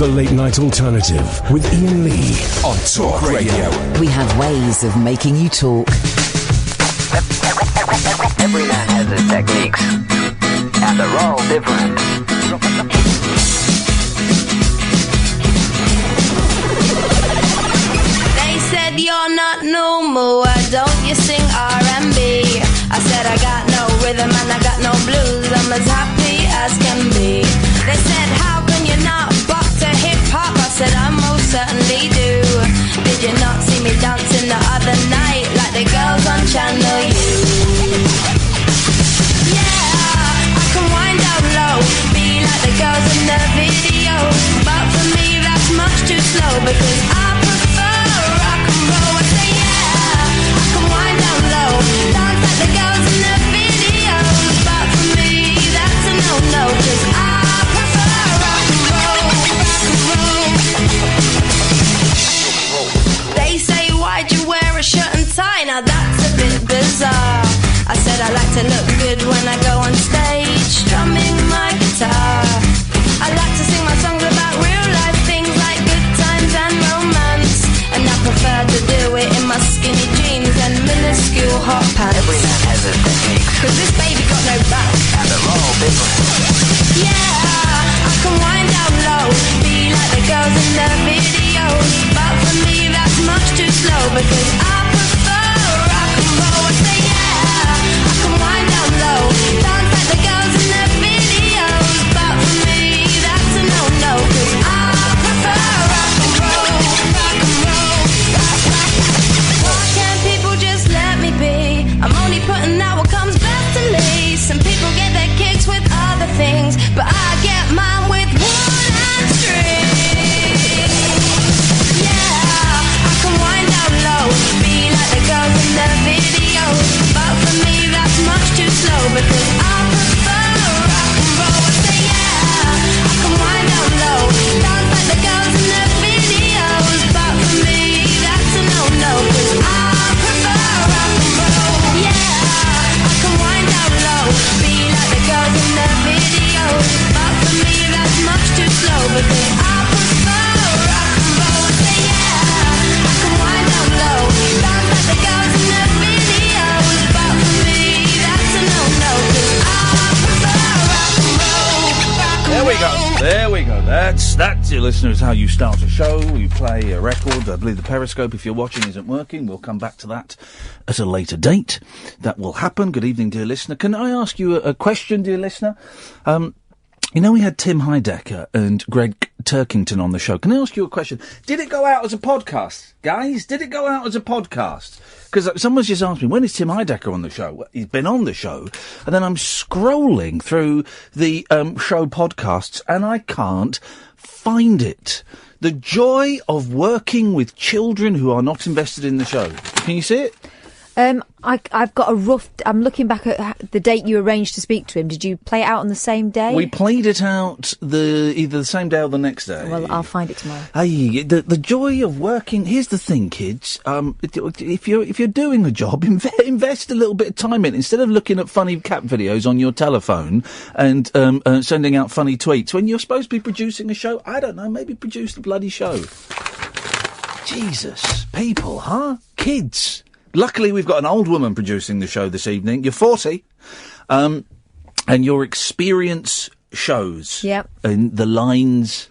The Late Night Alternative with Iain Lee on Talk Radio. We have ways of making you talk. Every man has his techniques, and they're all different. They said you're not normal, why don't you sing R&B? I said I got no rhythm and I got no blues, I'm as happy as can be. They said how can you not bop to hip-hop? I said I most certainly do. Did you not see me dancing the other night like the girls on Channel U? Yeah, I can wind down low, be like the girls in the video, but for me that's much too slow because I prefer rock and roll. I say yeah, I can wind down low, dance like the girls in the videos, but for me that's a no-no because I prefer rock and roll, rock and roll. They say why'd you wear a shirt and tie? Now that's a bit bizarre. I said I like to look good when I go on stage, strumming my guitar. I like to sing my songs about real life things like good times and romance, and I prefer to do it in my skinny jeans and minuscule hot pants. Every man has his techniques, cause this baby got no back, and they're all different. Yeah, I can wind down low, be like the girls in the videos, but for me that's much too slow because I prefer rock and roll. I say yeah, I can wind down low, dance like the girls in the videos, but for me that's a no-no cause I prefer rock and roll, rock and roll, rock. Why can't people just let me be? I'm only putting out what comes best to me. Some people get their kicks with other things, but I get mine with wood and string. Yeah, I can wind down low, be like the girls in the videos, but for me that's much too slow because I prefer rock and roll. I say yeah, I can wind down low, dance like the girls in the videos, but for me that's a no-no cause I prefer rock and roll. Yeah, I can wind down low, be like the girls in the videos, but for me that's much too slow because I prefer rock and roll. I say yeah, I can wind down low, dance like the girls in the videos, but for me that's a no-no cause I prefer rock and roll, rock and There we go. roll. There we go. That's, dear listeners, how you start a show. You play a record. I believe the Periscope, if you're watching, isn't working. We'll come back to that at a later date. That will happen. Good evening, dear listener. Can I ask you a question, dear listener? You know, we had Tim Heidecker and Greg Turkington on the show. Can I ask you a question? Did it go out as a podcast, guys? Did it go out as a podcast? Because someone's just asked me, when is Tim Heidecker on the show? Well, he's been on the show. And then I'm scrolling through the show podcasts and I can't find it. The joy of working with children who are not invested in the show. Can you see it? I've got a rough... I'm looking back at the date you arranged to speak to him. Did you play it out on the same day? We played it out either the same day or the next day. Well, I'll find it tomorrow. Hey, the joy of working. Here's the thing, kids. If you're doing a job, invest a little bit of time in it instead of looking at funny cat videos on your telephone and sending out funny tweets when you're supposed to be producing a show. I don't know. Maybe produce the bloody show. Jesus, people, huh? Kids. Luckily, we've got an old woman producing the show this evening. You're 40, and your experience shows. Yep. And the lines.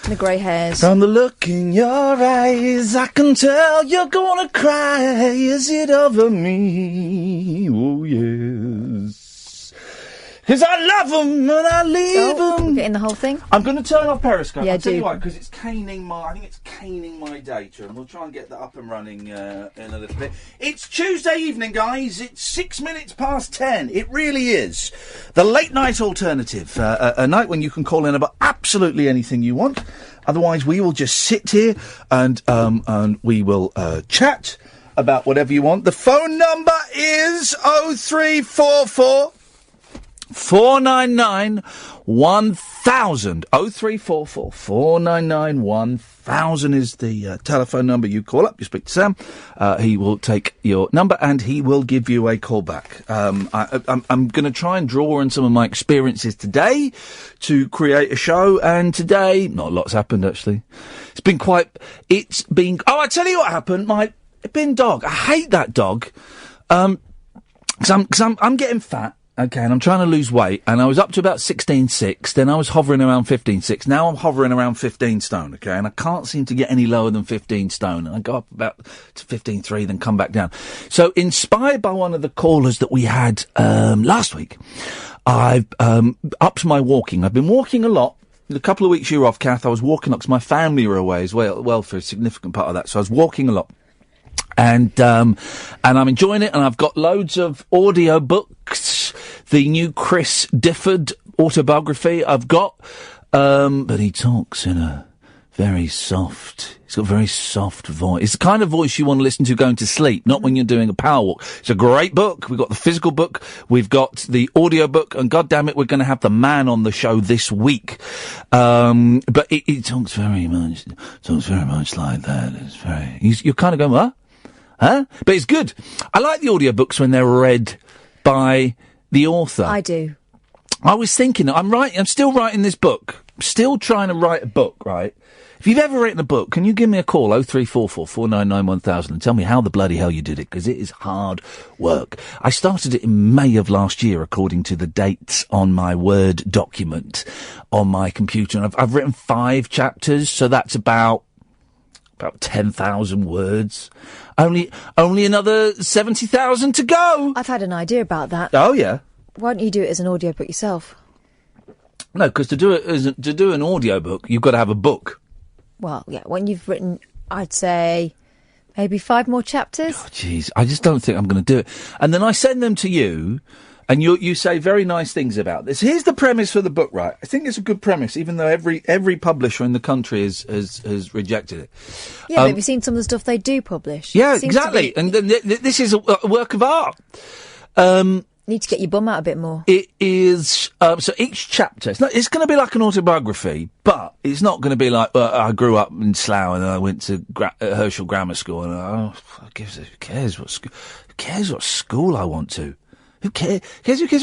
The grey hairs. From the look in your eyes, I can tell you're gonna cry. Is it over me? Oh, yes. 'Cause I love them and I leave them. Getting the whole thing? I'm going to turn off Periscope. Yeah, I'll tell do. you why, because it's caning my data, and we'll try and get that up and running in a little bit. It's Tuesday evening, guys. It's 6 minutes past 10. It really is. The late night alternative. A night when you can call in about absolutely anything you want. Otherwise, we will just sit here and we will chat about whatever you want. The phone number is 0344 499 1000. 0344 499 1000 is the telephone number. You call up, you speak to Sam. He will take your number and he will give you a call back. I'm going to try and draw on some of my experiences today to create a show. And today, not a lot's happened actually. Oh, I tell you what happened. My bin dog. I hate that dog. Because I'm getting fat. Okay, and I'm trying to lose weight, and I was up to about 16.6, then I was hovering around 15.6, now I'm hovering around 15 stone, okay, and I can't seem to get any lower than 15 stone, and I go up about to 15.3, then come back down. So, inspired by one of the callers that we had last week, I've upped my walking. I've been walking a lot. A couple of weeks you were off, Kath, I was walking up because my family were away as well, for a significant part of that, so I was walking a lot. And I'm enjoying it, and I've got loads of audio books. The new Chris Difford autobiography I've got, but he talks in a very soft, he's got a very soft voice. It's the kind of voice you want to listen to going to sleep, not when you're doing a power walk. It's a great book. We've got the physical book, we've got the audio book, and God damn it, we're going to have the man on the show this week. But he talks very much like that. You're kind of going, what? Huh? But it's good. I like the audiobooks when they're read by the author. I do. I was thinking, I'm still writing this book. Still trying to write a book, right? If you've ever written a book, can you give me a call, 0344 499 1000, and tell me how the bloody hell you did it, because it is hard work. I started it in May of last year, according to the dates on my Word document on my computer, and I've written 5 chapters, so that's about 10,000 words. Only another 70,000 to go. I've had an idea about that. Oh, yeah. Why don't you do it as an audiobook yourself? No, because to do an audiobook, you've got to have a book. Well, yeah, when you've written, I'd say, maybe 5 more chapters. Oh, jeez. I just don't think I'm going to do it. And then I send them to you, and you say very nice things about this. Here's the premise for the book, right? I think it's a good premise, even though every publisher in the country has rejected it. Yeah, but have you seen some of the stuff they do publish? Yeah, exactly. And this is a work of art. Need to get your bum out a bit more. It is, so each chapter, it's going to be like an autobiography, but it's not going to be like, I grew up in Slough and I went to Herschel Grammar School and who cares what school I want to? Who cares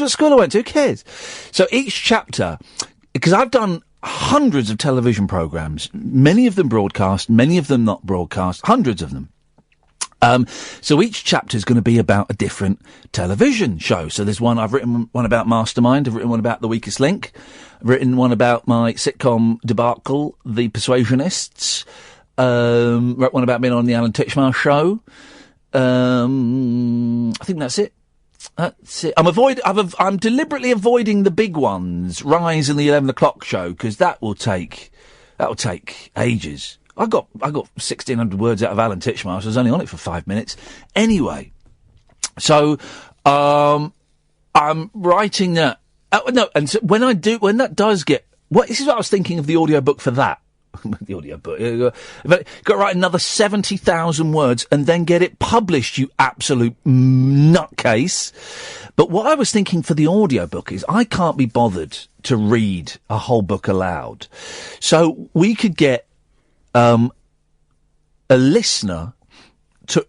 what school I went to? Who cares? So each chapter, because I've done hundreds of television programmes, many of them broadcast, many of them not broadcast, hundreds of them. So each chapter is going to be about a different television show. So there's I've written one about Mastermind, I've written one about The Weakest Link, I've written one about my sitcom debacle, The Persuasionists, wrote one about being on the Alan Titchmarsh show. I think that's it. That's it. I'm deliberately avoiding the big ones, Rise and the 11 o'clock show, because that will take ages. I got 1,600 words out of Alan Titchmarsh. I was only on it for 5 minutes. Anyway, so I'm writing that. And so when that does get, this is what I was thinking of the audiobook for that. The audiobook. You've got to write another 70,000 words and then get it published, you absolute nutcase. But what I was thinking for the audiobook is I can't be bothered to read a whole book aloud. So we could get a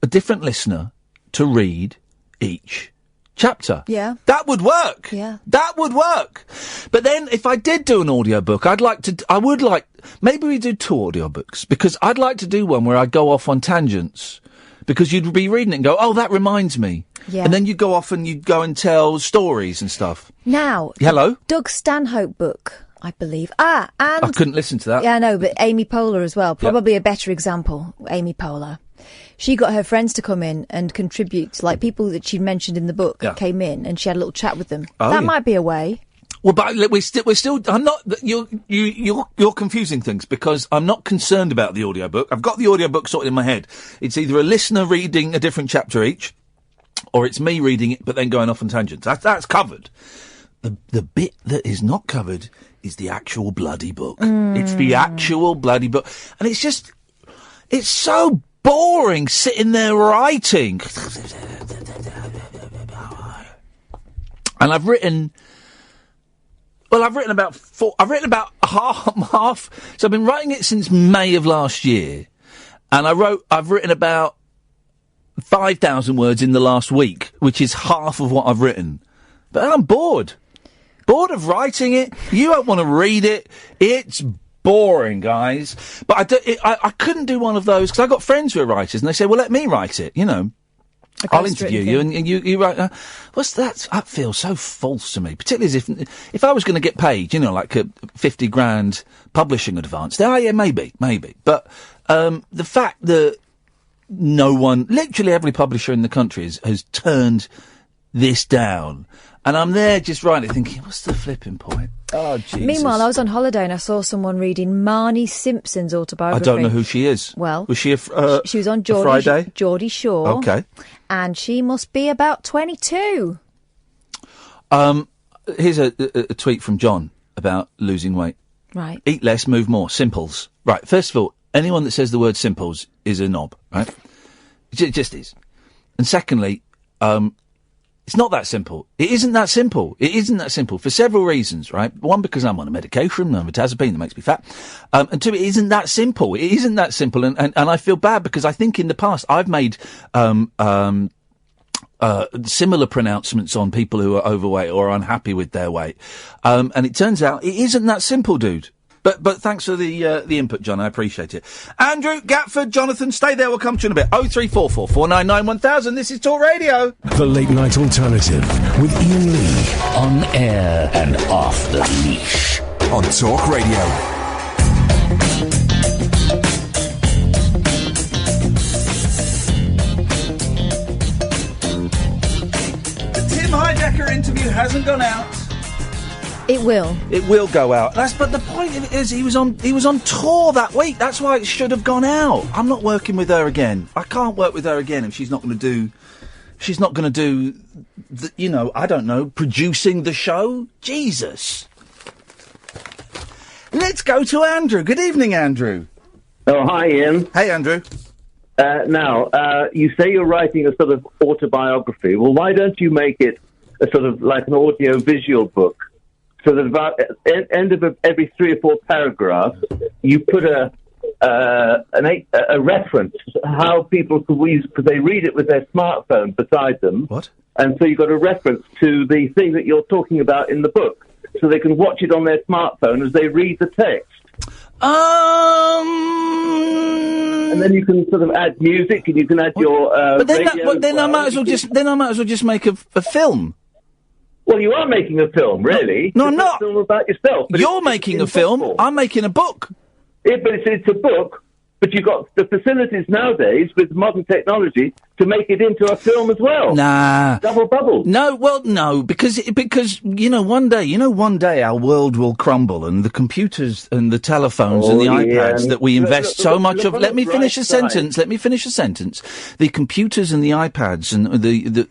different listener to read each chapter. Yeah. That would work. Yeah. That would work. But then if I did do an audiobook, maybe we do 2 audiobooks, because I'd like to do one where I go off on tangents, because you'd be reading it and go, oh, that reminds me. Yeah. And then you'd go off and you'd go and tell stories and stuff. Now. Hello? Doug Stanhope book, I believe. And I couldn't listen to that. Yeah, I know, but Amy Poehler as well. Probably a better example, Amy Poehler. She got her friends to come in and contribute, like people that she'd mentioned in the book came in and she had a little chat with them. Oh, that might be a way. Well, but we're still, I'm not, you're confusing things, because I'm not concerned about the audiobook. I've got the audiobook sorted in my head. It's either a listener reading a different chapter each, or it's me reading it but then going off on tangents. That's covered. The bit that is not covered is the actual bloody book. It's the actual bloody book. And it's so boring sitting there writing. And I've written Well, I've written about half. So I've been writing it since May of last year, and I've written about 5,000 words in the last week, which is half of what I've written. But I'm bored. Bored of writing it. You don't want to read it. It's boring, guys. But I couldn't do one of those, because I got friends who are writers, and they say, well, let me write it, you know. I'll interview you, and you write. What's that? That feels so false to me, particularly as if I was going to get paid, you know, like a 50 grand publishing advance. Oh, yeah, maybe. But the fact that no one, literally every publisher in the country has turned this down, and I'm there just writing, thinking, what's the flipping point? Oh, Jesus. Meanwhile, I was on holiday and I saw someone reading Marnie Simpson's autobiography. I don't know who she is. Well, was she she was on Geordie Shore. Okay. And she must be about 22. Here's a tweet from John about losing weight. Right. Eat less, move more. Simples. Right. First of all, anyone that says the word simples is a knob, right? It just is. And secondly, it's not that simple. It isn't that simple. It isn't that simple for several reasons, right? One, because I'm on a medication, mirtazapine, that makes me fat. And two, it isn't that simple. It isn't that simple. And I feel bad because I think in the past I've made, similar pronouncements on people who are overweight or unhappy with their weight. And it turns out it isn't that simple, dude. But thanks for the input, John. I appreciate it. Andrew, Gatford, Jonathan, stay there. We'll come to you in a bit. 0344 499 1000. This is Talk Radio. The Late Night Alternative with Iain Lee. On air and off the leash. On Talk Radio. The Tim Heidecker interview hasn't gone out. It will. It will go out. But the point of it is, he was on tour that week. That's why it should have gone out. I'm not working with her again. I can't work with her again if she's not going to do. She's not going to do. I don't know, producing the show. Jesus. Let's go to Andrew. Good evening, Andrew. Oh, hi, Ian. Hey, Andrew. Now, you say you're writing a sort of autobiography. Well, why don't you make it a sort of like an audio-visual book? So that about at the end of every 3 or 4 paragraphs, you put a reference how people could use, because they read it with their smartphone beside them. What? And so you've got a reference to the thing that you're talking about in the book, so they can watch it on their smartphone as they read the text. And then you can sort of add music, and you can add your. But then I might as well just make a film. Well, you are making a film, really. No, I'm not. It's a film about yourself. You're making a film. I'm making a book. Yeah, but it's a book. But you've got the facilities nowadays with modern technology to make it into a film as well. Nah. Double bubble. No, because one day our world will crumble, and the computers and the telephones and the iPads that we invest so much of. Let me finish a sentence. The computers and the iPads and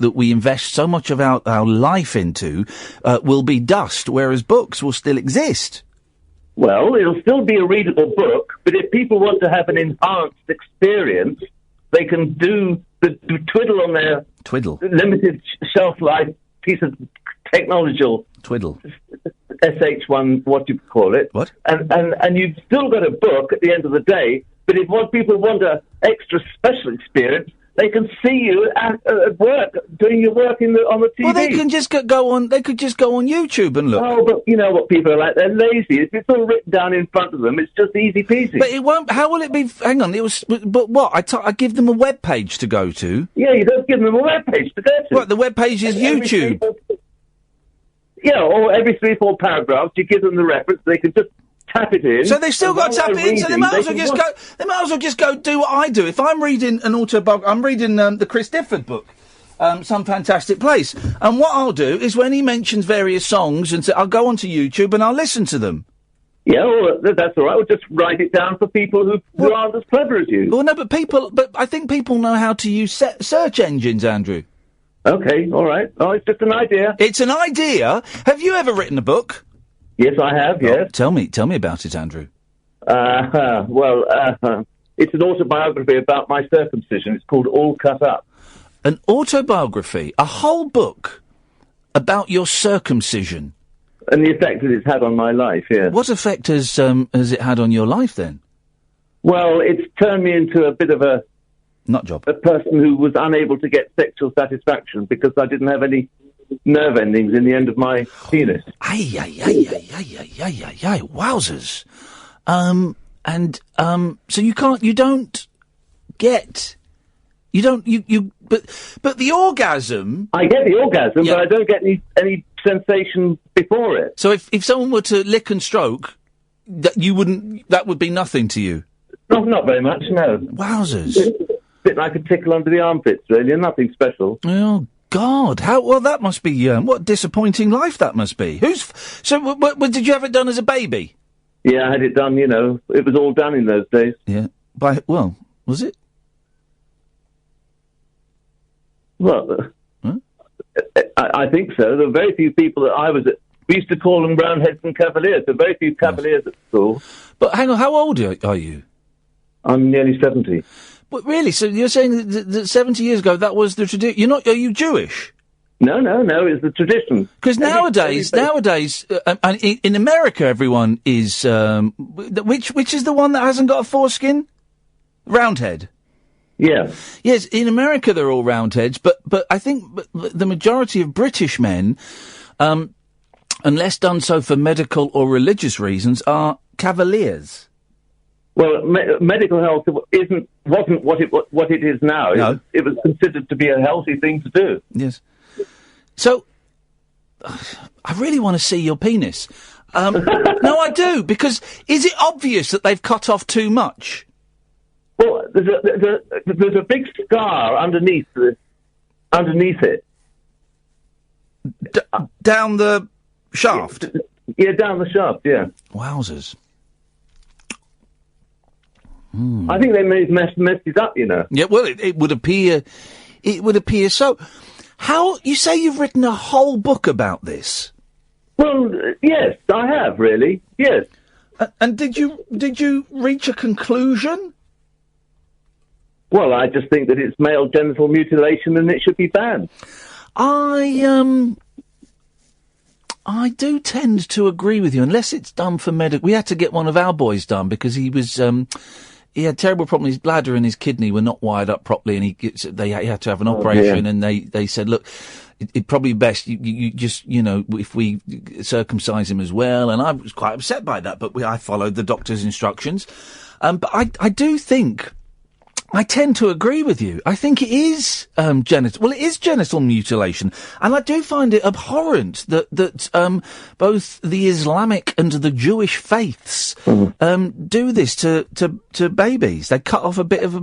that we invest so much of our life into will be dust, whereas books will still exist. Well, it'll still be a readable book, but if people want to have an enhanced experience, they can do the twiddle on their limited shelf life piece of technological twiddle. SH1, what you call it. What? And you've still got a book at the end of the day, but if people want an extra special experience, they can see you at work, doing your work on the TV. Well, they can just go on. They could just go on YouTube and look. Oh, but you know what people are like? They're lazy. If it's all written down in front of them, it's just easy peasy. But it won't. How will it be? Hang on. But what? I give them a web page to go to. Yeah, you don't give them a web page to go to. What? The web page is YouTube. Or every 3 or 4 paragraphs, you give them the reference. They can just tap it in. So they've still got to tap it in. So they might as well just go. They might as well just go do what I do. If I'm reading an autobiography, I'm reading the Chris Difford book, Some Fantastic Place. And what I'll do is when he mentions various songs, I'll go onto YouTube and I'll listen to them. Yeah, well, that's all right. We'll just write it down for people who aren't as clever as you. Well, no, but I think people know how to use search engines, Andrew. Okay, all right. Oh, it's just an idea. It's an idea. Have you ever written a book? Yes, I have, yes. Tell me about it, Andrew. It's an autobiography about my circumcision. It's called All Cut Up. An autobiography? A whole book about your circumcision? And the effect that it's had on my life, yeah. What effect has it had on your life, then? Well, it's turned me into a bit of a person who was unable to get sexual satisfaction because I didn't have any nerve endings in the end of my penis. Wowzers. So but the orgasm... I get the orgasm, but I don't get any sensation before it. So if someone were to lick and stroke, that would be nothing to you? Not very much, no. Wowzers. It's a bit like a tickle under the armpits, really, nothing special. Oh, God. That must be, what a disappointing life that must be. Did you have it done as a baby? Yeah, I had it done, it was all done in those days. Yeah. Was it? Well, I think so. There were very few people that we used to call them roundheads and cavaliers. There were very few cavaliers at school. But hang on, how old are you? I'm nearly 70. But really, so you're saying that 70 years ago that was the tradition? Are you Jewish? No, it's the tradition. Because nowadays, in America, everyone is, which is the one that hasn't got a foreskin? Roundhead. Yeah. Yes, in America they're all roundheads, but I think the majority of British men, unless done so for medical or religious reasons, are cavaliers. Well, medical health wasn't what it is now. No. It was considered to be a healthy thing to do. Yes. So, I really want to see your penis. No, I do, because is it obvious that they've cut off too much? Well, there's a big scar underneath it. Down the shaft? Yeah, down the shaft, yeah. Wowzers. I think they may have messed it up, Yeah, well, it would appear... It would appear so. How... You say you've written a whole book about this? Well, yes, I have, really. Yes. And did you reach a conclusion? Well, I just think that it's male genital mutilation and it should be banned. I do tend to agree with you, unless it's done for medical. We had to get one of our boys done because he was, he had terrible problem. His bladder and his kidney were not wired up properly, and he had to have an operation. And they said, look, it probably best you just, if we circumcise him as well. And I was quite upset by that, but I followed the doctor's instructions. But I do think. I tend to agree with you. I think it is genital. Well, it is genital mutilation, and I do find it abhorrent that both the Islamic and the Jewish faiths do this to babies. They cut off a bit of a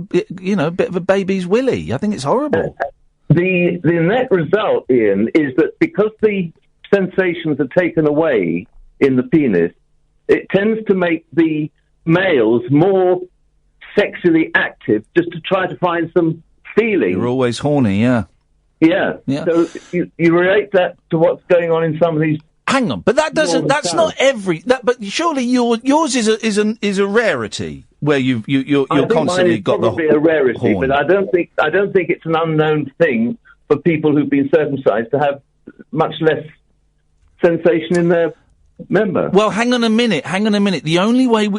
baby's willy. I think it's horrible. The net result, Ian, is that because the sensations are taken away in the penis, it tends to make the males more sexually active, just to try to find some feeling. You're always horny, yeah. Yeah. So you relate that to what's going on in some of these. Hang on, but that doesn't. That's not every. But surely yours is a rarity where you're constantly got the probably a rarity, horn. but I don't think it's an unknown thing for people who've been circumcised to have much less sensation in their member. Well, hang on a minute. The only way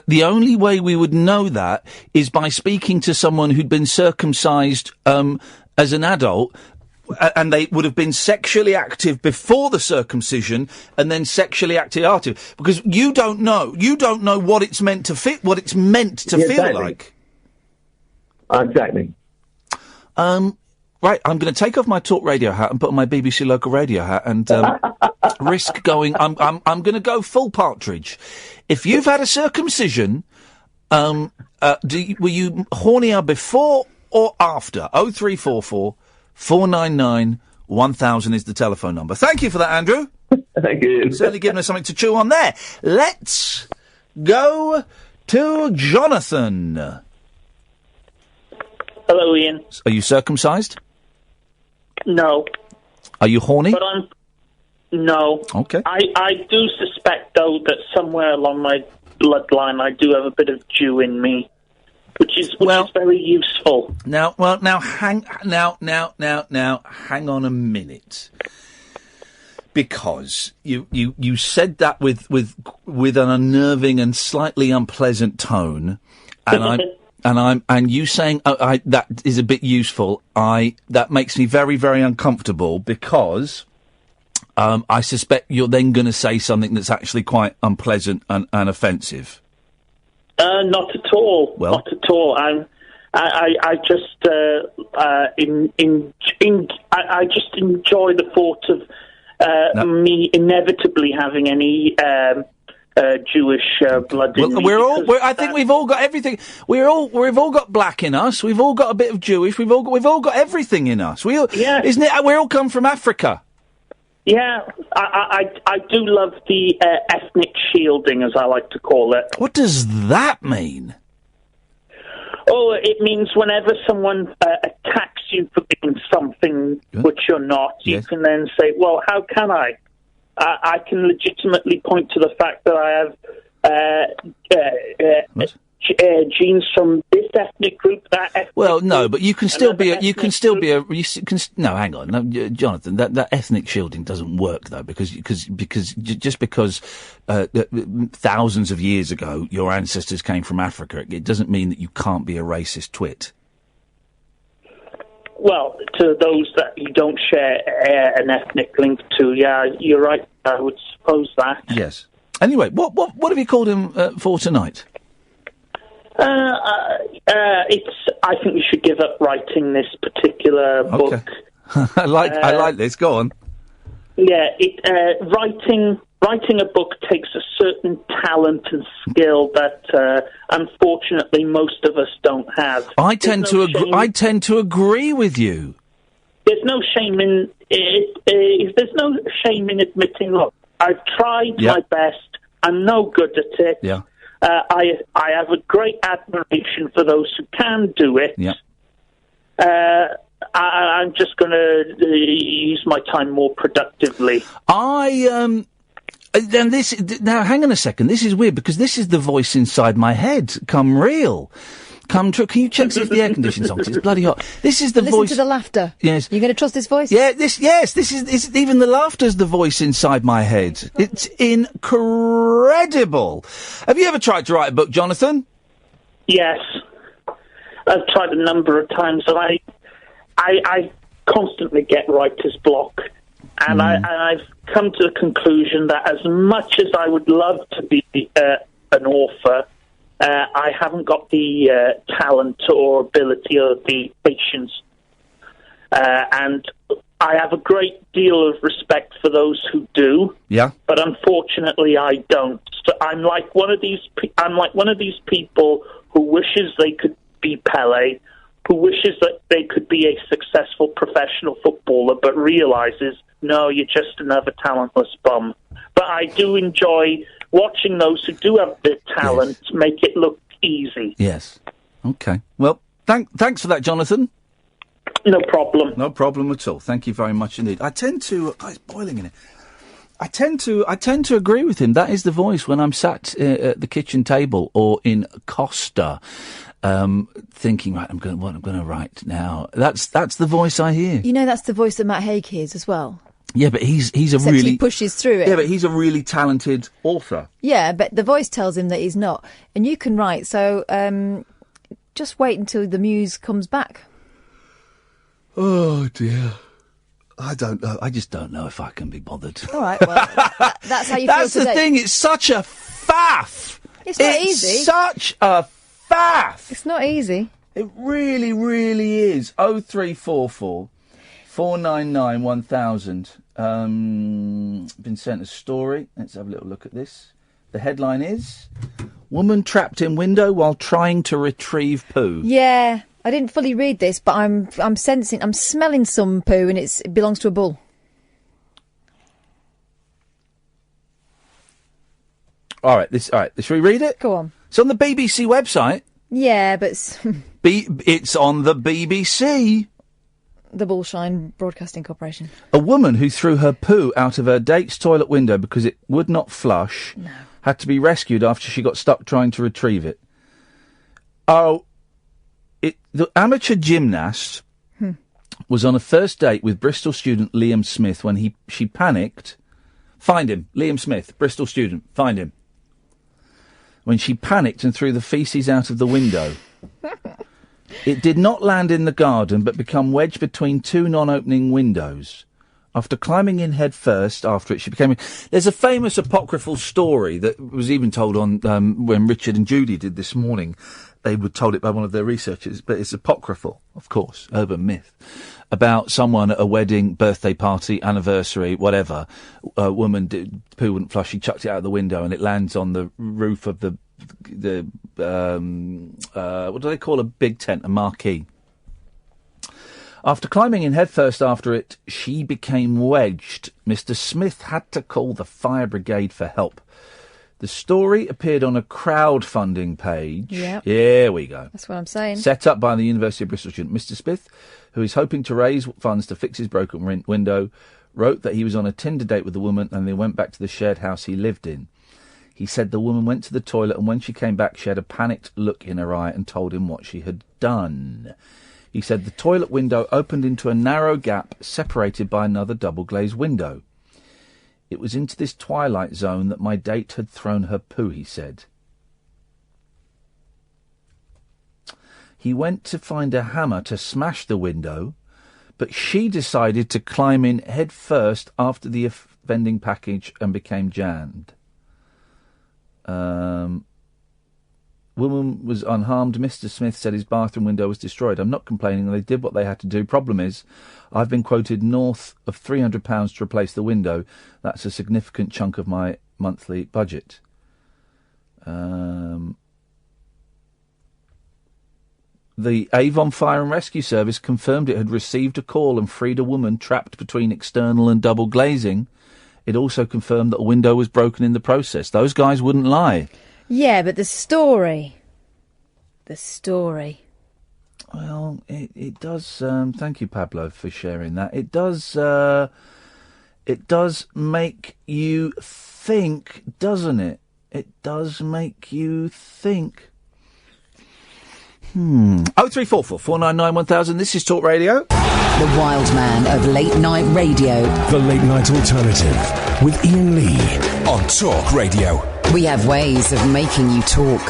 the only way we would know that is by speaking to someone who'd been circumcised as an adult, and they would have been sexually active before the circumcision and then sexually active after. Because you don't know what it's meant to feel like. Exactly. Right, I'm going to take off my talk radio hat and put on my BBC local radio hat and risk going. I'm going to go full partridge. If you've had a circumcision, were you hornier before or after? 0344 499 1000 is the telephone number. Thank you for that, Andrew. Thank you. Certainly giving us something to chew on there. Let's go to Jonathan. Hello, Ian. Are you circumcised? No. Are you horny? No. Okay. I do suspect, though, that somewhere along my bloodline I do have a bit of Jew in me, which is very useful. Now, hang on a minute. Because you said that with an unnerving and slightly unpleasant tone, and you saying that is a bit useful. That makes me very, very uncomfortable because I suspect you're then going to say something that's actually quite unpleasant and offensive. Not at all. Well, not at all. I just I just enjoy the thought of me inevitably having any Jewish blood in me. I think we've all got everything. We've all got black in us. We've all got a bit of Jewish. We've all got everything in us. Isn't it? We all come from Africa. Yeah, I do love the ethnic shielding, as I like to call it. What does that mean? Oh, it means whenever someone attacks you for being something which you're not, you can then say, well, how can I? I can legitimately point to the fact that I have genes from this ethnic group, that ethnic Well, no, group, but you can still be no, hang on. No, Jonathan, that ethnic shielding doesn't work, though, because just because thousands of years ago your ancestors came from Africa, it doesn't mean that you can't be a racist twit. Well, to those that you don't share an ethnic link to, yeah, you're right, I would suppose that. Yes. Anyway, what have you called him for tonight? I think we should give up writing this particular book. I like this. Go on. Yeah, writing a book takes a certain talent and skill that unfortunately most of us don't have. I tend to agree with you. There's no shame in it. There's no shame in admitting, look, I've tried my best. I'm no good at it. Yeah. I have a great admiration for those who can do it. Yeah. I'm just going to use my time more productively. Now, hang on a second. This is weird because this is the voice inside my head. Come real. Come true. Can you check see if the air conditioning's on? 'Cause it's bloody hot. This is the voice. Listen to the laughter. Yes. You're going to trust this voice? Yeah. This is even the laughter's the voice inside my head. It's incredible. Have you ever tried to write a book, Jonathan? Yes, I've tried a number of times, and I constantly get writer's block, and I've come to the conclusion that as much as I would love to be an author, I haven't got the talent or ability or the patience, and I have a great deal of respect for those who do. Yeah. But unfortunately, I don't. So I'm like one of these people who wishes they could be Pele, who wishes that they could be a successful professional footballer, but realizes, no, you're just another talentless bum. But I do enjoy watching those who do have the talent make it look easy. Yes. Okay. Well, thanks for that, Jonathan. No problem. No problem at all. Thank you very much indeed. I tend to... it's boiling in it. I tend to agree with him. That is the voice when I'm sat at the kitchen table or in Costa, thinking, right, what I'm going to write now. That's the voice I hear. You know, that's the voice that Matt Haig hears as well. Yeah, but he's Except he pushes through it. Yeah, but he's a really talented author. Yeah, but the voice tells him that he's not. And you can write, so just wait until the muse comes back. Oh, dear. I don't know. I just don't know if I can be bothered. All right, well, that's how you feel today. That's the thing. It's such a faff. It's not easy. It's such a faff. It's not easy. It really, really is. 0344 499 1000. Been sent a story. Let's have a little look at this. The headline is, Woman trapped in window while trying to retrieve poo. Yeah. I didn't fully read this, but I'm smelling some poo, and it belongs to a bull. All right. Shall we read it? Go on. It's on the BBC website. Yeah, but it's on the BBC. The Bullshine Broadcasting Corporation. A woman who threw her poo out of her date's toilet window because it would not flush had to be rescued after she got stuck trying to retrieve it. The amateur gymnast was on a first date with Bristol student Liam Smith when she panicked Find him. Liam Smith, Bristol student. Find him. When she panicked and threw the faeces out of the window. It did not land in the garden, but become wedged between two non-opening windows. After climbing in head first, after it, she became... There's a famous apocryphal story that was even told on when Richard and Judy did This Morning. They were told it by one of their researchers, but it's apocryphal, of course, urban myth, about someone at a wedding, birthday party, anniversary, whatever. A woman poo wouldn't flush, she chucked it out the window and it lands on the roof of the what do they call a big tent, a marquee. After climbing in headfirst after it, she became wedged. Mr. Smith had to call the fire brigade for help. The story appeared on a crowdfunding page. Yep. Here we go. That's what I'm saying. Set up by the University of Bristol student. Mr. Smith, who is hoping to raise funds to fix his broken window, wrote that he was on a Tinder date with the woman and they went back to the shared house he lived in. He said the woman went to the toilet and when she came back she had a panicked look in her eye and told him what she had done. He said the toilet window opened into a narrow gap separated by another double-glazed window. It was into this twilight zone that my date had thrown her poo, he said. He went to find a hammer to smash the window, but she decided to climb in head first after the offending package and became jammed. Woman was unharmed. Mr. Smith said his bathroom window was destroyed. I'm not complaining. They did what they had to do. Problem is, I've been quoted north of £300 to replace the window. That's a significant chunk of my monthly budget. The Avon Fire and Rescue Service confirmed it had received a call and freed a woman trapped between external and double glazing. It also confirmed that a window was broken in the process. Those guys wouldn't lie. Yeah, but the story. Well, it does. Thank you, Pablo, for sharing that. It does make you think, doesn't it? It does make you think. 0344 499 1000. This is Talk Radio. The wild man of late night radio. The Late Night Alternative with Iain Lee on Talk Radio. We have ways of making you talk.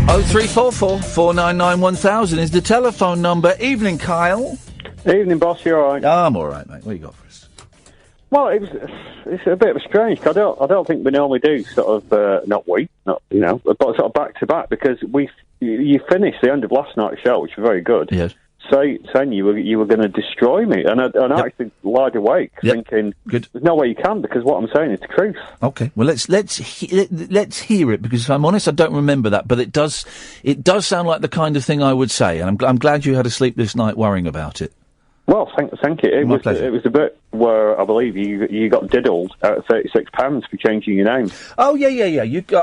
0344 499 1000 is the telephone number. Evening, Kyle. Evening, boss. You all right? I'm all right, mate. What you got for us? Well, it's a bit of a strange. I don't think we normally do sort of not but sort of back to back because you finished the end of last night's show, which was very good. Yes. Saying you were going to destroy me, and I actually lied awake, thinking good. There's no way you can because what I'm saying is the truth. Okay, well let's hear it because if I'm honest, I don't remember that, but it does sound like the kind of thing I would say, and I'm glad you had a sleepless night worrying about it. Well, thank you. It was a bit where I believe you got diddled at £36 for changing your name. Oh yeah.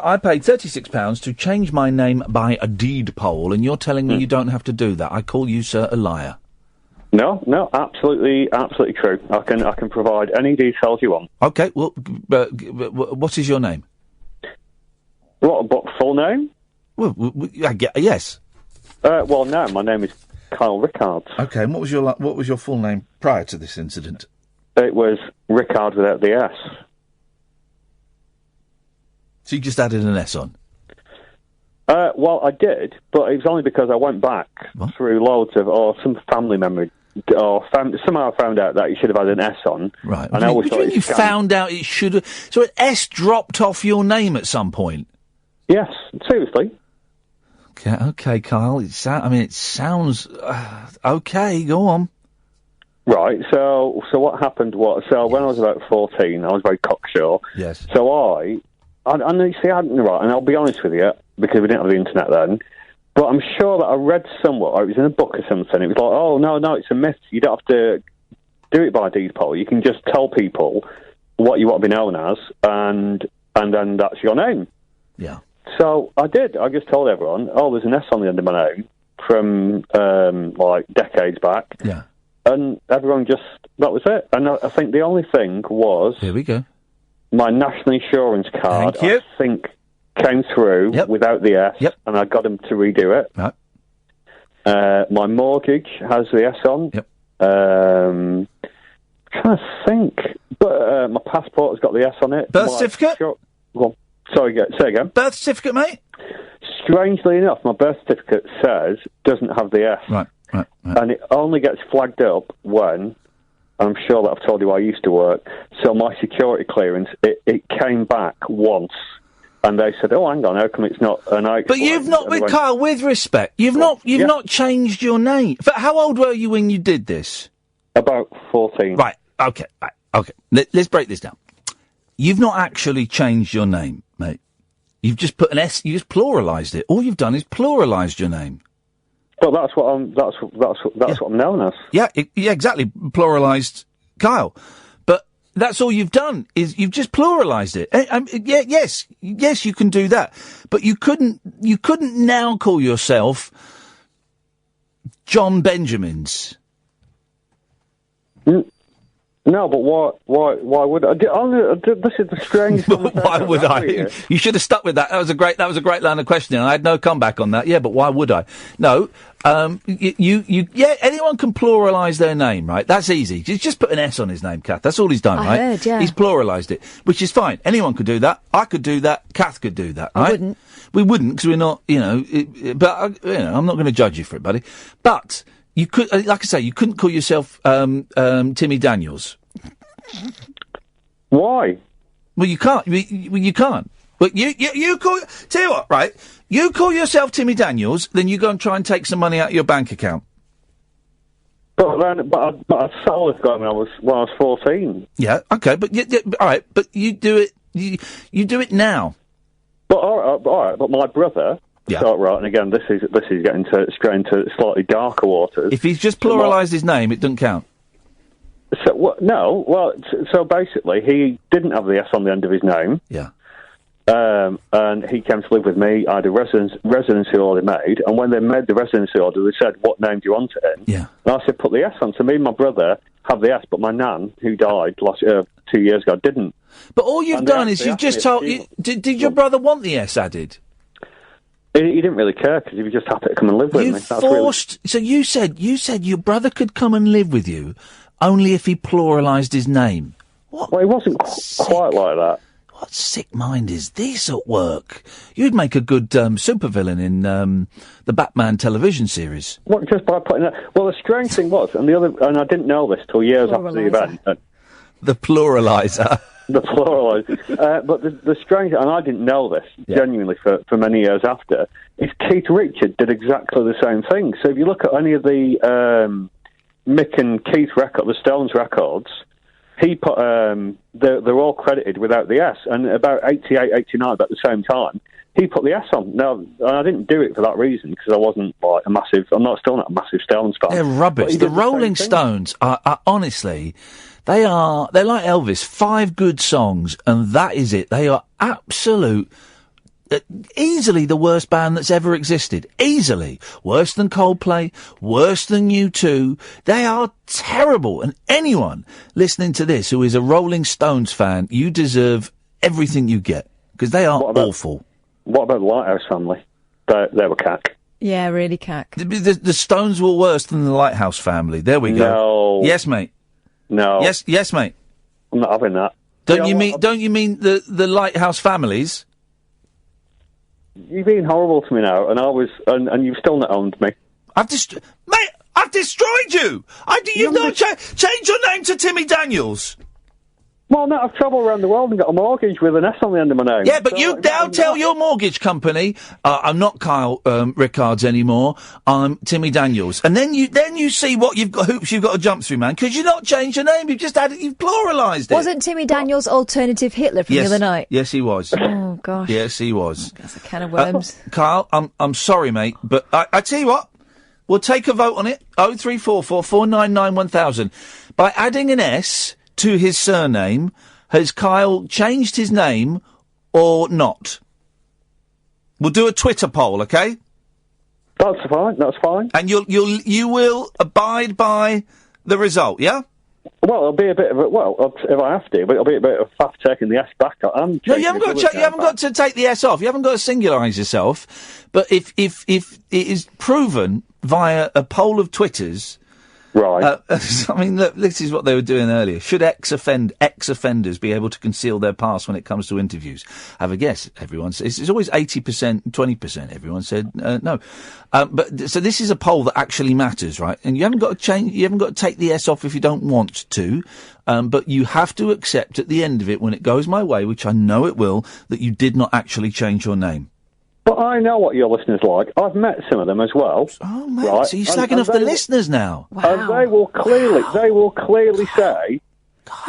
I paid £36 to change my name by a deed poll, and you're telling me you don't have to do that. I call you, sir, a liar. No, absolutely true. I can provide any details you want. Okay, well, what is your name? What full name? Well, yes. Well, no, my name is Kyle Rickards. Okay, and what was your full name prior to this incident? It was Rickard without the S. So you just added an S on? Well, I did, but it was only because I went back through loads of, some family memory, somehow I found out that you should have had an S on. Right. And I always thought you found out it should have... So an S dropped off your name at some point? Yes, seriously. Okay, Kyle. It sounds okay. Go on. Right. So what happened was, when I was about 14, I was very cocksure. Yes. So I you see, right, and I'll be honest with you because we didn't have the internet then. But I'm sure that I read somewhere, or it was in a book or something. It was like, oh no, it's a myth. You don't have to do it by deed poll. You can just tell people what you want to be known as, and then that's your name. Yeah. So I did. I just told everyone, there's an S on the end of my name from, decades back. Yeah. And everyone that was it. And I think the only thing was... Here we go. My national insurance card, Thank you. I think, came through without the S, and I got them to redo it. Right. My mortgage has the S on. Yep. Trying to think. But my passport has got the S on it. Birth certificate? Well, sorry, say again. Birth certificate, mate? Strangely enough, my birth certificate doesn't have the S. Right. And it only gets flagged up when, I'm sure that I've told you where I used to work, so my security clearance, it came back once. And they said, "Oh, hang on, how come it's not an I?" But you've not, Kyle. With respect, you've not changed your name. How old were you when you did this? About 14. Right. Okay. Let's break this down. You've not actually changed your name, mate. You've just put an S. You just pluralised it. All you've done is pluralised your name. But that's what I'm. That's what I'm known as. Yeah. Exactly. Pluralised Kyle. That's all you've done, is you've just pluralised it. Yes, you can do that. But you couldn't now call yourself John Benjamins. No, but why would I? This is the strangest Why would I? You should have stuck with that. That was a great line of questioning. I had no comeback on that. Yeah, but why would I? No. Anyone can pluralise their name, right? That's easy. He's just put an S on his name, Kath. That's all he's done, right? I heard, yeah. He's pluralised it, which is fine. Anyone could do that. I could do that. Kath could do that, right? I wouldn't. We wouldn't, because we're not, I'm not going to judge you for it, buddy. But you could, like I say, you couldn't call yourself Timmy Daniels. Why? Well, you can't. You can't. But you call. Tell you what, right? You call yourself Timmy Daniels, then you go and try and take some money out of your bank account. But I sold it when I was 14. Yeah. Okay. But all right. But you do it. You do it now. But all right. But my brother. Yeah. So, right. And again, this is getting straight into slightly darker waters. If he's just pluralised his name, it doesn't count. So no. Well, so basically, he didn't have the S on the end of his name. Yeah. And he came to live with me. I had a residency order made, and when they made the residency order, they said, "What name do you want it in?" Yeah. And I said, "Put the S on." So me and my brother have the S, but my nan, who died 2 years ago, didn't. But all you've done is you've just told. Did your brother want the S added? He didn't really care because he was just happy to come and live with me. So you said your brother could come and live with you, only if he pluralised his name. What? Well, he wasn't quite like that. What sick mind is this at work? You'd make a good supervillain in the Batman television series. What, just by putting that? Well, the strange thing was, and I didn't know this till years after the event. The pluraliser. The pluraliser. But the strange, and I didn't know this genuinely for many years after, is Keith Richards did exactly the same thing. So if you look at any of the Mick and Keith the Stones records, he put they're all credited without the S, and about 88, 89, about the same time, he put the S on. Now, I didn't do it for that reason because I wasn't like still not a massive Stones fan. They're rubbish. The Rolling Stones are honestly, they're like Elvis. 5 good songs, and that is it. They are absolute. Easily the worst band that's ever existed. Easily. Worse than Coldplay, worse than U2. They are terrible. And anyone listening to this who is a Rolling Stones fan, you deserve everything you get. Because they are awful. What about the Lighthouse Family? They were cack. Yeah, really cack. The Stones were worse than the Lighthouse Family. There we go. No. Yes, mate. No. Yes, mate. I'm not having that. Don't you mean the Lighthouse Families? You've been horrible to me now, and you've still not owned me. I've destroyed you! You've not changed your name to Timmy Daniels! Well, no, I've travelled around the world and got a mortgage with an S on the end of my name. Yeah, but you now tell your mortgage company, I'm not Kyle Rickards anymore, I'm Timmy Daniels. And then you see what hoops you've got to jump through, man, because you've not changed your name, you've pluralised it. Wasn't Timmy Daniels alternative Hitler from the other night? Yes, he was. Oh, gosh. Yes, he was. That's a can of worms. Kyle, I'm sorry, mate, but I tell you what, we'll take a vote on it, 0344 499 1000. By adding an S to his surname, has Kyle changed his name or not? We'll do a Twitter poll, okay? That's fine. And you will abide by the result, yeah? Well, it'll be a bit of if I have to, but it'll be a bit of faff taking the S back. No, you haven't got to take the S off. You haven't got to singularise yourself. But if it is proven via a poll of Twitters Right. I mean, look, this is what they were doing earlier. Should ex-offenders be able to conceal their past when it comes to interviews? Have a guess. Everyone says it's always 80%, 20%. Everyone said no. So this is a poll that actually matters, right? And you haven't got to change. You haven't got to take the S off if you don't want to. But you have to accept at the end of it, when it goes my way, which I know it will, that you did not actually change your name. But I know what your listeners like. I've met some of them as well. Oh, mate, right? so you're slagging off the listeners now. Wow. And they will clearly say,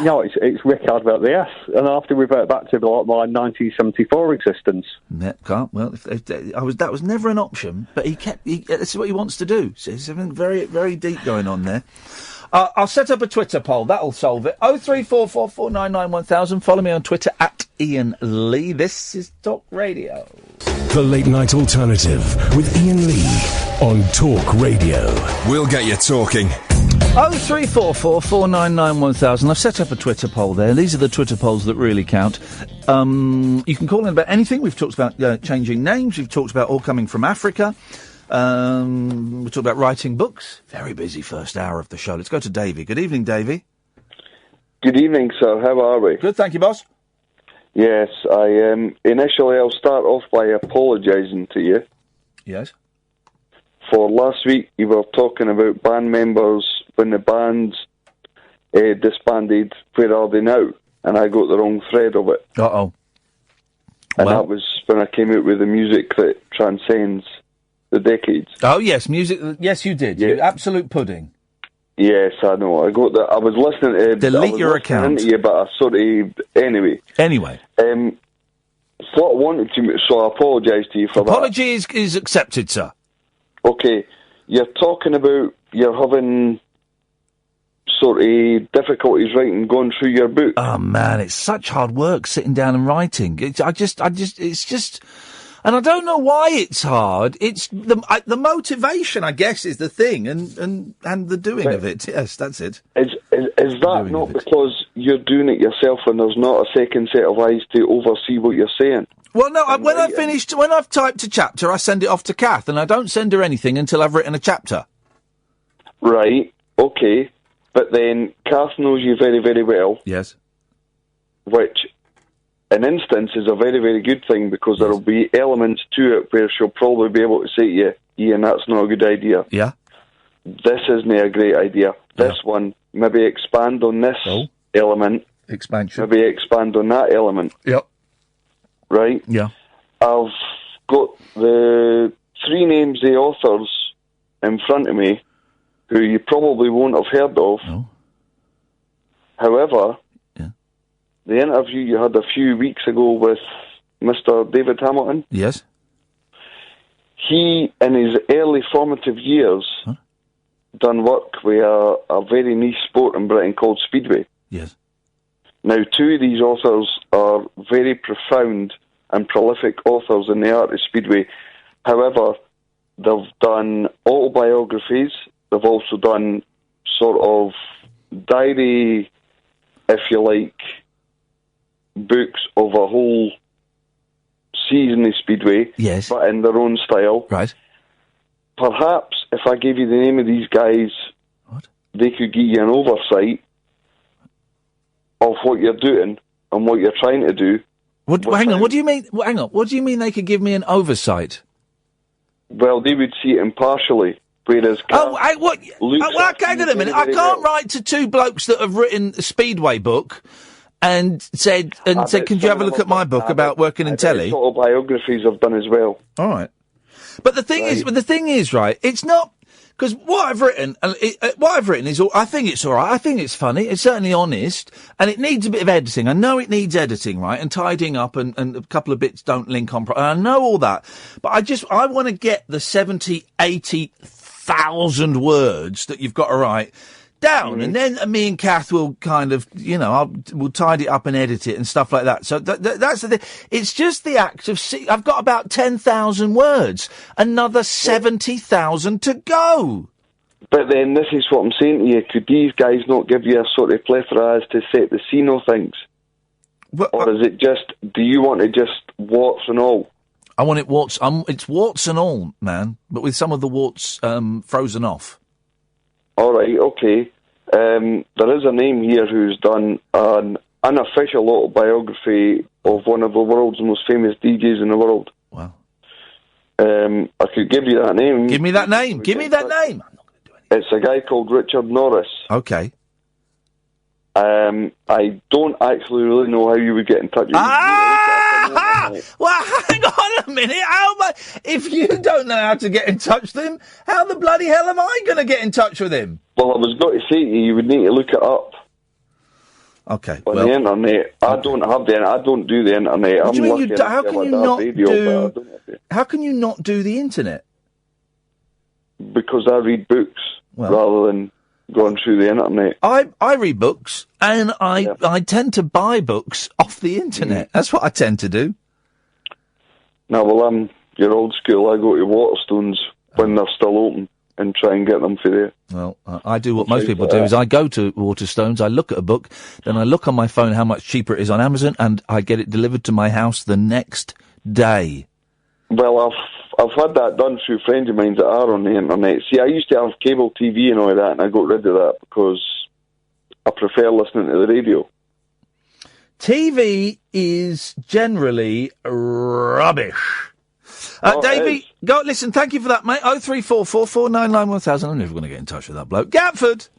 no, it's Rick about the S, and I have to revert back to my 1974 existence. Yeah, can't. Well, that was never an option, but this is what he wants to do. So there's something very, very deep going on there. I'll set up a Twitter poll. That'll solve it. 03444991000. Follow me on Twitter at Iain Lee. This is Talk Radio. The Late Night Alternative with Iain Lee on Talk Radio. We'll get you talking. 03444991000. I've set up a Twitter poll there. These are the Twitter polls that really count. You can call in about anything. We've talked about changing names. We've talked about all coming from Africa. We talked about writing books. Very busy first hour of the show. Let's go to Davey. Good evening, Davey. Good evening, sir. How are we? Good, thank you, boss. Yes, initially I'll start off by apologising to you. Yes. For last week, you were talking about band members when the bands disbanded. Where are they now? And I got the wrong thread of it. Uh-oh. And that was when I came out with the music that transcends the decades. Oh, yes, music. Yes, you did. Yeah. Absolute pudding. Yes, I know. I got that. I was listening to... Delete your account. You, but I sort of... Anyway. What I wanted to... So I apologise to you for that. Apology is accepted, sir. Okay. You're talking about you're having sort of difficulties going through your book. Oh, man, it's such hard work sitting down and writing. It's just... And I don't know why it's hard. It's the motivation, I guess, is the thing, and the doing of it. Yes, that's it. Is that not because you're doing it yourself and there's not a second set of eyes to oversee what you're saying? Well, no. When I've typed a chapter, I send it off to Kath, and I don't send her anything until I've written a chapter. Right. Okay. But then Kath knows you very, very well. Yes. Which, in instance, is a very, very good thing, because there will be elements to it where she'll probably be able to say to you, Iain, that's not a good idea. Yeah. This isn't a great idea. This one, maybe expand on this element. Expansion. Maybe expand on that element. Yep. Right? Yeah. I've got the 3 names of the authors in front of me who you probably won't have heard of. No. However, the interview you had a few weeks ago with Mr. David Hamilton. Yes. He, in his early formative years, done work with a very niche sport in Britain called Speedway. Yes. Now, 2 of these authors are very profound and prolific authors in the art of Speedway. However, they've done autobiographies. They've also done sort of diary, if you like, books of a whole season of Speedway, yes, but in their own style. Right. Perhaps if I gave you the name of these guys, they could give you an oversight of what you're doing and what you're trying to do. Hang on. What do you mean? Hang on. What do you mean they could give me an oversight? Well, they would see it impartially. Whereas, hang on a minute. I can't write to 2 blokes that have written a Speedway book and said, can you have a look at my book about working in telly? Autobiographies I've done as well. All right. But the thing is, right, it's not, because what I've written is, I think it's all right. I think it's funny. It's certainly honest, and it needs a bit of editing. I know it needs editing, right, and tidying up, and a couple of bits don't link on. I know all that, but I want to get the 70, 80,000 words that you've got to write down, and then me and Kath will kind of, we'll tidy it up and edit it and stuff like that. So that's the thing. It's just the act of I've got about 10,000 words, another 70,000 to go. But then this is what I'm saying to you. Could these guys not give you a sort of plethora as to set the scene of things? Or is it just, do you want to just warts and all? I want it warts. It's warts and all, man, but with some of the warts frozen off. All right, okay. There is a name here who's done an unofficial autobiography of one of the world's most famous DJs in the world. Wow. I could give you that name. Give me that name. Give me that name. I'm not going to do anything. It's a guy called Richard Norris. Okay. I don't actually really know how you would get in touch with him. Well, hang on a minute. If you don't know how to get in touch with him, how the bloody hell am I going to get in touch with him? Well, I was going to say to you, you would need to look it up. Okay. On the internet. I don't have the internet. I don't do the internet. What do you mean how can you not radio, How can you not do the internet? Because I read books rather than going through the internet. I read books, and I tend to buy books off the internet. That's what I tend to do. No, well, you're old school. I go to Waterstones when they're still open and try and get them for there. Well, I do what most people do, is I go to Waterstones, I look at a book, then I look on my phone how much cheaper it is on Amazon, and I get it delivered to my house the next day. Well, I've had that done through friends of mine that are on the internet. See, I used to have cable TV and all that, and I got rid of that because I prefer listening to the radio. TV is generally rubbish. Davey, go listen. Thank you for that, mate. 0344 499 1000. I'm never going to get in touch with that bloke. Gatford.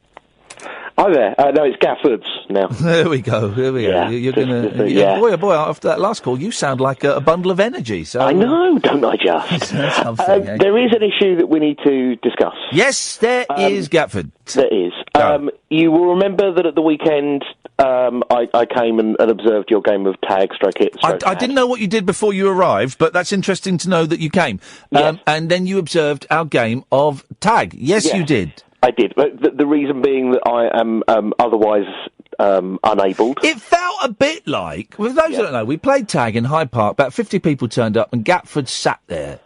Hi there. No, it's Gafford's now. There we go. Here we go. You're going to... Boy, after that last call, you sound like a bundle of energy. So I know, don't I just? There is an issue that we need to discuss. Yes, there is, Gatford. There is. You will remember that at the weekend, I came and observed your game of tag, stroke it, I didn't know what you did before you arrived, but that's interesting to know that you came. Yes. And then you observed our game of tag. Yes, you did. I did, but the reason being that I am otherwise unable. It felt a bit like, with those who don't know, we played tag in Hyde Park, about 50 people turned up, and Gatford sat there.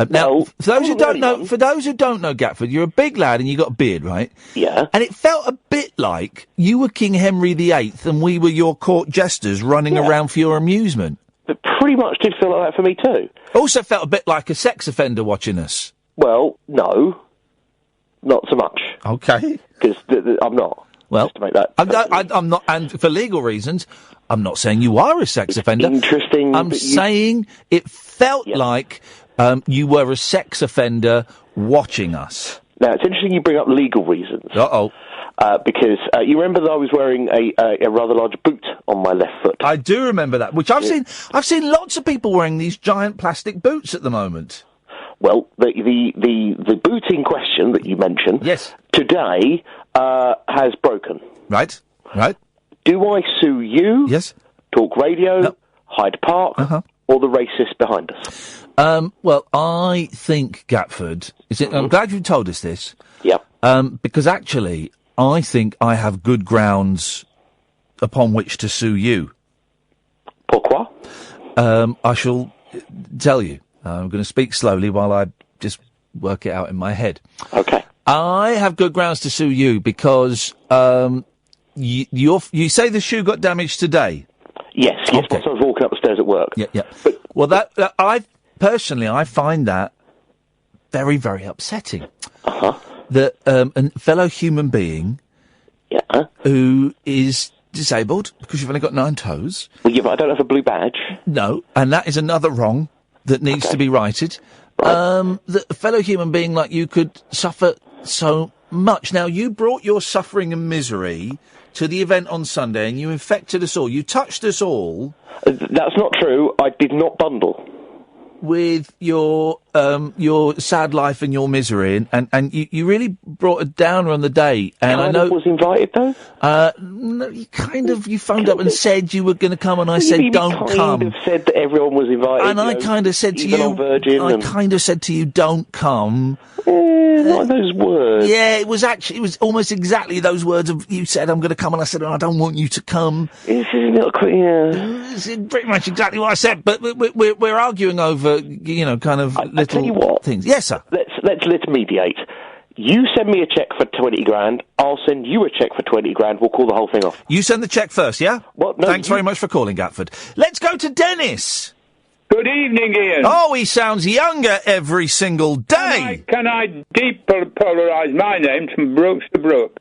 Now, for those who don't know, Gatford, you're a big lad and you got a beard, right? Yeah. And it felt a bit like you were King Henry VIII and we were your court jesters running around for your amusement. It pretty much did feel like that for me too. Also felt a bit like a sex offender watching us. Well, no. Not so much. Okay. Because I'm not. Well, just to make that I'm not, and for legal reasons, I'm not saying you are a sex offender. Interesting. I'm saying it felt like you were a sex offender watching us. Now, it's interesting you bring up legal reasons. Uh-oh. Because you remember that I was wearing a rather large boot on my left foot. I do remember that, which I've seen lots of people wearing these giant plastic boots at the moment. Well, the boot in question that you mentioned, today has broken. Right. Do I sue you? Yes. Talk Radio, Hyde Park, or the racist behind us? Well, I think Gatford. I'm glad you told us this. Yeah. Because actually, I think I have good grounds upon which to sue you. Pourquoi? I shall tell you. I'm going to speak slowly while I just work it out in my head. Okay. I have good grounds to sue you because you say the shoe got damaged today. Yes. Whilst I was walking up the stairs at work. Yeah. Well, I find that very, very upsetting. That a fellow human being who is disabled because you've only got 9 toes. Well, yeah, but I don't have a blue badge. No, and that is another wrong that needs to be righted. That a fellow human being like you could suffer so much. Now, you brought your suffering and misery to the event on Sunday and you infected us all. You touched us all. That's not true. I did not bundle. With your sad life and your misery, and you really brought a downer on the day. And I know was invited though. No, you phoned up and said you were going to come, and I said don't come. Kind of said that everyone was invited, and I kind of said to you, kind of said to you, don't come. Not those words. Yeah, it was almost exactly those words of you said I'm going to come, and I said I don't want you to come. This is not quite. It's pretty much exactly what I said, but we're arguing over kind of little tell you what, things. Yes, sir. Let's mediate. You send me a cheque for 20 grand. I'll send you a cheque for 20 grand. We'll call the whole thing off. You send the cheque first, yeah? Well, no, Thanks very much for calling, Gatford. Let's go to Dennis. Good evening, Ian. Oh, he sounds younger every single day. Can I depolarise my name from Brooks to Brooke?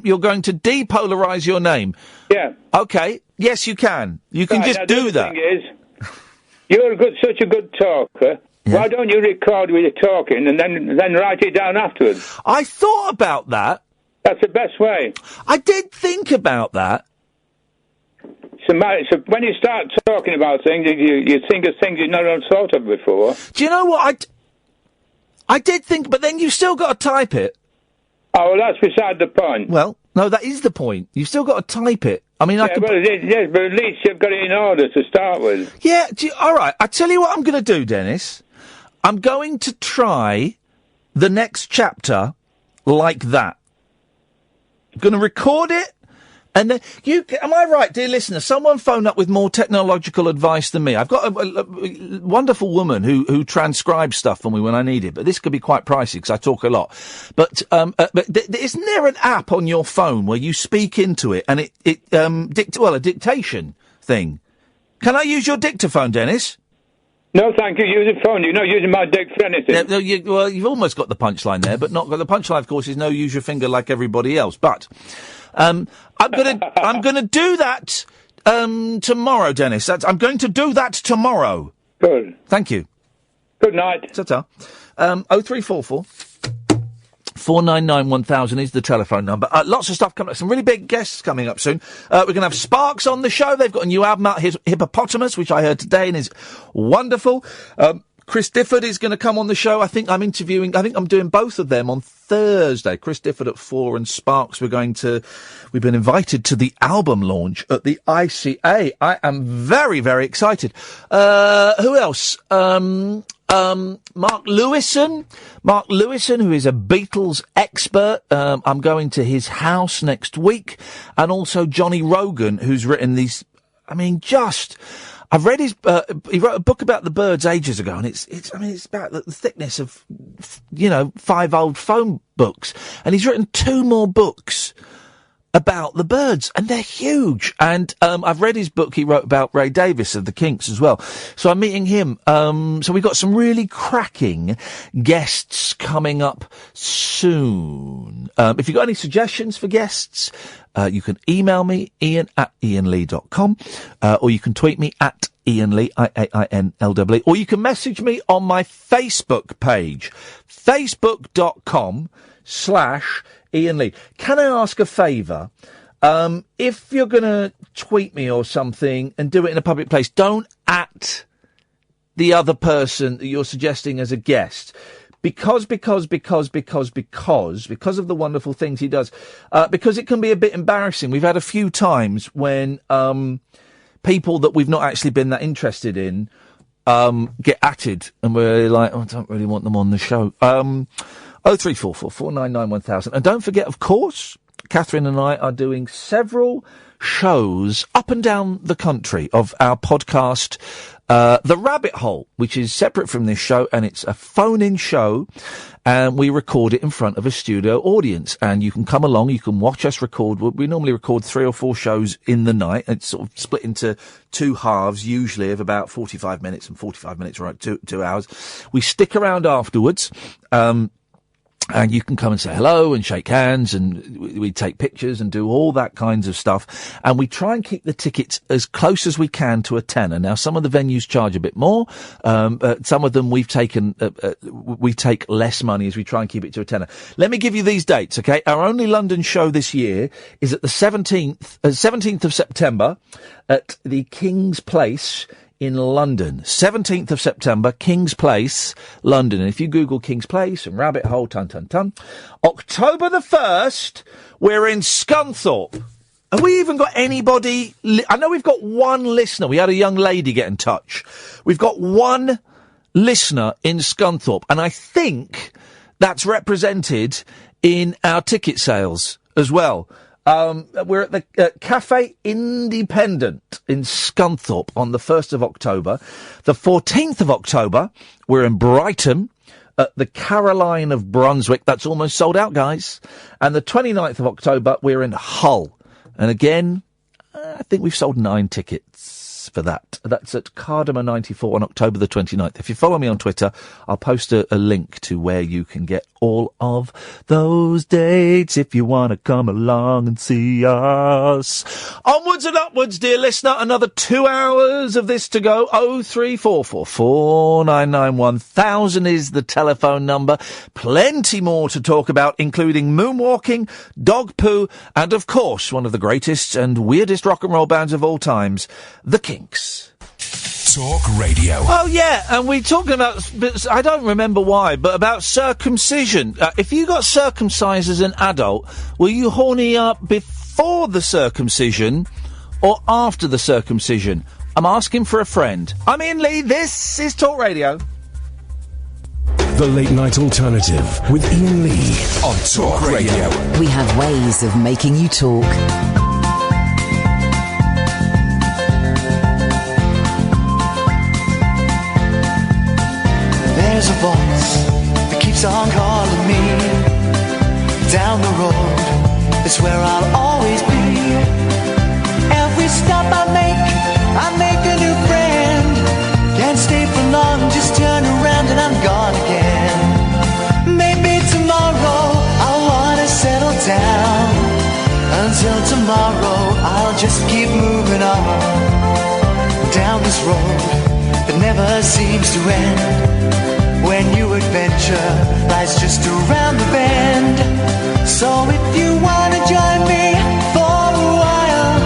You're going to depolarise your name? Yeah. Okay. Yes, you can. You can just do that. The thing is, you're such a good talker. Yeah. Why don't you record with your talking and then write it down afterwards? I thought about that. That's the best way. I did think about that. So when you start talking about things, you think of things you've never thought of before. Do you know what? I did think, but then you've still got to type it. Oh, well, that's beside the point. Well, no, that is the point. You've still got to type it. I mean, but at least you've got it in order to start with. Yeah, all right. I tell you what I'm going to do, Dennis. I'm going to try the next chapter like that. I'm going to record it. And then am I right, dear listener? Someone phoned up with more technological advice than me. I've got a wonderful woman who transcribes stuff for me when I need it, but this could be quite pricey because I talk a lot. But isn't there an app on your phone where you speak into it and a dictation thing? Can I use your dictaphone, Dennis? No, thank you. Use a phone. You're not using my dick for anything. Well, you've almost got the punchline there, but not got the punchline. Of course, is no use your finger like everybody else. But I'm gonna do that tomorrow, Dennis. I'm going to do that tomorrow. Good. Thank you. Good night. Ta-ta. 0344 499 1000 is the telephone number. Lots of stuff coming up. Some really big guests coming up soon. We're going to have Sparks on the show. They've got a new album out, Hippopotamus, which I heard today and is wonderful. Chris Difford is going to come on the show. I think I'm doing both of them on Thursday. Chris Difford at 4 and Sparks. We've been invited to the album launch at the ICA. I am very, very excited. Who else? Mark Lewison, who is a Beatles expert. I'm going to his house next week. And also Johnny Rogan, who's written these, I've read his, he wrote a book about the birds ages ago, and it's about the thickness of, 5 old phone books. And he's written 2 more books about the birds, and they're huge. And I've read his book he wrote about Ray Davies of the Kinks as well. So I'm meeting him. So we've got some really cracking guests coming up soon. If you've got any suggestions for guests, you can email me, ian@ianlee.com, or you can tweet me at Iain Lee, IAINLEE, or you can message me on my Facebook page, facebook.com/Iain Lee. Can I ask a favour? If you're going to tweet me or something and do it in a public place, don't at the other person that you're suggesting as a guest. Because of the wonderful things he does. Because it can be a bit embarrassing. We've had a few times when people that we've not actually been that interested in get atted, and we're like, I don't really want them on the show. 0344 499 1000. And don't forget, of course, Catherine and I are doing several shows up and down the country of our podcast, The Rabbit Hole, which is separate from this show, and it's a phone-in show, and we record it in front of a studio audience. And you can come along, you can watch us record. We normally record 3 or 4 shows in the night. It's sort of split into 2 halves, usually of about 45 minutes and 45 minutes, right, 2 hours. We stick around afterwards, and you can come and say hello and shake hands, and we take pictures and do all that kinds of stuff. And we try and keep the tickets as close as we can to a tenner. Now, some of the venues charge a bit more. Some of them we take less money as we try and keep it to a tenner. Let me give you these dates, okay? Our only London show this year is at the 17th of September at the King's Place in London. 17th of September, King's Place, London. And if you Google King's Place and Rabbit Hole, October the 1st, we're in Scunthorpe. Have we even got anybody? I know we've got one listener. We had a young lady get in touch. We've got one listener in Scunthorpe, and I think that's represented in our ticket sales as well. We're at the Cafe Independent in Scunthorpe on the 1st of October. The 14th of October, we're in Brighton at the Caroline of Brunswick. That's almost sold out, guys. And the 29th of October, we're in Hull. And again, I think we've sold 9 tickets. tickets for that. That's at Cardamom94 on October the 29th. If you follow me on Twitter, I'll post a link to where you can get all of those dates if you want to come along and see us. Onwards and upwards, dear listener. Another 2 hours of this to go. 0344 499 1000 is the telephone number. Plenty more to talk about, including moonwalking, dog poo, and of course, one of the greatest and weirdest rock and roll bands of all times, the Kinks. Talk Radio. Oh, yeah, and we're talking about, I don't remember why, but about circumcision. If you got circumcised as an adult, were you horny up before the circumcision or after the circumcision? I'm asking for a friend. I'm Iain Lee, this is Talk Radio. The Late Night Alternative with Iain Lee on Talk Radio. We have ways of making you talk. There's a voice that keeps on calling me. Down the road is where I'll always be. Every stop I make a new friend. Can't stay for long, just turn around and I'm gone again. Maybe tomorrow I'll wanna settle down. Until tomorrow I'll just keep moving on. Down this road that never seems to end. When new adventure lies just around the bend. So if you wanna join me for a while,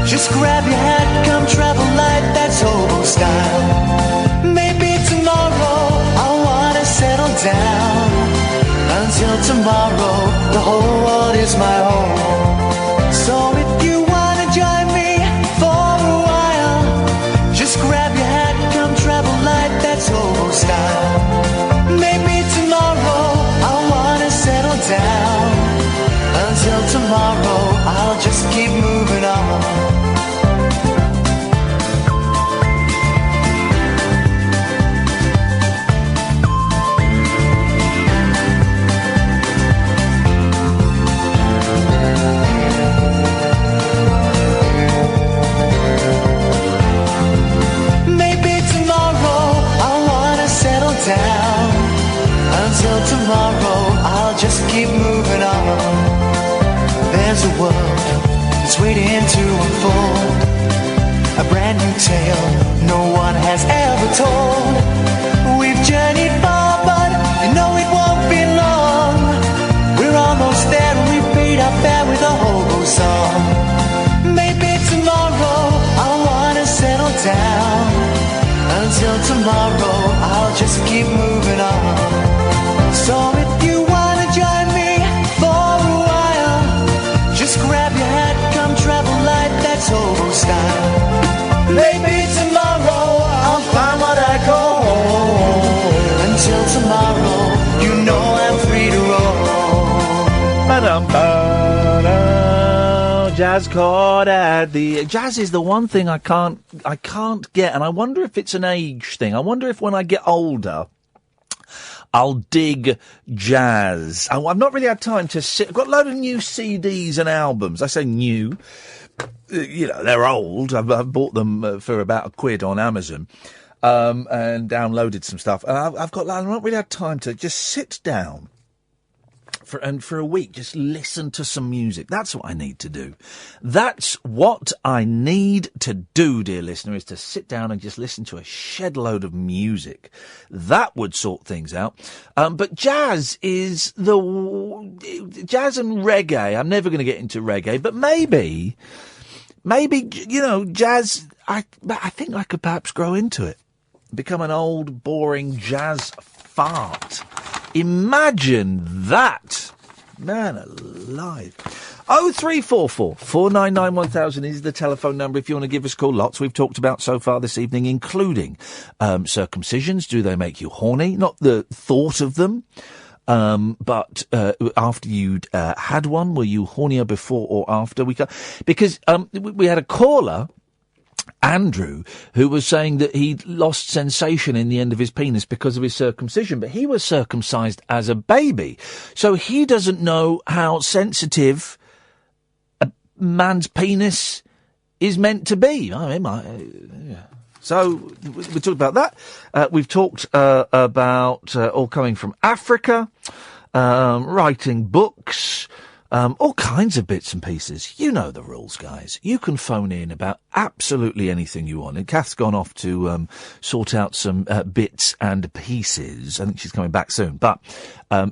just grab your hat, come travel light, that's hobo style. Maybe tomorrow I'll wanna settle down. Until tomorrow, the whole world is my home. So if you wanna join me for a while, just grab your hat, come travel light, that's hobo style. Maybe tomorrow I'll wanna settle down. Until tomorrow, I'll just keep moving on. Down. Until tomorrow, I'll just keep moving on. There's a world that's waiting to unfold, a brand new tale no one has ever told. We've journeyed far, but you know it won't be long. We're almost there and we paid our fare with a hobo song. Maybe tomorrow I'll wanna settle down. Until tomorrow, I'll just keep moving on. So if you wanna join me for a while, just grab your hat, come travel light, that's hobo style. Maybe tomorrow, I'll find what I call home. Until tomorrow, you know I'm free to roll. Ba-dum-ba-dum. Jazz chord at the... Jazz is the one thing I can't get, and I wonder if it's an age thing. I wonder if when I get older, I'll dig jazz. I've not really had time to sit... I've got a load of new CDs and albums. I say new. You know, they're old. I've bought them for about £1 on Amazon, and downloaded some stuff. And I've not really had time to just sit down for a week, just listen to some music. That's what I need to do. That's what I need to do, dear listener, is to sit down and just listen to a shed load of music. That would sort things out. But jazz is jazz and reggae. I'm never going to get into reggae, but maybe, you know, jazz, I think I could perhaps grow into it. Become an old, boring jazz fart. Imagine that. Man alive. 0344 499 1000 is the telephone number if you want to give us a call. Lots we've talked about so far this evening, including circumcisions. Do they make you horny? Not the thought of them, but after you'd had one, were you hornier before or after? Because we had a caller, Andrew, who was saying that he'd lost sensation in the end of his penis because of his circumcision, but he was circumcised as a baby, so he doesn't know how sensitive a man's penis is meant to be. I mean, yeah. So we talked about that. We've talked about all coming from Africa, writing books, all kinds of bits and pieces. You know the rules, guys. You can phone in about absolutely anything you want. And Kath's gone off to sort out some bits and pieces. I think she's coming back soon. But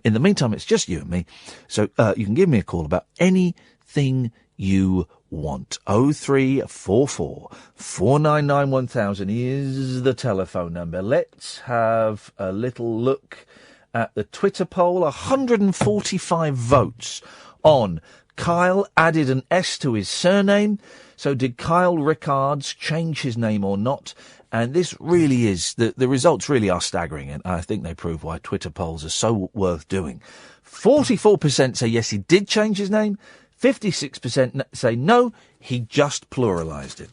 in the meantime, it's just you and me. So you can give me a call about anything you want. 0344 499 1000 is the telephone number. Let's have a little look at the Twitter poll. 145 votes on Kyle added an S to his surname. So did Kyle Rickards change his name or not? And this really is, the results really are staggering, and I think they prove why Twitter polls are so worth doing. 44% say yes, he did change his name. 56% say no, he just pluralised it.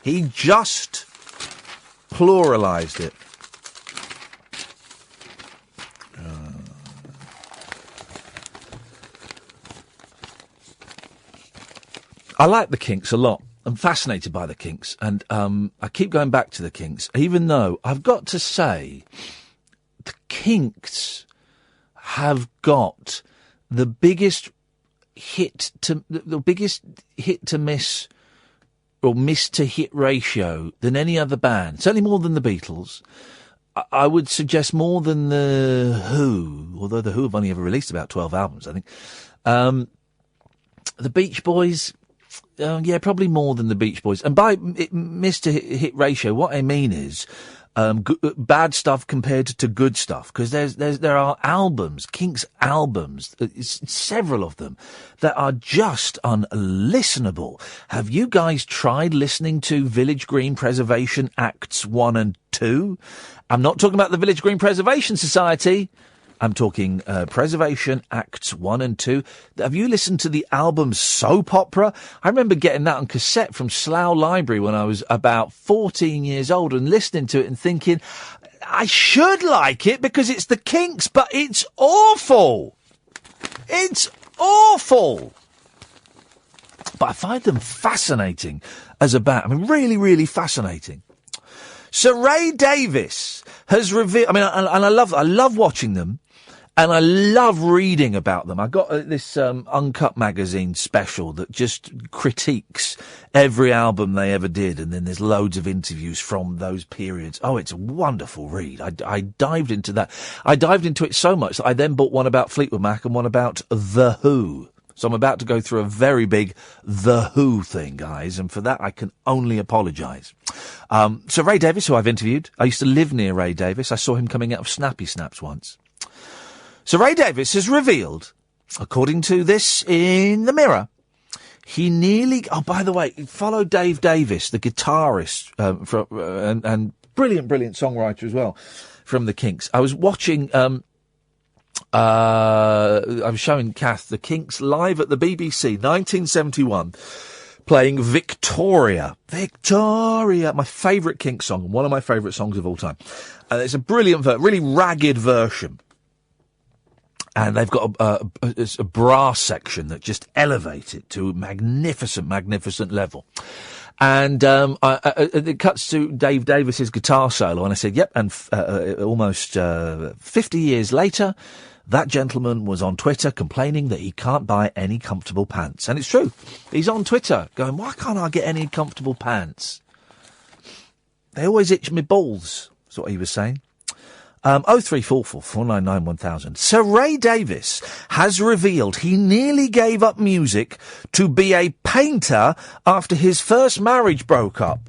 He just pluralised it. I like the Kinks a lot. I'm fascinated by the Kinks, and I keep going back to the Kinks, even though I've got to say the Kinks have got the biggest hit to miss or miss to hit ratio than any other band. Certainly more than the Beatles. I would suggest more than the Who, although the Who have only ever released about 12 albums, I think. The Beach Boys, yeah, probably more than the Beach Boys. And by miss to hit ratio, what I mean is bad stuff compared to good stuff, because there are albums, Kinks albums, several of them, that are just unlistenable. Have you guys tried listening to Village Green Preservation Acts 1 and 2? I'm not talking about the Village Green Preservation Society. I'm talking Preservation Acts 1 and 2. Have you listened to the album Soap Opera? I remember getting that on cassette from Slough Library when I was about 14 years old and listening to it and thinking, I should like it because it's the Kinks, but it's awful. It's awful. But I find them fascinating as a band. I mean, really, really fascinating. Sir Ray Davies has revealed, I mean, and I love watching them. And I love reading about them. I got this Uncut magazine special that just critiques every album they ever did, and then there's loads of interviews from those periods. Oh, it's a wonderful read. I dived into that. I dived into it so much that I then bought one about Fleetwood Mac and one about The Who. So I'm about to go through a very big The Who thing, guys, and for that I can only apologise. So Ray Davies, who I've interviewed, I used to live near Ray Davies. I saw him coming out of Snappy Snaps once. So Ray Davies has revealed, according to this in the Mirror, he nearly... Oh, by the way, follow Dave Davis, the guitarist and brilliant songwriter as well, from the Kinks. I was watching... I was showing Kath the Kinks live at the BBC, 1971, playing Victoria. Victoria, my favourite Kinks song, one of my favourite songs of all time. It's a brilliant, really ragged version. And they've got a brass section that just elevate it to a magnificent level. And it cuts to Dave Davis's guitar solo, and I said, yep, and almost 50 years later, that gentleman was on Twitter complaining that he can't buy any comfortable pants. And it's true. He's on Twitter going, why can't I get any comfortable pants? They always itch me balls, is what he was saying. 0344 499 1000. Sir Ray Davies has revealed he nearly gave up music to be a painter after his first marriage broke up.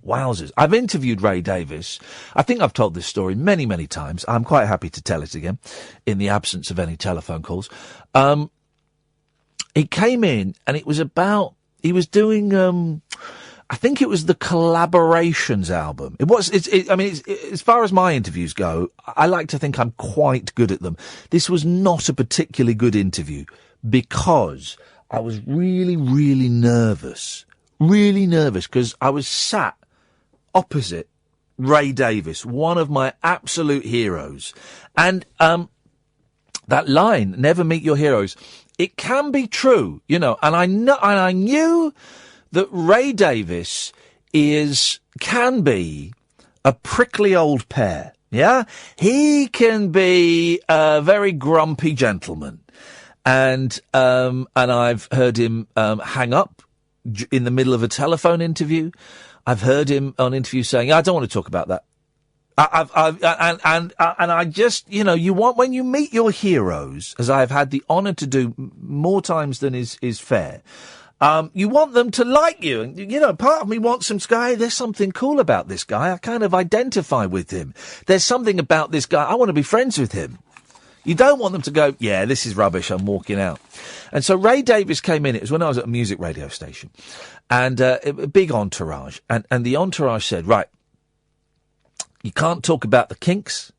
Wowzers. I've interviewed Ray Davies. I think I've told this story many, many times. I'm quite happy to tell it again in the absence of any telephone calls. He came in and it was about, he was doing, I think it was the Collaborations album. As far as my interviews go, I like to think I'm quite good at them. This was not a particularly good interview because I was really, really nervous. Really nervous because I was sat opposite Ray Davies, one of my absolute heroes. And that line, never meet your heroes, it can be true, you know, and I knew that Ray Davies can be a prickly old pear. Yeah? He can be a very grumpy gentleman. And I've heard him hang up in the middle of a telephone interview. I've heard him on interviews saying, I don't want to talk about that. And I just, you want, when you meet your heroes, as I've had the honour to do more times than is fair, you want them to like you. And, part of me wants them to go, hey, there's something cool about this guy. I kind of identify with him. There's something about this guy. I want to be friends with him. You don't want them to go, yeah, this is rubbish, I'm walking out. And so Ray Davies came in, it was when I was at a music radio station, and a big entourage. And the entourage said, right, you can't talk about the Kinks,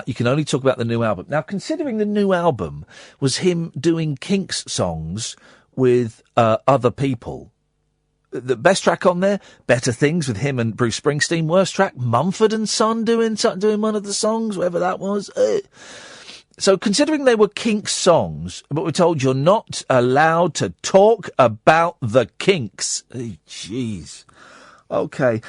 you can only talk about the new album. Now, considering the new album was him doing Kinks songs with other people, the best track on there, Better Things with him and Bruce Springsteen. Worst track, Mumford and Son doing one of the songs, whatever that was. So considering they were Kinks songs, but we're told you're not allowed to talk about the Kinks. Jeez. Okay.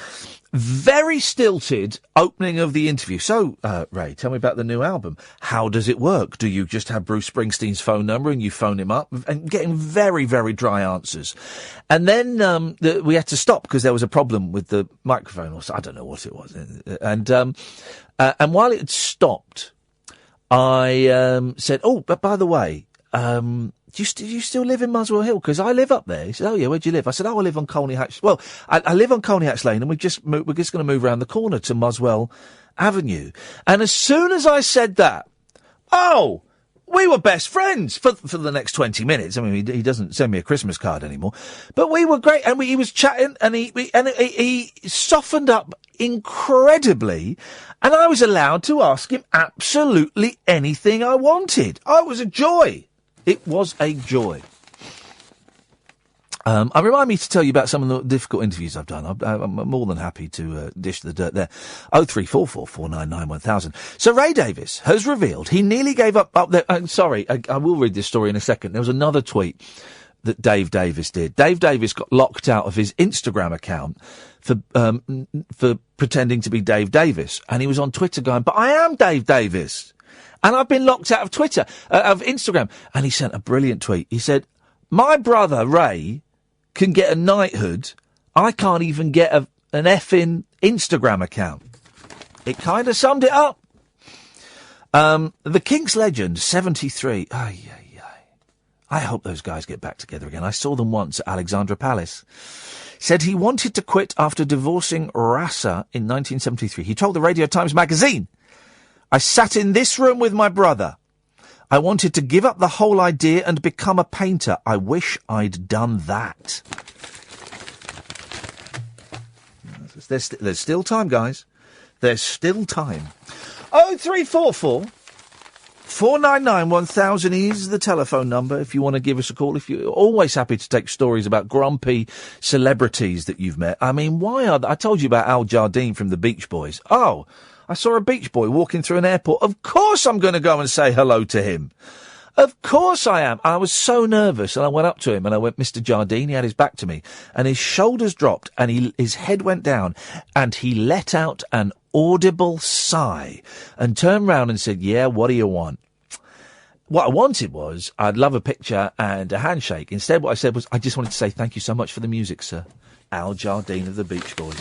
Very stilted opening of the interview. So, Ray, tell me about the new album. How does it work? Do you just have Bruce Springsteen's phone number and you phone him up? And getting very, very dry answers. And then we had to stop because there was a problem with the microphone, or I don't know what it was. And while it had stopped, I said, oh, but by the way, do you still live in Muswell Hill? Because I live up there. He said, oh yeah, where do you live? I said, oh, I live on Colney Hatch. Well, I live on Colney Hatch Lane, and we're just going to move around the corner to Muswell Avenue. And as soon as I said that, oh, we were best friends for the next 20 minutes. I mean, he doesn't send me a Christmas card anymore, but we were great. And he was chatting, and he softened up incredibly, and I was allowed to ask him absolutely anything I wanted. Oh, it was a joy. It was a joy. Remind me to tell you about some of the difficult interviews I've done. I'm more than happy to dish the dirt there. 0344 499 1000. So Ray Davies has revealed he nearly gave up there. Sorry, I will read this story in a second. There was another tweet that Dave Davies did. Dave Davies got locked out of his Instagram account for pretending to be Dave Davies. And he was on Twitter going, but I am Dave Davies. And I've been locked out of Twitter, of Instagram. And he sent a brilliant tweet. He said, my brother, Ray, can get a knighthood. I can't even get an effing Instagram account. It kind of summed it up. The Kinks legend, 73. I hope those guys get back together again. I saw them once at Alexandra Palace. Said he wanted to quit after divorcing Rasa in 1973. He told the Radio Times magazine, I sat in this room with my brother. I wanted to give up the whole idea and become a painter. I wish I'd done that. There's still time, guys. There's still time. 0344 499 1000 is the telephone number if you want to give us a call. If you're always happy to take stories about grumpy celebrities that you've met. I mean, I told you about Al Jardine from the Beach Boys. Oh, I saw a beach boy walking through an airport. Of course I'm going to go and say hello to him. Of course I am. I was so nervous, and I went up to him and I went, Mr. Jardine. He had his back to me, and his shoulders dropped, and his head went down, and he let out an audible sigh and turned round and said, yeah, what do you want? What I wanted was, I'd love a picture and a handshake. Instead, what I said was, I just wanted to say thank you so much for the music, sir. Al Jardine of the Beach Boys.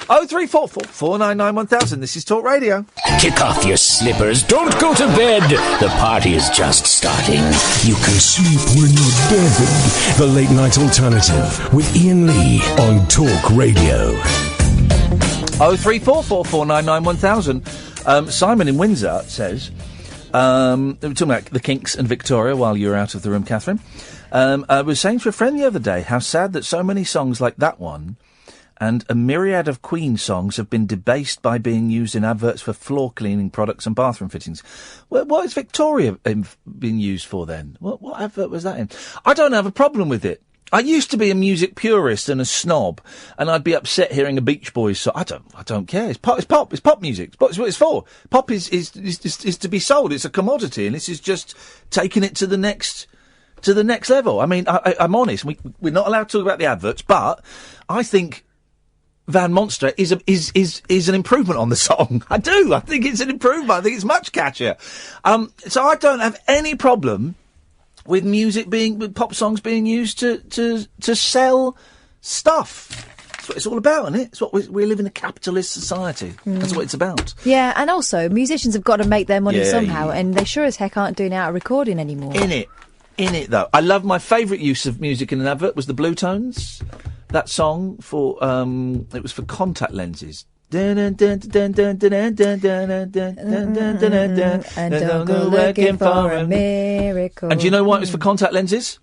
0344 499 1000. This is Talk Radio. Kick off your slippers. Don't go to bed. The party is just starting. You can sleep when you're dead. The Late Night Alternative with Iain Lee on Talk Radio. 0344 499 1000. Simon in Windsor says, we're talking about the Kinks and Victoria while you were out of the room, Catherine. I was saying to a friend the other day how sad that so many songs like that one and a myriad of Queen songs have been debased by being used in adverts for floor cleaning products and bathroom fittings. What is Victoria being used for then? What advert was that in? I don't have a problem with it. I used to be a music purist and a snob, and I'd be upset hearing a Beach Boys song. I don't care. It's pop music. It's what it's for. Pop is to be sold. It's a commodity, and this is just taking it to the next to the next level. I mean, I'm honest. We're not allowed to talk about the adverts, but I think Van Monster is an improvement on the song. I do. I think it's an improvement. I think it's much catchier. So I don't have any problem with with pop songs being used to sell stuff. That's what it's all about, isn't it? It's what we live in a capitalist society. That's what it's about. Yeah, and also musicians have got to make their money somehow, and they sure as heck aren't doing it out of recording anymore. In it though. I love my favourite use of music in an advert was the Blue Tones. That song for it was for contact lenses. And don't go looking for a miracle. And do you know why it was for contact lenses?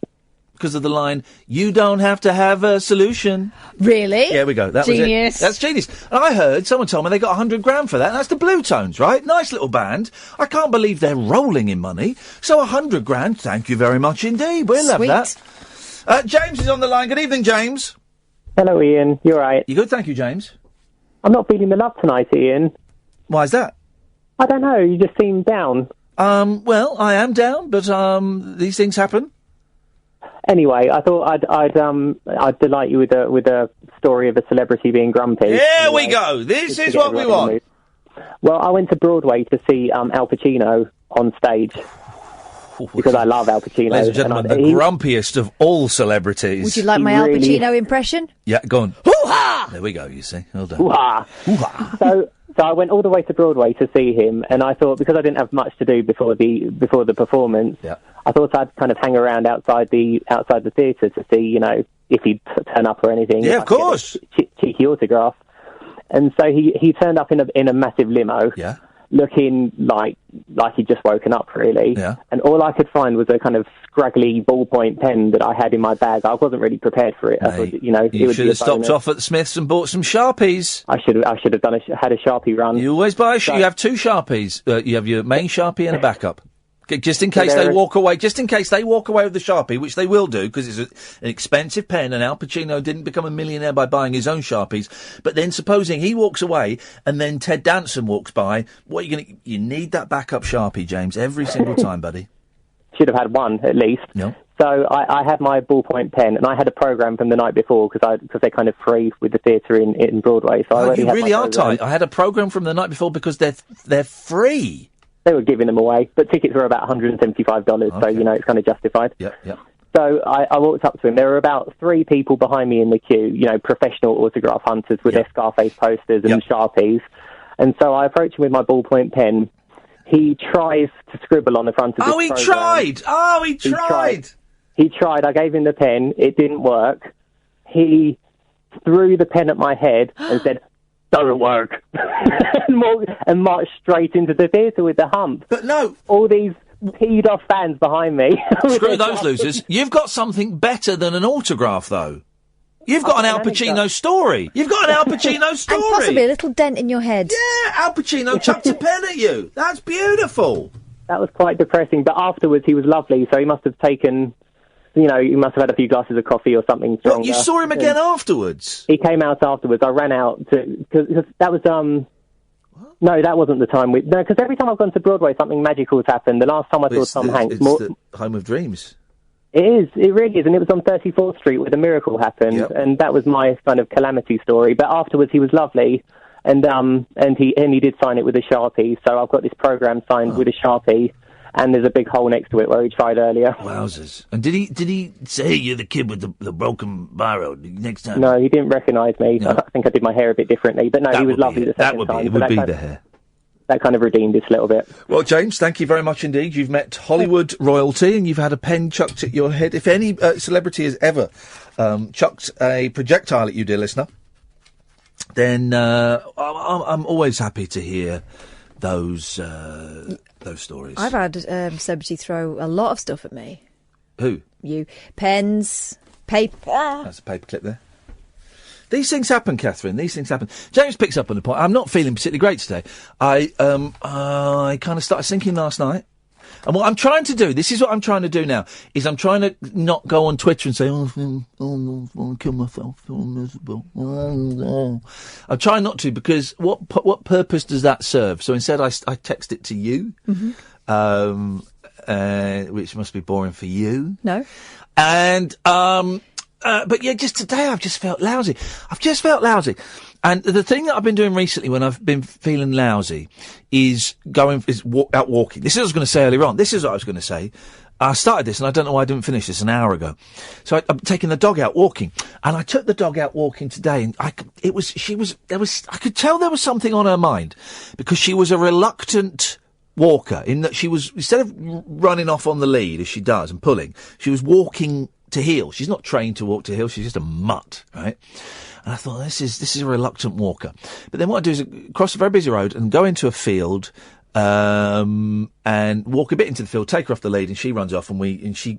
Because of the line, "You don't have to have a solution." Really? Yeah, we go. That Genius. was it. That's genius. And I heard someone told me they got $100,000 for that. And that's the Blue Tones, right? Nice little band. I can't believe they're rolling in money. So $100,000. Thank you very much indeed. We'll have that. James is on the line. Good evening, James. Hello, Ian. You all right? You good? Thank you, James. I'm not feeling the love tonight, Ian. Why is that? I don't know. You just seem down. Well, I am down, but these things happen. Anyway, I thought I'd delight you with a story of a celebrity being grumpy. Here we go. This is what we want. Well, I went to Broadway to see Al Pacino on stage because I love Al Pacino. Ladies and gentlemen, the grumpiest of all celebrities. Would you like my Al Pacino impression? Yeah, go on. Hoo-ha! There we go, you see. Well done. Hoo-ha! Hoo-ha! So I went all the way to Broadway to see him, and I thought, because I didn't have much to do before the performance, I thought I'd kind of hang around outside the theatre to see, you know, if he'd turn up or anything. Yeah, of course. Cheeky autograph. And so he turned up in a massive limo. Yeah. Looking like he'd just woken up, really. Yeah. And all I could find was a kind of scraggly ballpoint pen that I had in my bag. I wasn't really prepared for it. I thought, you know, it would should have stopped off at the Smiths and bought some Sharpies. I should have had a Sharpie run. You always buy you have two Sharpies. You have your main Sharpie and a backup. Just in case they walk away. Just in case they walk away with the Sharpie, which they will do, because it's an expensive pen, and Al Pacino didn't become a millionaire by buying his own Sharpies. But then, supposing he walks away, and then Ted Danson walks by, what are you going to... You need that backup Sharpie, James, every single time, buddy. Should have had one, at least. No. So I had my ballpoint pen, and I had a programme from the night before, because they're kind of free with the theatre in Broadway. So you really are tight. I had a programme from the night before because they're free. They were giving them away, but tickets were about $175, so, you know, it's kind of justified. Yeah. So I walked up to him. There were about 3 people behind me in the queue, you know, professional autograph hunters with their Scarface posters and Sharpies. And so I approached him with my ballpoint pen. He tries to scribble on the front of his program. He tried! He tried. I gave him the pen. It didn't work. He threw the pen at my head and said, "Doesn't work," and marched straight into the theatre with the hump. But no, all these peed off fans behind me. Screw those losers. You've got something better than an autograph, though. You've got an Al Pacino story. You've got an Al Pacino story. And possibly a little dent in your head. Yeah, Al Pacino chucked a pen at you. That's beautiful. That was quite depressing, but afterwards he was lovely, so he must have taken... You know, you must have had a few glasses of coffee or something stronger. What, you saw him again afterwards? He came out afterwards. I ran out because that was no, that wasn't the time. Because every time I've gone to Broadway, something magical's happened. The last time I saw Tom Hanks, it's the home of dreams. It is. It really is, and it was on 34th Street where the miracle happened, and that was my kind of calamity story. But afterwards, he was lovely, and he did sign it with a Sharpie. So I've got this program signed with a Sharpie. And there's a big hole next to it where he tried earlier. Wowzers. And did he say, "Hey, you're the kid with the broken biro next time"? No, he didn't recognise me. No. I think I did my hair a bit differently. But no, he was lovely the second time. It would be the hair. That kind of redeemed this a little bit. Well, James, thank you very much indeed. You've met Hollywood royalty and you've had a pen chucked at your head. If any celebrity has ever chucked a projectile at you, dear listener, then I'm always happy to hear those stories. I've had celebrity throw a lot of stuff at me. Who? You. Pens, paper. That's a paperclip there. These things happen, Catherine. These things happen. James picks up on the point. I'm not feeling particularly great today. I kind of started thinking last night. And what I'm trying to do, this is what I'm trying to do now, is I'm trying to not go on Twitter and say, I'll kill myself, so miserable. I'm trying not to, because what purpose does that serve? So instead I text it to you. Mm-hmm. which must be boring for you. No. And, but yeah, just today I've just felt lousy. And the thing that I've been doing recently when I've been feeling lousy is out walking. This is what I was going to say earlier on. This is what I was going to say. I started this and I don't know why I didn't finish this an hour ago. So I'm taking the dog out walking, and I took the dog out walking today, and I could tell there was something on her mind, because she was a reluctant walker in that she was, instead of running off on the lead as she does and pulling, she was walking to heel. She's not trained to walk to heel. She's just a mutt, right? And I thought, this is a reluctant walker. But then what I do is cross a very busy road and go into a field, and walk a bit into the field, take her off the lead, and she runs off, she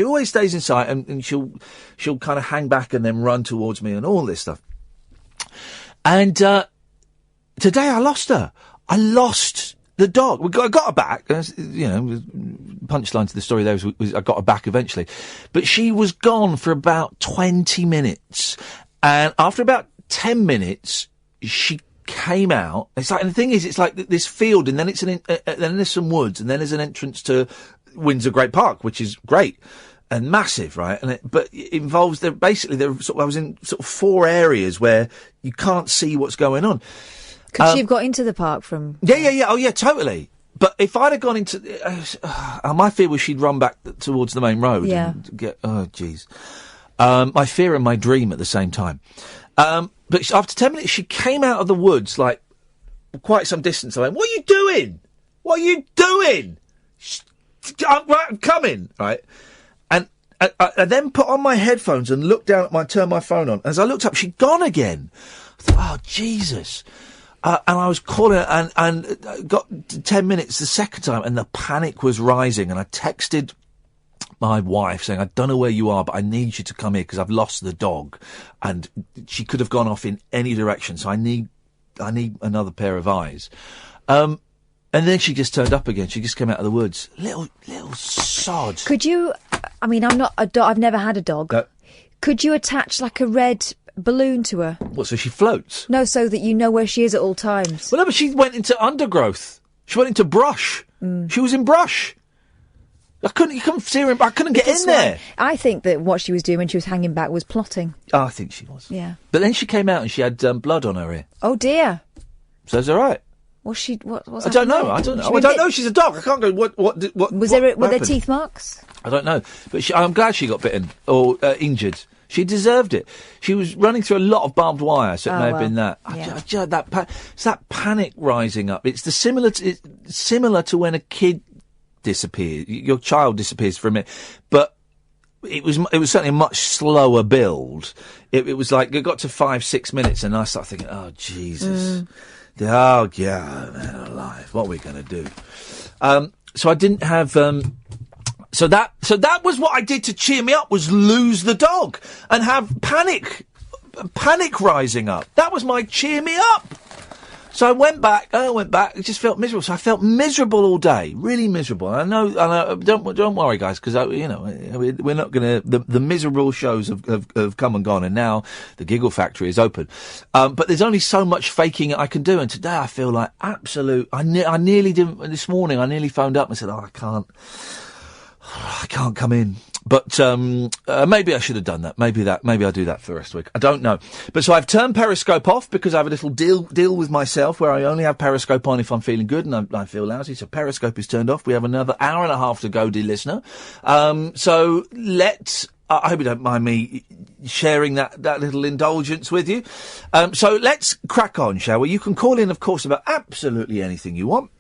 always stays in sight, and she'll kind of hang back and then run towards me and all this stuff. And, today I lost her. I lost the dog. I got her back. Punchline to the story there was I got her back eventually. But she was gone for about 20 minutes. And after about 10 minutes, she came out. It's like, and the thing is, it's like this field, and then then there's some woods, and then there's an entrance to Windsor Great Park, which is great and massive, right? But it involves I was in sort of 4 areas where you can't see what's going on. Could she have got into the park from? Yeah. Oh, yeah, totally. But if I'd have gone into, my fear was she'd run back towards the main road. Yeah. And oh, jeez. My fear and my dream at the same time. But after 10 minutes, she came out of the woods, like, quite some distance. I went, what are you doing? What are you doing? I'm coming, right? And I then put on my headphones and looked down turned my phone on. As I looked up, she'd gone again. I thought, oh, Jesus. And I was calling her and got 10 minutes the second time, and the panic was rising. And I texted my wife saying, I don't know where you are, but I need you to come here because I've lost the dog. And she could have gone off in any direction. So I need another pair of eyes. And then she just turned up again. She just came out of the woods. Little sod. Could you, I mean, I'm not a dog. I've never had a dog. No. Could you attach like a red balloon to her? What, so she floats? No, so that you know where she is at all times. Well, no, but she went into undergrowth. She went into brush. She was in brush. You couldn't see her. I couldn't get in there. I think that what she was doing when she was hanging back was plotting. Oh, I think she was. Yeah. But then she came out and she had blood on her ear. Oh dear. So it's all right. Was she? What's I don't know. I don't know. She's a dog. I can't go. What was there? Were there teeth marks? I don't know. But I'm glad she got bitten or injured. She deserved it. She was running through a lot of barbed wire, so it may have been that. Yeah. It's that panic rising up. It's similar to when a kid disappears. Your child disappears for a minute, but it was certainly a much slower build. It was like it got to 5-6 minutes, and I started thinking, oh Jesus. Oh, yeah, man, alive. What are we going to do? So I didn't have, so that was what I did to cheer me up, was lose the dog and have panic rising up. That was my cheer me up. So I went back, it just felt miserable. So I felt miserable all day, really miserable. I know, don't worry guys, because, we're not going to, the miserable shows have come and gone, and now the Giggle Factory is open. But there's only so much faking I can do, and today I feel like I nearly didn't, this morning I nearly phoned up and said, I can't come in. But maybe I should have done that. Maybe I'll do that for the rest of the week. I don't know. But so I've turned Periscope off because I have a little deal with myself where I only have Periscope on if I'm feeling good and I feel lousy. So Periscope is turned off. We have another hour and a half to go, dear listener. So I hope you don't mind me sharing that little indulgence with you. So let's crack on, shall we? You can call in, of course, about absolutely anything you want.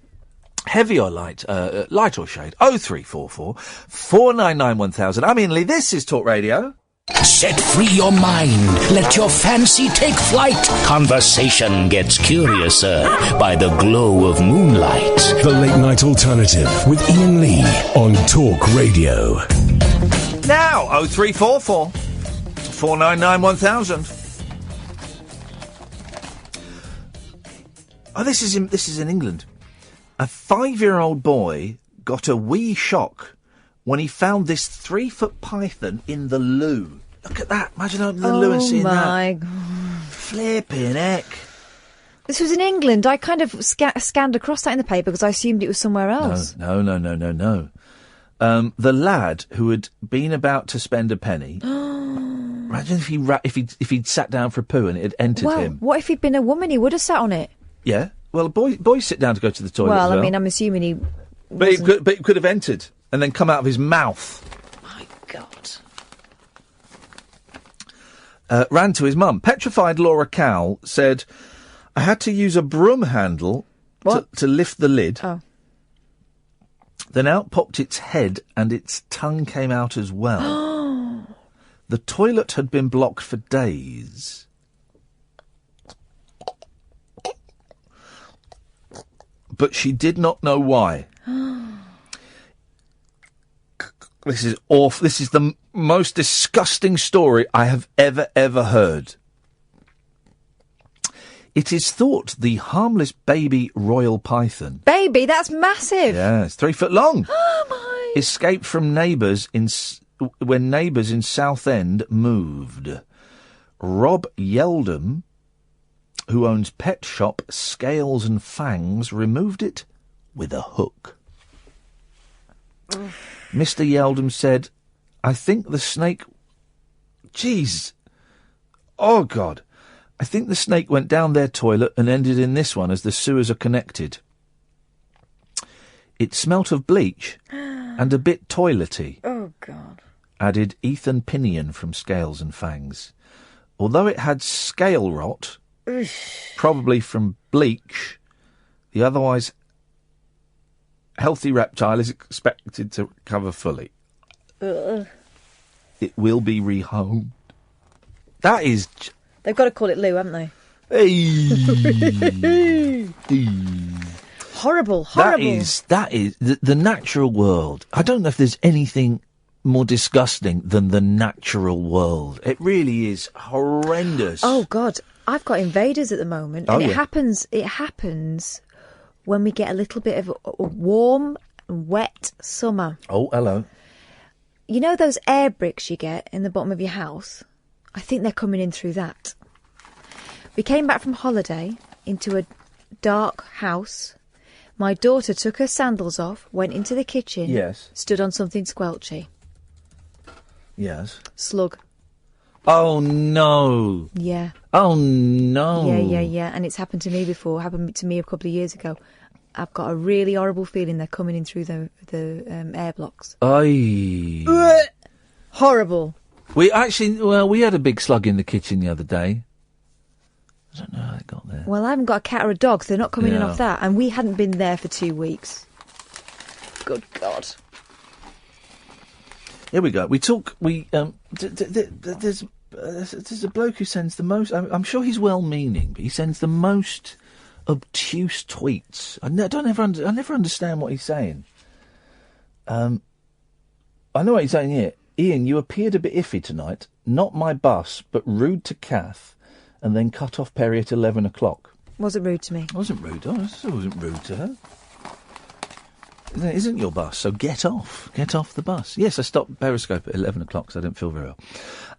Heavy or light, light or shade, 0344 499 1000. I'm Iain Lee, this is Talk Radio. Set free your mind, let your fancy take flight. Conversation gets curiouser by the glow of moonlight. The Late Night Alternative with Iain Lee on Talk Radio. Now, 0344 499 1000. Oh, this is in England. A 5-year-old boy got a wee shock when he found this 3-foot python in the loo. Look at that. Imagine opening the loo and seeing that. Oh, my God. Flipping heck. This was in England. I kind of scanned across that in the paper because I assumed it was somewhere else. No. The lad who had been about to spend a penny. Imagine if he'd sat down for a poo and it had entered him. What if he'd been a woman? He would have sat on it. Yeah. Well, boys sit down to go to the toilet. Well, as well. I mean, I'm assuming he. But it could have entered and then come out of his mouth. My God. Ran to his mum. Petrified Laura Cowell said, I had to use a broom handle to lift the lid. Oh. Then out popped its head and its tongue came out as well. The toilet had been blocked for days. But she did not know why. This is awful. This is the most disgusting story I have ever heard. It is thought the harmless baby royal python... Baby, that's massive! Yeah, it's 3 foot long. Oh, my... Escaped from neighbours when neighbours in Southend moved. Rob Yeldham, who owns pet shop Scales and Fangs, removed it with a hook. Mr. Yeldham said, I think the snake... Jeez. Oh, God. I think the snake went down their toilet and ended in this one as the sewers are connected. It smelt of bleach and a bit toilety. Oh, God. Added Ethan Pinion from Scales and Fangs. Although it had scale rot, probably from bleach, the otherwise healthy reptile is expected to recover fully. Ugh. It will be rehomed. That is... They've got to call it Lou, haven't they? Horrible. That is the natural world. I don't know if there's anything more disgusting than the natural world. It really is horrendous. Oh, God. I've got invaders at the moment. Oh, and yeah. It happens when we get a little bit of a warm, wet summer. Oh, hello. You know those air bricks you get in the bottom of your house? I think they're coming in through that. We came back from holiday into a dark house. My daughter took her sandals off, went into the kitchen. Yes. Stood on something squelchy. Yes. Slug. Oh, no. Yeah. Oh, no. Yeah. And it's happened to me before. Happened to me a couple of years ago. I've got a really horrible feeling they're coming in through the air blocks. Aye. Horrible. We had a big slug in the kitchen the other day. I don't know how it got there. Well, I haven't got a cat or a dog, so they're not coming in Yeah. off that. And we hadn't been there for 2 weeks. Good God. Here we go. There's a bloke who sends the most... I'm sure he's well-meaning, but he sends the most obtuse tweets. I never understand what he's saying. I know what he's saying here. Ian, you appeared a bit iffy tonight. Not my bus, but rude to Kath, and then cut off Perry at 11 o'clock. Wasn't rude to me. I wasn't rude. I wasn't rude to her. It isn't your bus, so get off. Get off the bus. Yes, I stopped Periscope at 11 o'clock, so I didn't feel very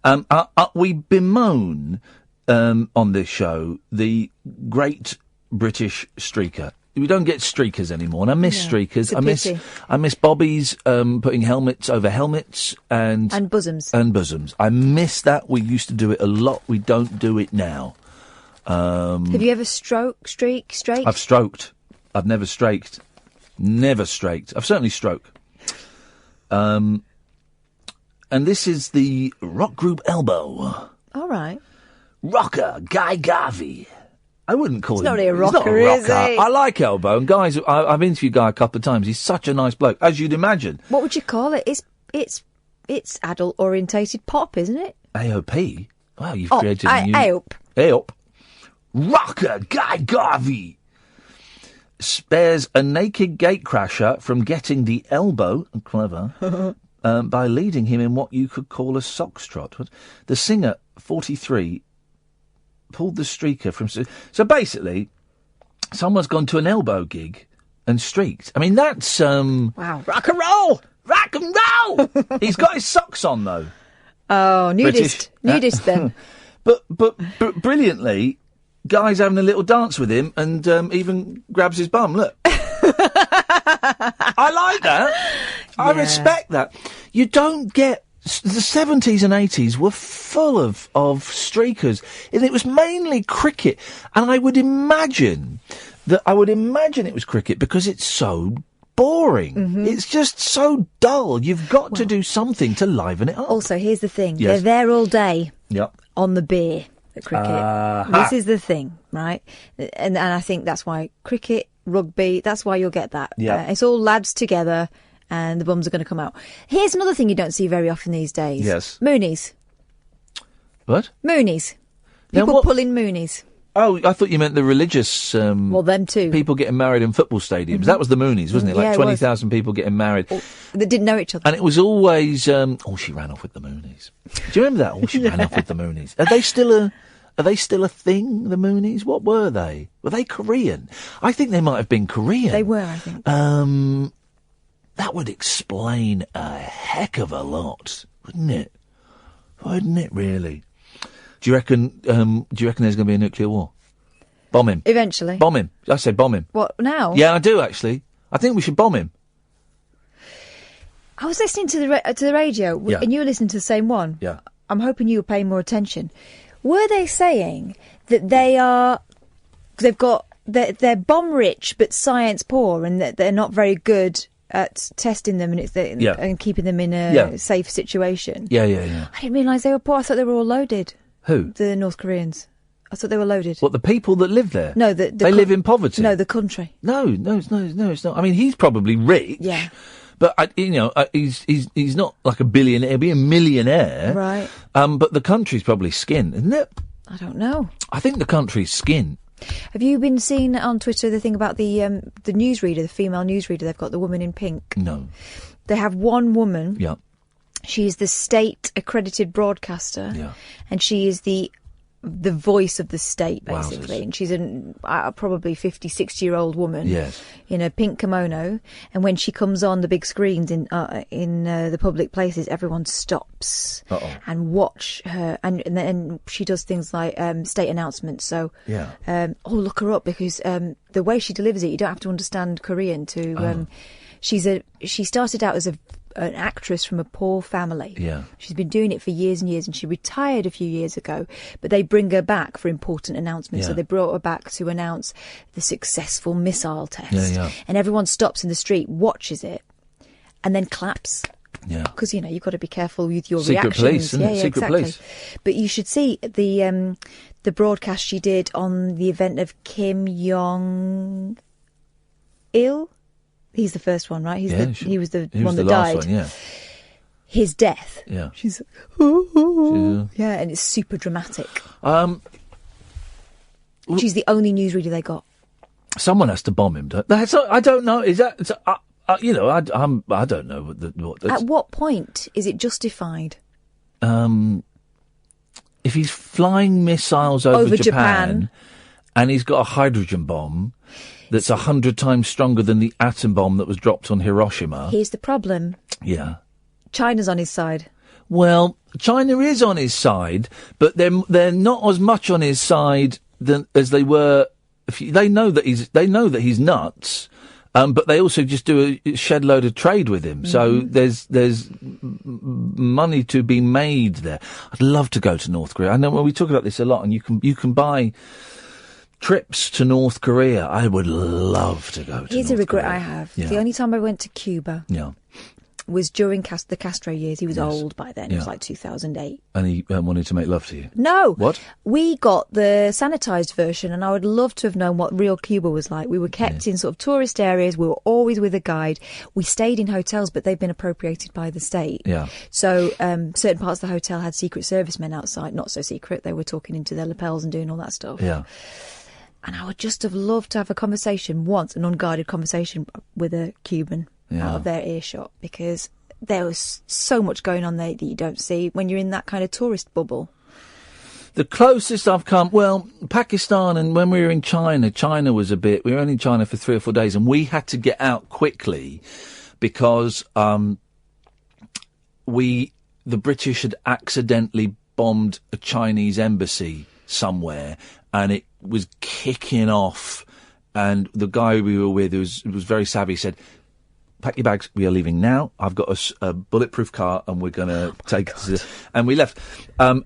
well. We bemoan on this show the great British streaker. We don't get streakers anymore, and I miss streakers. I miss bobbies, putting helmets over helmets and bosoms. And bosoms. I miss that. We used to do it a lot. We don't do it now. Have you ever streaked? I've stroked. I've never straked. Never straked. I've certainly stroked. And this is the rock group Elbow. All right. Rocker Guy Garvey. I wouldn't call him... He's not really a he's not rocker, is he? I like Elbow, and guys, I've interviewed Guy a couple of times. He's such a nice bloke, as you'd imagine. What would you call it? It's adult orientated pop, isn't it? AOP? Wow, you've created a new... AOP. Rocker Guy Garvey spares a naked gatecrasher from getting the elbow, clever, by leading him in what you could call a soxtrot. The singer, 43... pulled the streaker from... So basically, someone's gone to an Elbow gig and streaked. I mean, that's... Wow, rock and roll! Rock and roll! He's got his socks on, though. Oh, nudist. British. Nudist, then. But brilliantly, guy's having a little dance with him and even grabs his bum. Look. I like that. I respect that. You don't get... The 70s and 80s were full of streakers, and it was mainly cricket. And I would imagine it was cricket because it's so boring. Mm-hmm. It's just so dull. You've got to do something to liven it up. Also, here's the thing. Yes. They're there all day Yep. on the beer at cricket. This is the thing, right? And I think that's why cricket, rugby, that's why you'll get that. Yeah. It's all lads together and the bums are going to come out. Here's another thing you don't see very often these days. Yes. Moonies. What? Moonies. Now People what- pulling moonies. Oh, I thought you meant the religious... Well, them too. People getting married in football stadiums. That was the Moonies, wasn't it? Like Yeah, it 20,000 people getting married. That didn't know each other. And it was always, she ran off with the Moonies. Do you remember that? Oh, she ran off with the Moonies. Are they still a thing, the Moonies? What were they? Were they Korean? I think they might have been Korean. They were, I think. That would explain a heck of a lot, wouldn't it? Wouldn't it, really? Do you reckon there's going to be a nuclear war? Bomb him. Eventually. Bomb him. I say bomb him. What, now? Yeah, I do, actually. I think we should bomb him. I was listening to the radio, Yeah. and you were listening to the same one. Yeah. I'm hoping you were paying more attention. Were they saying that they're bomb rich but science poor, and that they're not very good at testing them and keeping them in a safe situation? Yeah. I didn't realise they were poor. I thought they were all loaded. Who? The North Koreans. I thought they were loaded. What, the people that live there? No, they live in poverty. No, the country. No, it's not. I mean, he's probably rich. Yeah. But he's not like a billionaire. He'll be a millionaire. Right. But the country's probably skin, isn't it? I don't know. I think the country's skin. Have you been seeing on Twitter the thing about the newsreader, the female newsreader? They've got the woman in pink. No. They have one woman. Yeah. She's the state accredited broadcaster. Yeah. And she is the voice of the state, basically. Wowzers. And she's a probably 50, 60-year-old woman. Yes. In a pink kimono. And when she comes on the big screens in the public places, everyone stops and watch her. And then she does things like state announcements. So, look her up, because the way she delivers it, you don't have to understand Korean to... She started out as an actress from a poor family. Yeah. She's been doing it for years and years, and she retired a few years ago. But they bring her back for important announcements. Yeah. So they brought her back to announce the successful missile test. Yeah. And everyone stops in the street, watches it, and then claps. Yeah. Because, you've got to be careful with your Secret reactions. police, isn't it? Secret exactly. police. But you should see the broadcast she did on the event of Kim Jong-il. He's the first one, right? He was the one that died. Last one, yeah. His death. Yeah. She's yeah, and it's super dramatic. She's the only newsreader they got. Someone has to bomb him. I don't know. Is that? I don't know what. At what point is it justified? If he's flying missiles over Japan and he's got a hydrogen bomb that's 100 times stronger than the atom bomb that was dropped on Hiroshima. Here's the problem. Yeah. China's on his side. Well, China is on his side, but they're not as much on his side as they were. They know that he's nuts, but they also just do a shed load of trade with him. So there's money to be made there. I'd love to go to North Korea. I know we talk about this a lot, and you can buy trips to North Korea. I would love to go to Here's North a regret Korea. I have. Yeah. The only time I went to Cuba was during the Castro years. He was old by then. It was like 2008. And he wanted to make love to you. No. What? We got the sanitised version, and I would love to have known what real Cuba was like. We were kept in sort of tourist areas. We were always with a guide. We stayed in hotels, but they've been appropriated by the state. Yeah. So certain parts of the hotel had Secret Service men outside. Not so secret. They were talking into their lapels and doing all that stuff. Yeah. And I would just have loved to have a conversation once, an unguarded conversation with a Cuban out of their earshot, because there was so much going on there that you don't see when you're in that kind of tourist bubble. The closest I've come, Pakistan, and when we were in China was we were only in China for 3 or 4 days, and we had to get out quickly because the British had accidentally bombed a Chinese embassy somewhere, and was kicking off, and the guy we were with was very savvy. Said, "Pack your bags. We are leaving now. I've got a bulletproof car, and we're going to take." And we left. And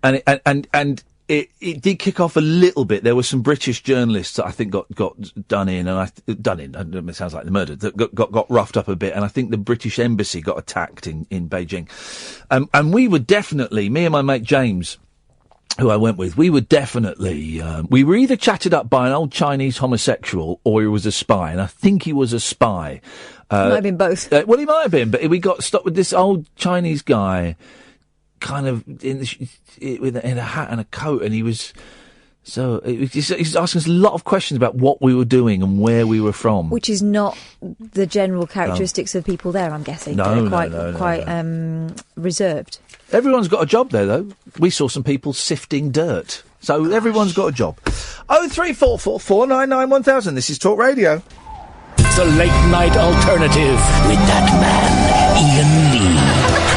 it did kick off a little bit. There were some British journalists that I think got done in, it sounds like they murdered, that got roughed up a bit, and I think the British embassy got attacked in Beijing. And we were definitely, me and my mate James, who I went with, we were definitely, we were either chatted up by an old Chinese homosexual or he was a spy, and I think he was a spy. Might have been both. Well, he might have been, but we got stopped with this old Chinese guy, kind of in a hat and a coat, and he was asking us a lot of questions about what we were doing and where we were from, which is not the general characteristics of people there. I'm guessing they're quite reserved. Everyone's got a job there, though. We saw some people sifting dirt, so everyone's got a job. 0344 499 1000. This is Talk Radio. The late night alternative with that man, Iain Lee.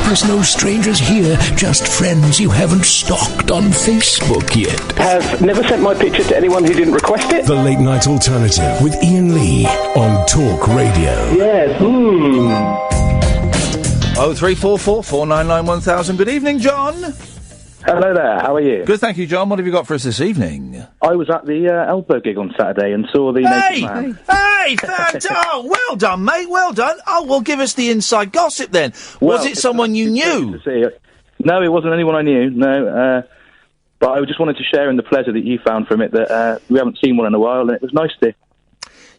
There's no strangers here, just friends you haven't stalked on Facebook yet. Have never sent my picture to anyone who didn't request it. The late night alternative with Iain Lee on Talk Radio. Yes. 0344 499 1000. Good evening, John. Hello there, how are you? Good, thank you, John. What have you got for us this evening? I was at the Elbow gig on Saturday and saw the Naked Man. Hey, oh, well done, mate, well done. Oh, well, give us the inside gossip then. Was it someone you knew? No, it wasn't anyone I knew, no. But I just wanted to share in the pleasure that you found from it, that we haven't seen one in a while, and it was nice to...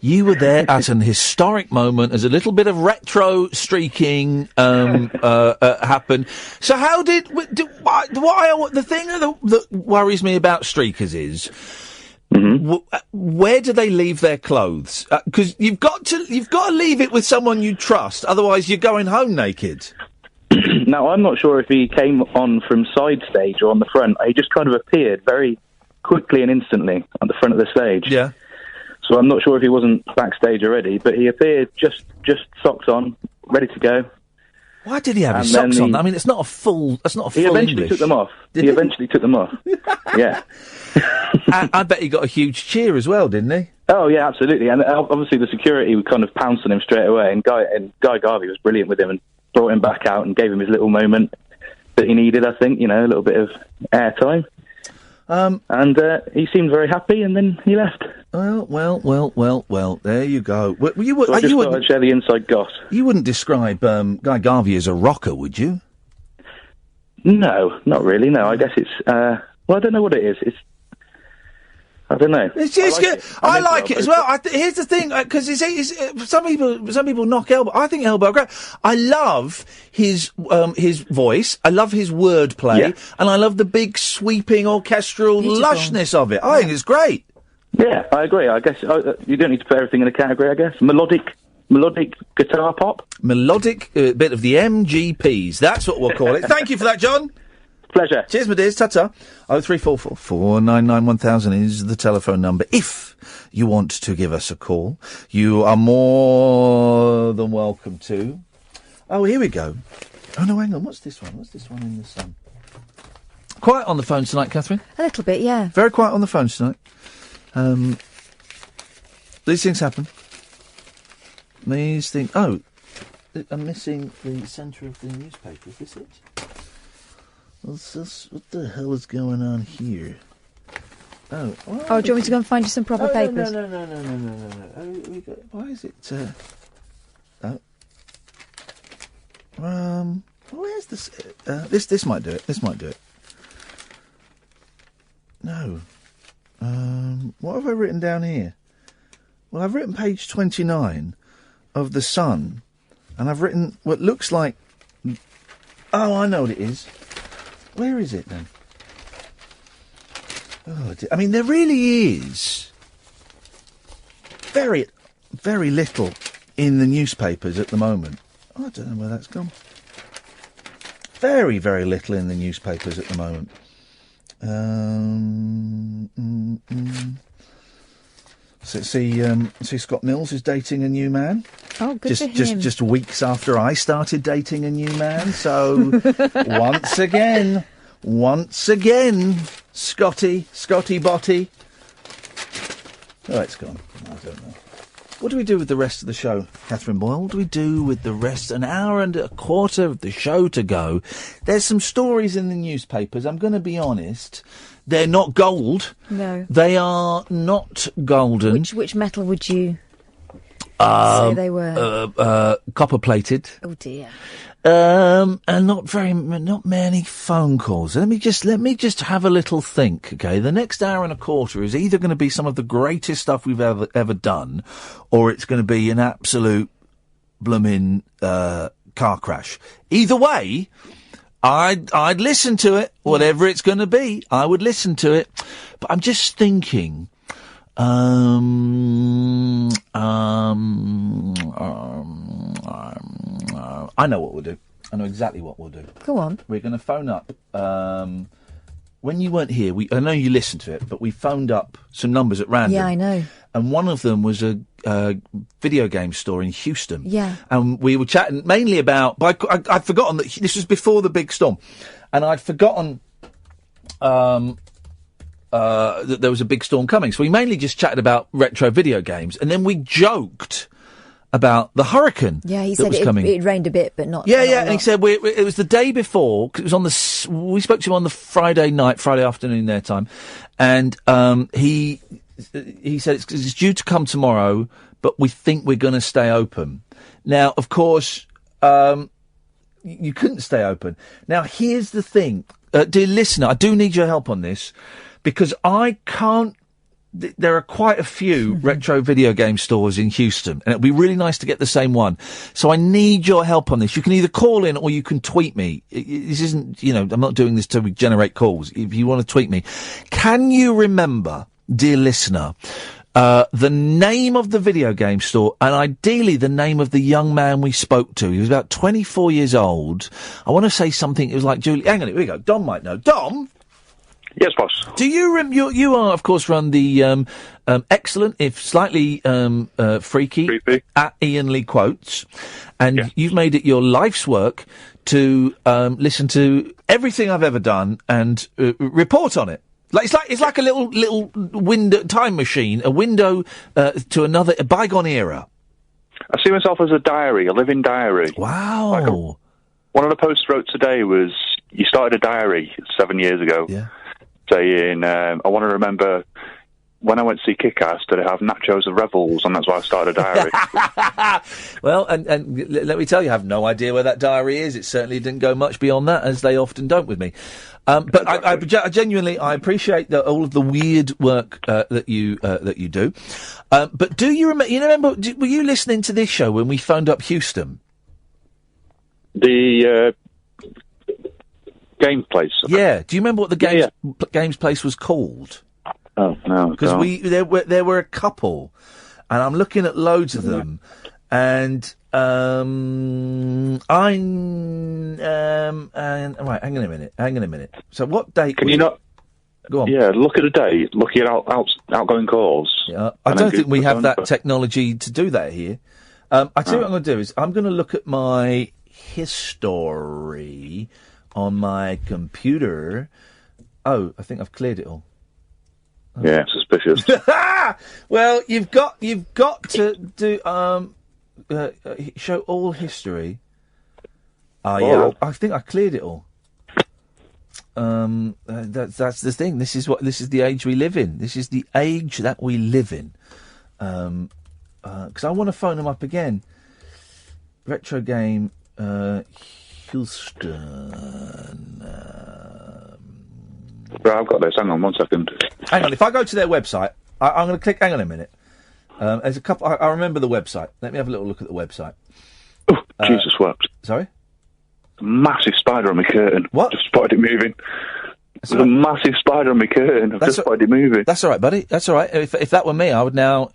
You were there at an historic moment as a little bit of retro streaking happened. So how did the thing that worries me about streakers is where do they leave their clothes? Because you've got to leave it with someone you trust, otherwise you're going home naked. Now I'm not sure if he came on from side stage or on the front. He just kind of appeared very quickly and instantly at the front of the stage. Yeah. So I'm not sure if he wasn't backstage already, but he appeared just socks on, ready to go. Why did he have his socks on? I mean, it's not a full. He eventually took them off. He eventually took them off. Yeah. I bet he got a huge cheer as well, didn't he? Oh yeah, absolutely. And obviously the security would kind of pounce on him straight away. And Guy Garvey was brilliant with him and brought him back out and gave him his little moment that he needed. I think, a little bit of airtime. And he seemed very happy, and then he left. Well. There you go. So I just thought I'd share the inside goss. You wouldn't describe Guy Garvey as a rocker, would you? No, not really. No, I guess it's. I don't know what it is. I don't know. It's good. I like it as well. Here's the thing, because some people knock Elbow. I think Elbow great. I love his voice. I love his wordplay, and I love the big sweeping orchestral lushness of it. I think it's great. Yeah, I agree. I guess you don't need to put everything in a category. I guess melodic guitar pop. Melodic bit of the MGPs. That's what we'll call it. Thank you for that, John. Pleasure. Cheers, my dears. Ta-ta. 0344 499 1000 is the telephone number. If you want to give us a call, you are more than welcome to. Oh, here we go. Oh, no, hang on. What's this one? What's this one in the sun? Quiet on the phone tonight, Catherine? A little bit, yeah. Very quiet on the phone tonight. These things happen. These things... Oh, I'm missing the centre of the newspaper. Is this it? What the hell is going on here? Oh, do you want me to go and find you some proper papers? No. Why is it? Where's this? This might do it. This might do it. No. What have I written down here? Well, I've written page 29 of The Sun, and I've written what looks like. Oh, I know what it is. Where is it then? Oh, I mean, there really is very, very little in the newspapers at the moment. I don't know where that's gone. Very, very little in the newspapers at the moment. See, Scott Mills is dating a new man. Oh, good for him. Just weeks after I started dating a new man. So once again, Scotty Botty. Oh, it's gone. I don't know. What do we do with the rest of the show, Catherine Boyle? What do we do with the rest? An hour and a quarter of the show to go. There's some stories in the newspapers. I'm going to be honest. They're not gold. No. They are not golden. Which metal would you say they were? Copper plated. Oh dear. And not many phone calls. Let me just have a little think, okay? The next hour and a quarter is either going to be some of the greatest stuff we've ever done, or it's going to be an absolute blooming car crash. Either way, I'd listen to it, whatever it's going to be. I would listen to it, but I'm just thinking. I know what we'll do. I know exactly what we'll do. Go on. We're going to phone up. When you weren't here, I know you listened to it, but we phoned up some numbers at random. Yeah, I know. And one of them was a video game store in Houston. Yeah. And we were chatting mainly about... I'd forgotten that this was before the big storm. And I'd forgotten... that there was a big storm coming. So we mainly just chatted about retro video games, and then we joked about the hurricane. Yeah, he that said was coming. It rained a bit, but not. Yeah, not a and he lot. said it was the day before. 'Cause it was on we spoke to him on the Friday afternoon their time, and he said it's due to come tomorrow, but we think we're going to stay open. Now, of course, you couldn't stay open. Now, here's the thing, dear listener, I do need your help on this. Because I can't... There are quite a few retro video game stores in Houston, and it'd be really nice to get the same one. So I need your help on this. You can either call in or you can tweet me. This isn't, I'm not doing this to generate calls. If you want to tweet me. Can you remember, dear listener, the name of the video game store, and ideally the name of the young man we spoke to? He was about 24 years old. I want to say something, it was like Julie... Hang on, here we go. Dom might know. Dom? Yes, boss. Do you you are, of course, run the excellent, if slightly freaky, at Iain Lee Quotes, and you've made it your life's work to listen to everything I've ever done and report on it. It's like a little window time machine, a window to a bygone era. I see myself as a diary, a living diary. Wow. One of the posts I wrote today was, you started a diary 7 years ago. Yeah. Saying, I want to remember when I went to see Kick-Ass, did I have nachos and Revels, and that's why I started a diary. Well, and let me tell you, I have no idea where that diary is. It certainly didn't go much beyond that, as they often don't with me. But I genuinely, I appreciate all of the weird work that you do. But do you remember? Were you listening to this show when we phoned up Houston? The Games Place. Yeah. Do you remember what the Games Place was called? Oh no, because there were a couple, and I'm looking at loads of them, and right, hang on a minute. So what date? Can you not? Go on. Yeah, look at the date. Look at outgoing calls. Yeah, I don't think we have that technology to do that here. I tell you what I'm going to do is I'm going to look at my history on my computer. Oh, I think I've cleared it all. Oh. Yeah, suspicious. Well, you've got to do show all history. Yeah, I think I cleared it all. That's the thing. This is the age we live in. This is the age that we live in. Because I want to phone them up again. Retro game Houston. Right, I've got this. Hang on 1 second. Hang on. If I go to their website, I'm going to click. Hang on a minute. There's a couple. I remember the website. Let me have a little look at the website. Oh, Jesus wept. Sorry? A massive spider on my curtain. What? Just spotted it moving. There's a massive spider on my curtain. I've just spotted it moving. That's all right, buddy. That's all right. If that were me, I would now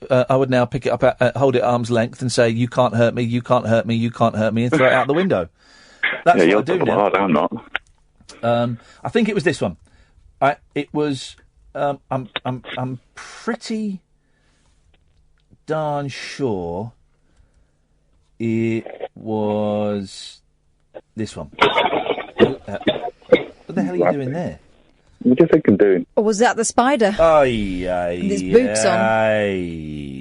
pick it up, hold it at arm's length, and say, "You can't hurt me. You can't hurt me. You can't hurt me," and throw it out the window. That's what I do now. I'm not. I think it was this one. It was. I'm pretty darn sure it was this one. What the hell are you doing there? What do you think I'm doing? Or was that the spider? With his boots on.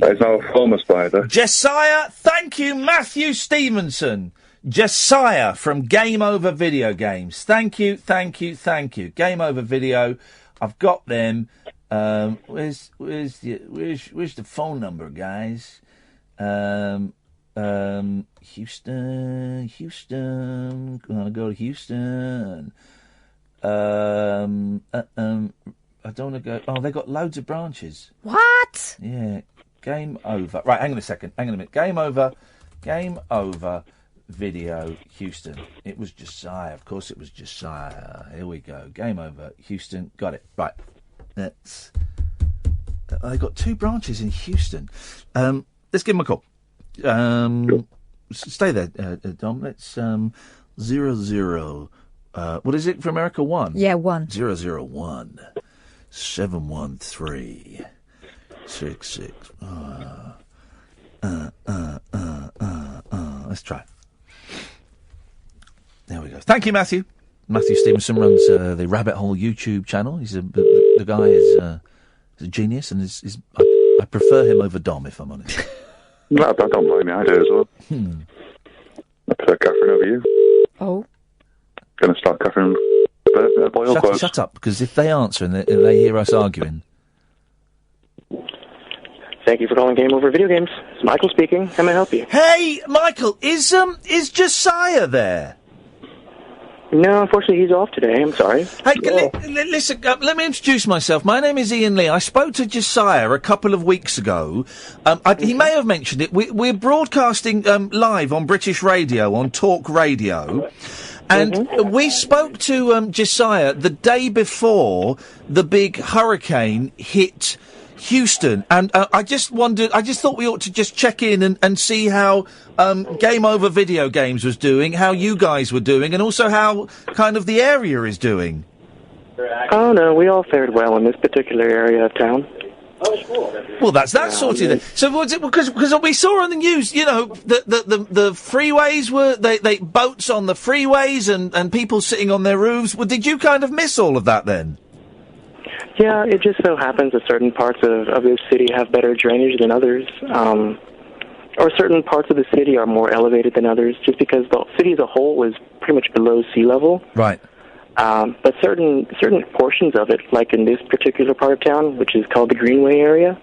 It's not a former spider. Josiah, thank you, Matthew Stevenson. Josiah from Game Over Videogames. Thank you. Game Over Video. I've got them. Where's the phone number, guys? Houston. Gonna go to Houston. I don't want to go. Oh, they got loads of branches. What? Yeah. Game Over. Right, hang on a minute. Game Over Video Houston. It was Josiah. Of course it was Josiah. Here we go. Game Over Houston. Got it. Right. That's. They got 2 branches in Houston. Let's give them a call. Stay there, Dom. Let's 00. What is it for America? 1? Yeah, 1. 001 713 66. Let's try. There we go. Thank you, Matthew. Matthew Stevenson runs the Rabbit Hole YouTube channel. He's the guy is a genius, and I prefer him over Dom, if I'm honest. No, I don't blame you. I do as well. I prefer Catherine over you. Oh. Gonna start Catherine. Shut up, because if they answer and they hear us arguing. Thank you for calling Game Over Videogames. It's Michael speaking. How may I help you? Hey, Michael, is Josiah there? No, unfortunately, he's off today. I'm sorry. Hey, listen, let me introduce myself. My name is Iain Lee. I spoke to Josiah a couple of weeks ago. He may have mentioned it. We're broadcasting live on British radio, on Talk Radio. And we spoke to Josiah the day before the big hurricane hit Houston, and I just thought we ought to just check in and see how Game Over Video Games was doing, how you guys were doing, and also how kind of the area is doing. Oh, no, we all fared well in this particular area of town. Well, that's sorted then. So was it because we saw on the news, you know, the freeways were they boats on the freeways and people sitting on their roofs. Well, did you kind of miss all of that then? Yeah, it just so happens that certain parts of this city have better drainage than others, or certain parts of the city are more elevated than others, just because the city as a whole is pretty much below sea level. Right. But certain portions of it, like in this particular part of town, which is called the Greenway area,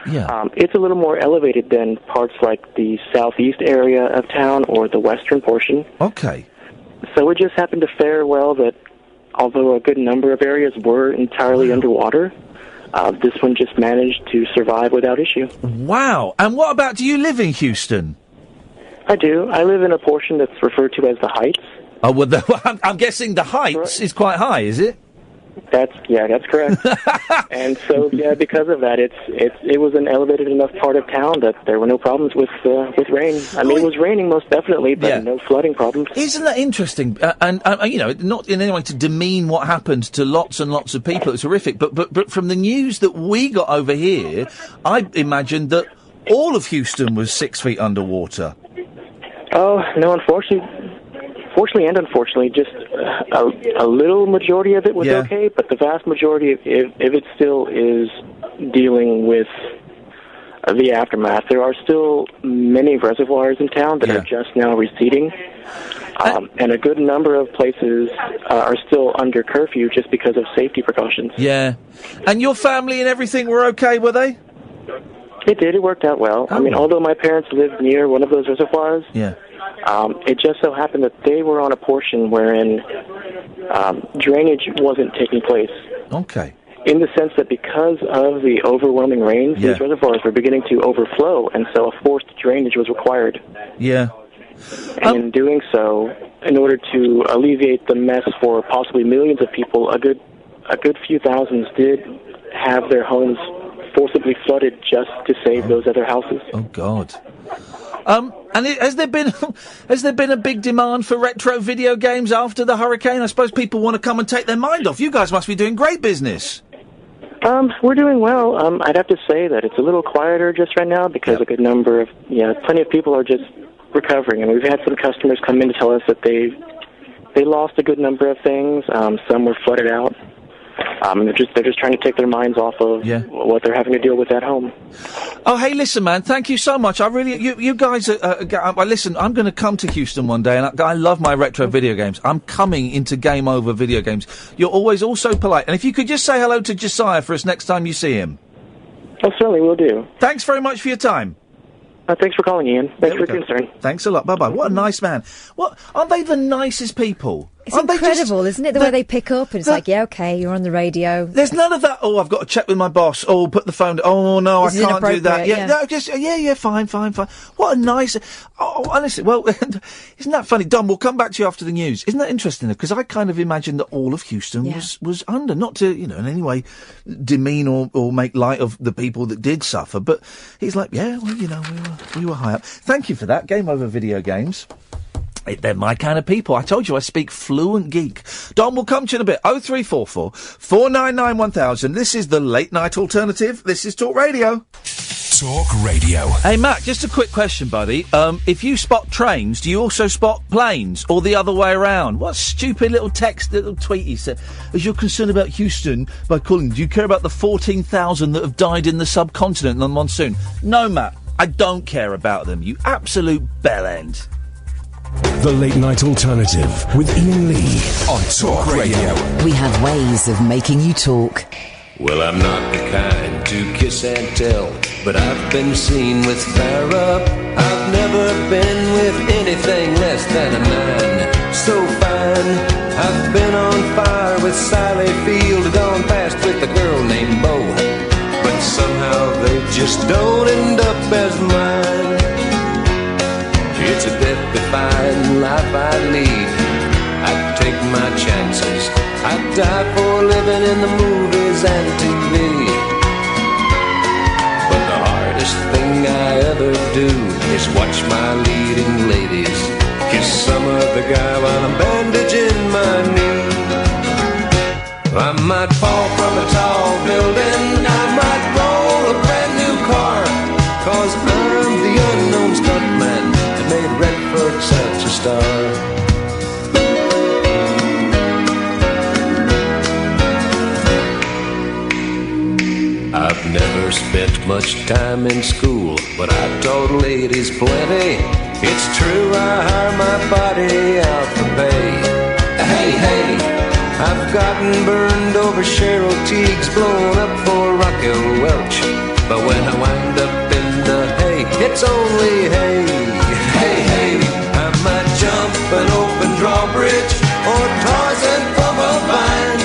it's a little more elevated than parts like the southeast area of town or the western portion. Okay. So it just happened to fare well that although a good number of areas were entirely underwater, this one just managed to survive without issue. Wow. And what about, do you live in Houston? I do. I live in a portion that's referred to as the Heights. Oh, well, I'm guessing the Heights is quite high, is it? That's correct. And so, yeah, because of that, it was an elevated enough part of town that there were no problems with rain. I mean, it was raining most definitely, but no flooding problems. Isn't that interesting? And you know, not in any way to demean what happened to lots and lots of people. It's horrific. But from the news that we got over here, I imagined that all of Houston was 6 feet underwater. Oh no, Fortunately and unfortunately, just a little majority of it was okay, but the vast majority, if it still is dealing with the aftermath, there are still many reservoirs in town that are just now receding, and a good number of places are still under curfew just because of safety precautions. Yeah. And your family and everything were okay, were they? It did. It worked out well. I mean, although my parents lived near one of those reservoirs, it just so happened that they were on a portion wherein drainage wasn't taking place. Okay. In the sense that because of the overwhelming rains, these reservoirs were beginning to overflow, and so a forced drainage was required. Yeah. And in doing so, in order to alleviate the mess for possibly millions of people, a good few thousands did have their homes forcibly flooded just to save those other houses. Oh God. And has there been a big demand for retro video games after the hurricane? I suppose people want to come and take their mind off. You guys must be doing great business. We're doing well. I'd have to say that it's a little quieter just right now because a good number of, plenty of people are just recovering. And we've had some customers come in to tell us that they lost a good number of things. Some were flooded out. They're just trying to take their minds off of what they're having to deal with at home. Oh, hey, listen, man, thank you so much. I really, you guys, listen, I'm going to come to Houston one day, and I love my retro video games. I'm coming into Game Over Video Games. You're always also polite, and if you could just say hello to Josiah for us next time you see him. Oh, certainly will do. Thanks very much for your time. Thanks for calling, Ian. Thanks for your concern. Thanks a lot. Bye-bye. What a nice man. What, aren't they the nicest people? It's incredible, isn't it, the way they pick up, and it's like, yeah, okay, you're on the radio. There's none of that, oh, I've got to check with my boss, oh, put the phone, oh, no, I can't do that. Yeah, no, just, fine. What a nice, honestly, well, isn't that funny? Dom, we'll come back to you after the news. Isn't that interesting, because I kind of imagined that all of Houston was under, not to, in any way demean or make light of the people that did suffer, but he's like, yeah, well, we were high up. Thank you for that. Game Over Video Games. They're my kind of people. I told you I speak fluent geek. Don, we'll come to you in a bit. 0344 499 1000. This is the late night alternative. This is Talk Radio. Talk Radio. Hey, Matt, just a quick question, buddy. If you spot trains, do you also spot planes? Or the other way around? What stupid little tweet he said. As you're concerned about Houston by calling, do you care about the 14,000 that have died in the subcontinent in the monsoon? No, Matt, I don't care about them. You absolute bellend. The Late Night Alternative with Iain Lee on Talk Radio. We have ways of making you talk. Well, I'm not the kind to kiss and tell, but I've been seen with Farrah. I've never been with anything less than a 9. So fine, I've been on fire with Sally Field, gone past with a girl named Bo, but somehow they just don't end up as mine. It's a death-defying life I lead. I take my chances. I die for living in the movies and TV. But the hardest thing I ever do is watch my leading ladies kiss some other guy while I'm bandaging my knee. I might fall from a tall building, I might roll a brand new car, 'cause I'm the unknown stuntman that made Redford such a star. I've never spent much time in school, but I taught ladies plenty. It's true, I hire my body out for pay. Hey, I've gotten burned over Cheryl Teague's, blown up for Raquel Welch. But when I wind up in the hay, it's only hay. Hey, I might jump an open drawbridge or Tarzan from a vine,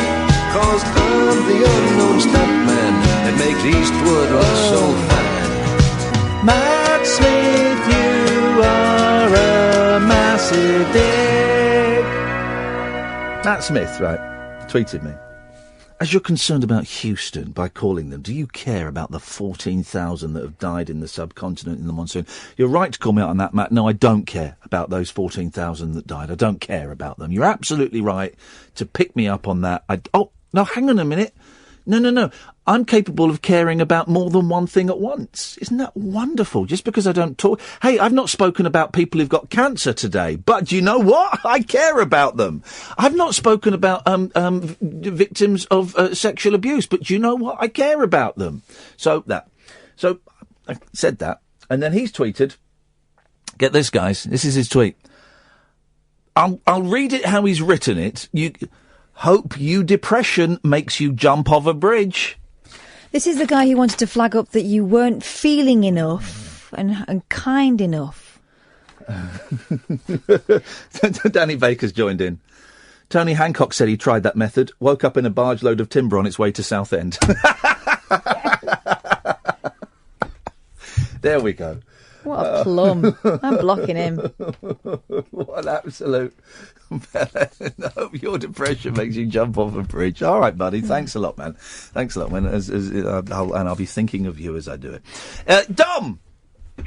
'cause I'm the unknown stuntman that makes Eastwood look so fine. Matt Smith, you are a massive dick. Matt Smith, right, tweeted me. As you're concerned about Houston by calling them, do you care about the 14,000 that have died in the subcontinent in the monsoon? You're right to call me out on that, Matt. No, I don't care about those 14,000 that died. I don't care about them. You're absolutely right to pick me up on that. Oh, no, hang on a minute. No. I'm capable of caring about more than one thing at once. Isn't that wonderful? Just because I don't talk... Hey, I've not spoken about people who've got cancer today, but do you know what? I care about them. I've not spoken about victims of sexual abuse, but do you know what? I care about them. So I said that, and then he's tweeted... Get this, guys. This is his tweet. I'll read it how he's written it. Hope you depression makes you jump off a bridge. This is the guy who wanted to flag up that you weren't feeling enough and kind enough. Danny Baker's joined in. Tony Hancock said he tried that method, woke up in a barge load of timber on its way to Southend. There we go. What a plum. I'm blocking him. What an absolute... No, your depression makes you jump off a bridge. All right, buddy. Thanks a lot, man. Thanks a lot, man. I'll be thinking of you as I do it. Dom!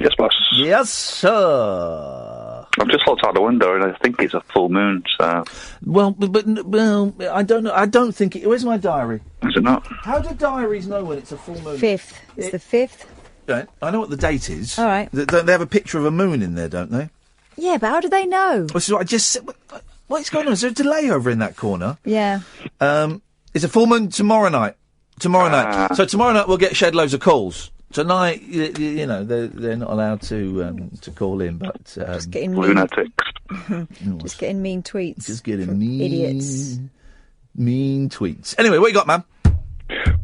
Yes, boss. Yes, sir. I've just looked out the window and I think it's a full moon, so... Well, I don't know. I don't think it... Where's my diary? Is it not? How do diaries know when it's a full moon? 5th. It's the 5th. Right. I know what the date is. All right. They have a picture of a moon in there, don't they? Yeah, but how do they know? This is what I just said. What's going on? Is there a delay over in that corner? Yeah. It's a full moon tomorrow night. Tomorrow night. So tomorrow night we'll get shed loads of calls. Tonight, you know, they're not allowed to call in, but just getting lunatics. Just getting mean tweets. Just getting mean idiots. Mean tweets. Anyway, what you got, man?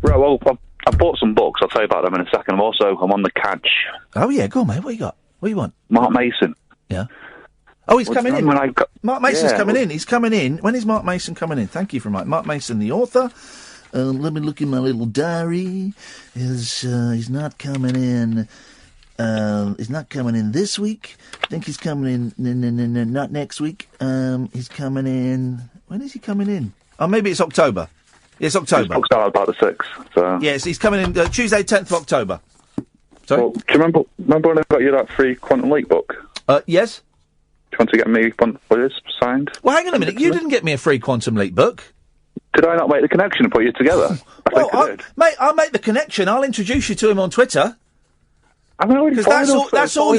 Right, well, I bought some books. I'll tell you about them in a second. I'm on the catch. Oh yeah, go on, mate. What you got? What do you want? Mark Mason. Yeah. Oh, he's coming in. Mark Mason's Yeah, coming in. He's coming in. When is Mark Mason coming in? Thank you for Mark Mason, the author. Let me look in my little diary. He's not coming in. He's not coming in this week. I think he's coming in. No, not next week. He's coming in. When is he coming in? Oh, maybe it's October. It's October. His book's out about the 6th. So. Yes, he's coming in Tuesday, 10th of October. Sorry? Well, do you remember when I got you that free Quantum Leap book? Yes. Do you want to get me one for this signed? Well, hang on a minute. You didn't get me a free Quantum Leap book. Did I not make the connection and put you together? Mate, I'll make the connection. I'll introduce you to him on Twitter. Because that's all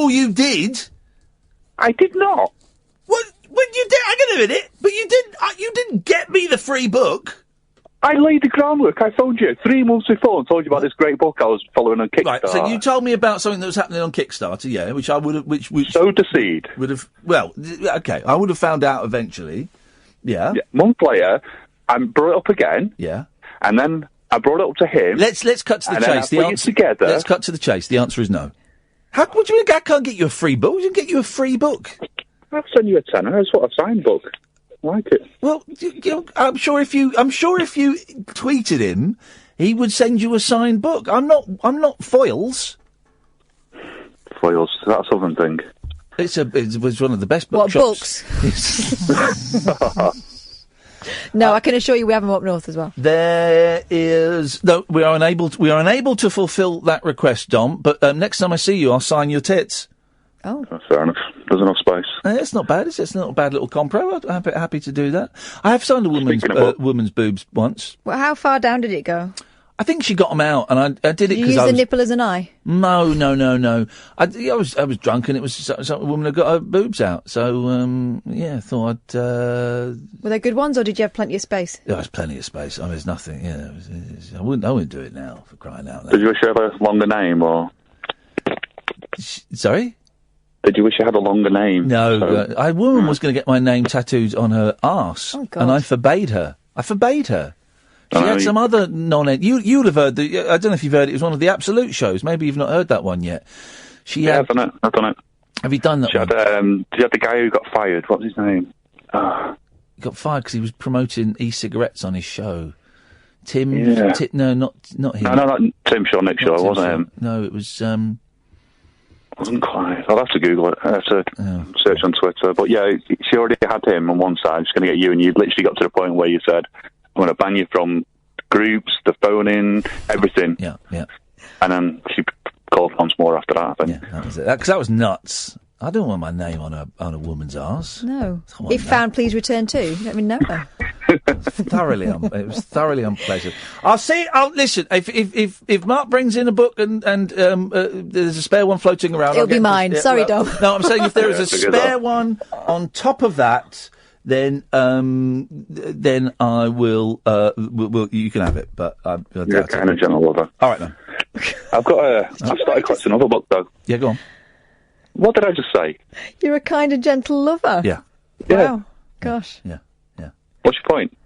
you did. I did not. What you did? Hang on a minute. But you didn't get me the free book. I laid the groundwork. I phoned you 3 months before and told you about this great book I was following on Kickstarter. Right, so you told me about something that was happening on Kickstarter, yeah, which I would have... Which sowed the seed. Would have... Well, okay, I would have found out eventually. Yeah. Month later, I brought it up again. Yeah. And then I brought it up to him. Let's cut to the chase. The answer, together. Let's cut to the chase. The answer is no. What do you mean I can't get you a free book? We can get you a free book. I'll send you a tenner. It's what a signed book. I like it. Well, I'm sure if you tweeted him, he would send you a signed book. I'm not Foyles. Foyles, that's Southern thing. It was one of the best What, bookshops. books? No, I can assure you we have them up north as well. There is no. We are unable to fulfil that request, Dom. But next time I see you, I'll sign your tits. Oh, fair enough. There's enough space. It's not bad, is it? It's not a bad little compro. I'm happy to do that. I have signed a woman's boobs once. Well, how far down did it go? I think she got them out, and I did it Did you because use the nipple as an eye? No. I was drunk, and it was some woman had got her boobs out. So I thought I'd. Were they good ones, or did you have plenty of space? There was plenty of space. I mean, there's nothing. Yeah, I wouldn't do it now, for crying out loud. Did you wish you had a longer name, or? Sorry. Did you wish you had a longer name? No, a woman was going to get my name tattooed on her arse, and I forbade her. She had some other You'd have heard I don't know if you've heard it. It was one of the Absolute shows. Maybe you've not heard that one yet. I've done it. Have you done that one? She had the guy who got fired. What's his name? He got fired because he was promoting e-cigarettes on his show. Tim? Yeah. No, not him. No, not Tim Shaw, Nick Shaw. It wasn't him. No, it was... wasn't quite. I'll have to Google it. I have to search on Twitter. But yeah, she already had him on one side. She's going to get you, and you literally got to the point where you said, I'm going to ban you from groups, the phoning, everything. Yeah. And then she called once more after that, I think. Yeah, that was it. Because that was nuts. I don't want my name on a woman's arse. No. If found, please return to. Let me know. It was thoroughly unpleasant. Listen. If Mark brings in a book and there's a spare one floating around, it'll be mine. Sorry, Dom. No, I'm saying if there is a spare one on top of that, then I will. You can have it, but you're a kind of gentle lover. All right then. I've started collecting another book though. Yeah, go on. What did I just say? You're a kind of gentle lover. Yeah. Wow. Gosh. Yeah. What's your point?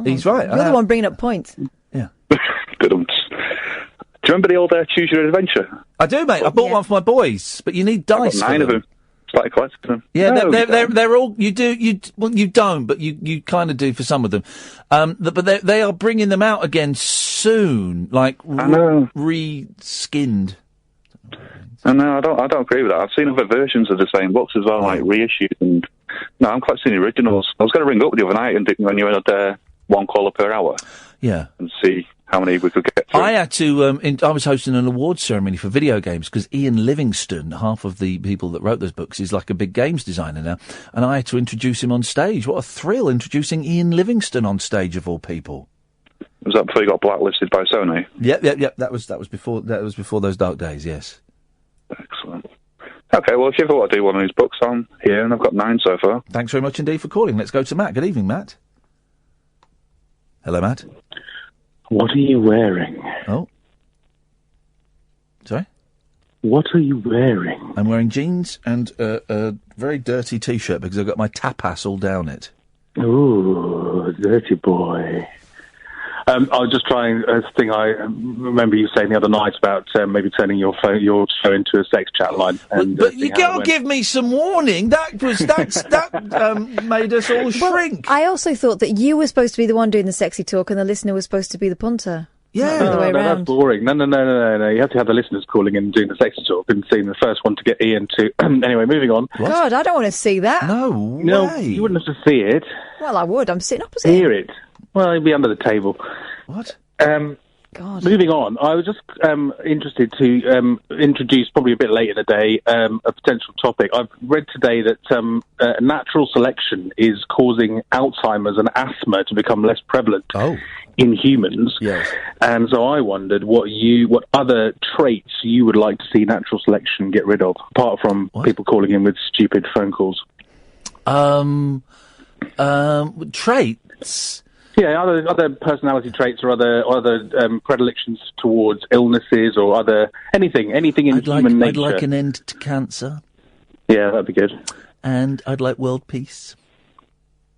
He's right. You're the one bringing up points. Yeah. Do you remember the old Choose Your Adventure? I do, mate. I bought one for my boys, but you need dice. I've got 9 of them. Started collecting them. Yeah, no, they're all. You don't, but you kind of do for some of them. But they are bringing them out again soon, like re-skinned. No, I don't agree with that. I've seen other versions of the same books as well, like reissued. And no, I'm quite seeing the originals. I was going to ring up the other night and when you had 1 caller per hour. Yeah. And see how many we could get through. I had to. I was hosting an awards ceremony for video games because Ian Livingston, half of the people that wrote those books, is like a big games designer now, and I had to introduce him on stage. What a thrill introducing Ian Livingston on stage of all people. Was that before you got blacklisted by Sony? Yep. That was before those dark days. Yes. Excellent. Okay, well, if you ever want to do one of these books, I'm here, and I've got 9 so far. Thanks very much indeed for calling. Let's go to Matt. Good evening, Matt. Hello, Matt. What are you wearing? Oh. Sorry? What are you wearing? I'm wearing jeans and a very dirty T-shirt because I've got my tapas all down it. Ooh, dirty boy. I was just trying a thing I remember you saying the other night about maybe turning your show into a sex chat line. And, but you can't give me some warning. That made us all shrink. I also thought that you were supposed to be the one doing the sexy talk and the listener was supposed to be the punter. Yeah. Not the way no, around. that's boring. No. You have to have the listeners calling in and doing the sexy talk and seeing the first one to get Ian to... Anyway, moving on. God, I don't want to see that. No way. You wouldn't have to see it. Well, I would. I'm sitting opposite. Hear it. Well, it'd be under the table. What? God. Moving on, I was just interested to introduce, probably a bit late in the day, a potential topic. I've read today that natural selection is causing Alzheimer's and asthma to become less prevalent in humans. Yes. And so I wondered what other traits you would like to see natural selection get rid of, apart from people calling in with stupid phone calls. Traits? Yeah, other personality traits or other predilections towards illnesses or other anything in human nature. I'd like an end to cancer. Yeah, that'd be good. And I'd like world peace.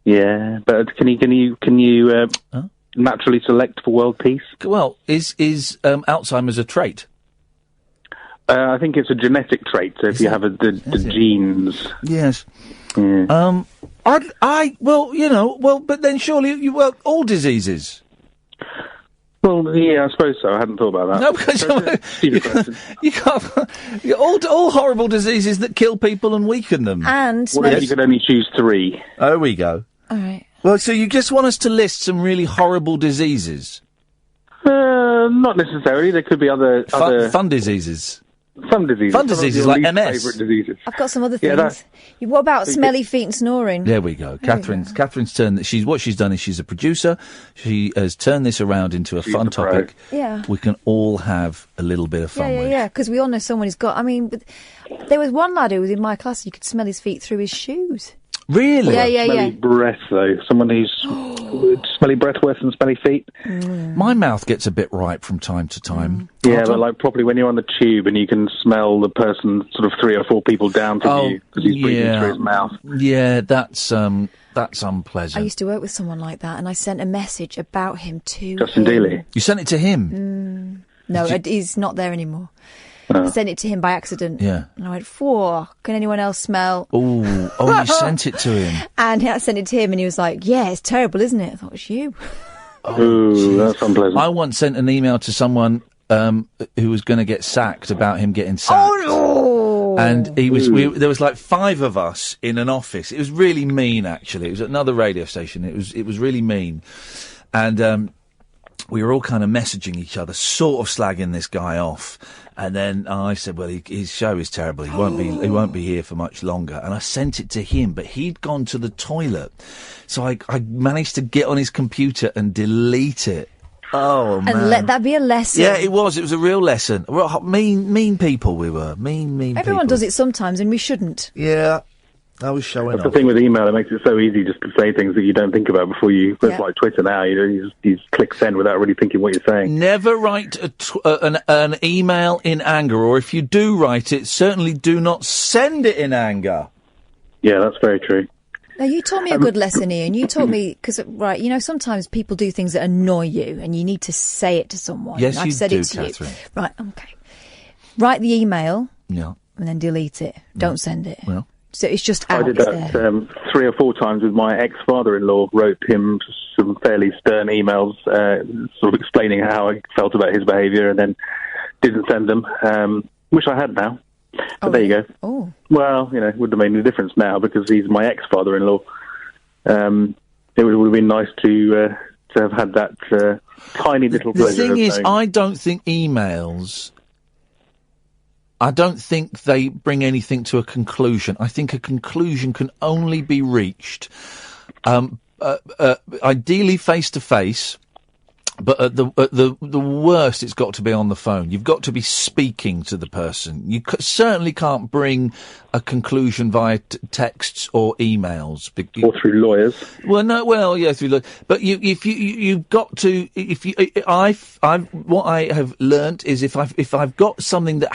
Yeah, but can you naturally select for world peace? Well, is Alzheimer's a trait? I think it's a genetic trait. So if you have the genes, yes. Yeah. But then surely all diseases. Well, yeah, I suppose so. I hadn't thought about that. No, because you can't. All horrible diseases that kill people and weaken them. And what if you could only choose 3? There we go. All right. Well, so you just want us to list some really horrible diseases? Not necessarily. There could be other fun diseases. Fun diseases. Fun diseases like MS. Favourite diseases. I've got some other things. Yeah, what about smelly feet and snoring? There we go. Catherine's turned. What she's done is she's a producer. She has turned this around into a fun topic. Yeah. We can all have a little bit of fun with. Yeah, because we all know someone who's got... I mean, there was one lad who was in my class, you could smell his feet through his shoes. Really? Yeah. Smelly breath, though. Someone who's smelly breath worse than smelly feet. My mouth gets a bit ripe from time to time. Yeah, but like probably when you're on the tube and you can smell the person sort of 3 or 4 people down from you because he's breathing through his mouth. Yeah, that's unpleasant. I used to work with someone like that, and I sent a message about him to Justin him. Dealey. You sent it to him? No, he's not there anymore. I sent it to him by accident. Yeah. And I went, can anyone else smell? Oh, you sent it to him. And I sent it to him and he was like, yeah, it's terrible, isn't it? I thought, it's you. Ooh, that's unpleasant. I once sent an email to someone who was going to get sacked about him getting sacked. Oh, no! And there was like 5 of us in an office. It was really mean, actually. It was at another radio station. It was really mean. And we were all kind of messaging each other, sort of slagging this guy off. And then I said, well, his show is terrible. He won't be here for much longer. And I sent it to him, but he'd gone to the toilet. So I managed to get on his computer and delete it. Oh, man. And let that be a lesson. Yeah, it was. It was a real lesson. We're mean people we were. Mean Everyone people. does it sometimes and we shouldn't. Yeah. I was showing That's off. the thing with email, it makes it so easy just to say things that you don't think about before you... It's like Twitter now, you just click send without really thinking what you're saying. Never write an email in anger, or if you do write it, certainly do not send it in anger. Yeah, that's very true. Now, you taught me a good lesson, Ian. You taught me, because, sometimes people do things that annoy you, and you need to say it to someone. Yes, I've you said do, it to Catherine. you. Right, okay. Write the email. Yeah. And then delete it. Don't send it. Well. So it's just out. I did that 3 or 4 times with my ex-father-in-law. Wrote him some fairly stern emails, sort of explaining how I felt about his behaviour, and then didn't send them. Wish I had now. But there you go. Oh. Well, it wouldn't have made any difference now because he's my ex-father-in-law. It would have been nice to have had that tiny little pleasure. The thing is, I don't think emails... I don't think they bring anything to a conclusion. I think a conclusion can only be reached, ideally face to face, But at the worst, it's got to be on the phone. You've got to be speaking to the person. You certainly can't bring a conclusion via texts or emails. Or through lawyers. Well, no, well, yeah, through lawyers. But you've got to, what I have learnt is if I've got something that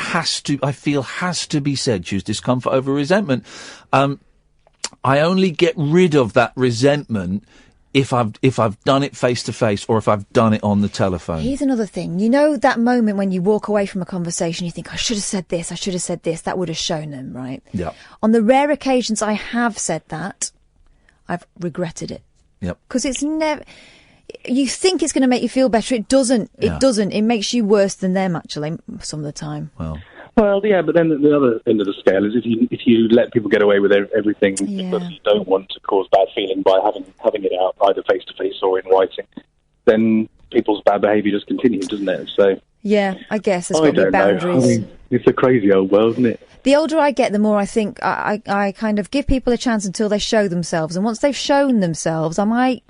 I feel has to be said, choose discomfort over resentment, I only get rid of that resentment if I've done it face to face or if I've done it on the telephone. Here's another thing. You know that moment when you walk away from a conversation, you think, I should have said this, that would have shown them, right? Yeah. On the rare occasions I have said that, I've regretted it. Yep. Because it's never... You think it's going to make you feel better. It doesn't. Yeah. It doesn't. It makes you worse than them, actually, some of the time. Well, yeah, but then the other end of the scale is if you let people get away with everything because you don't want to cause bad feeling by having it out either face to face or in writing, then people's bad behaviour just continues, doesn't it? So yeah, I guess there's got to be boundaries. I mean, it's a crazy old world, isn't it? The older I get, the more I think I kind of give people a chance until they show themselves, and once they've shown themselves, I might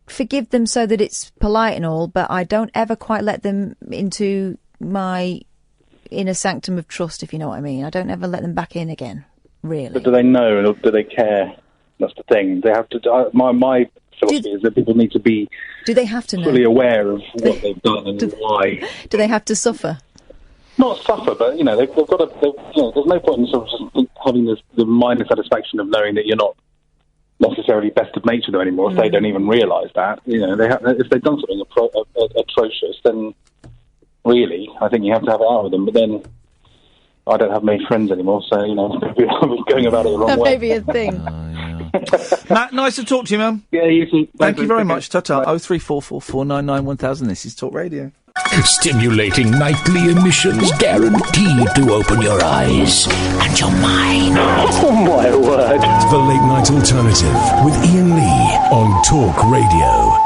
forgive them so that it's polite and all, but I don't ever quite let them into my inner sanctum of trust, if you know what I mean. I don't ever let them back in again, really. But do they know, or do they care? That's the thing. They have to. My philosophy is that people need to be. Do they have to know? Fully aware of what they've done and why. Do they have to suffer? Not suffer, but they've got to. There's no point in sort of just having the minor satisfaction of knowing that you're not necessarily best of nature them anymore. If they don't even realise that, if they've done something atrocious, then. Really, I think you have to have it out with them, but then I don't have many friends anymore, so, maybe I'm going about it the wrong that way. may be a thing. Matt, nice to talk to you, man. Yeah, you too. Thank you very much. Ta-ta. 03444991000. This is Talk Radio. Stimulating nightly emissions guaranteed to open your eyes and your mind. Oh, my word. The Late Night Alternative with Iain Lee on Talk Radio.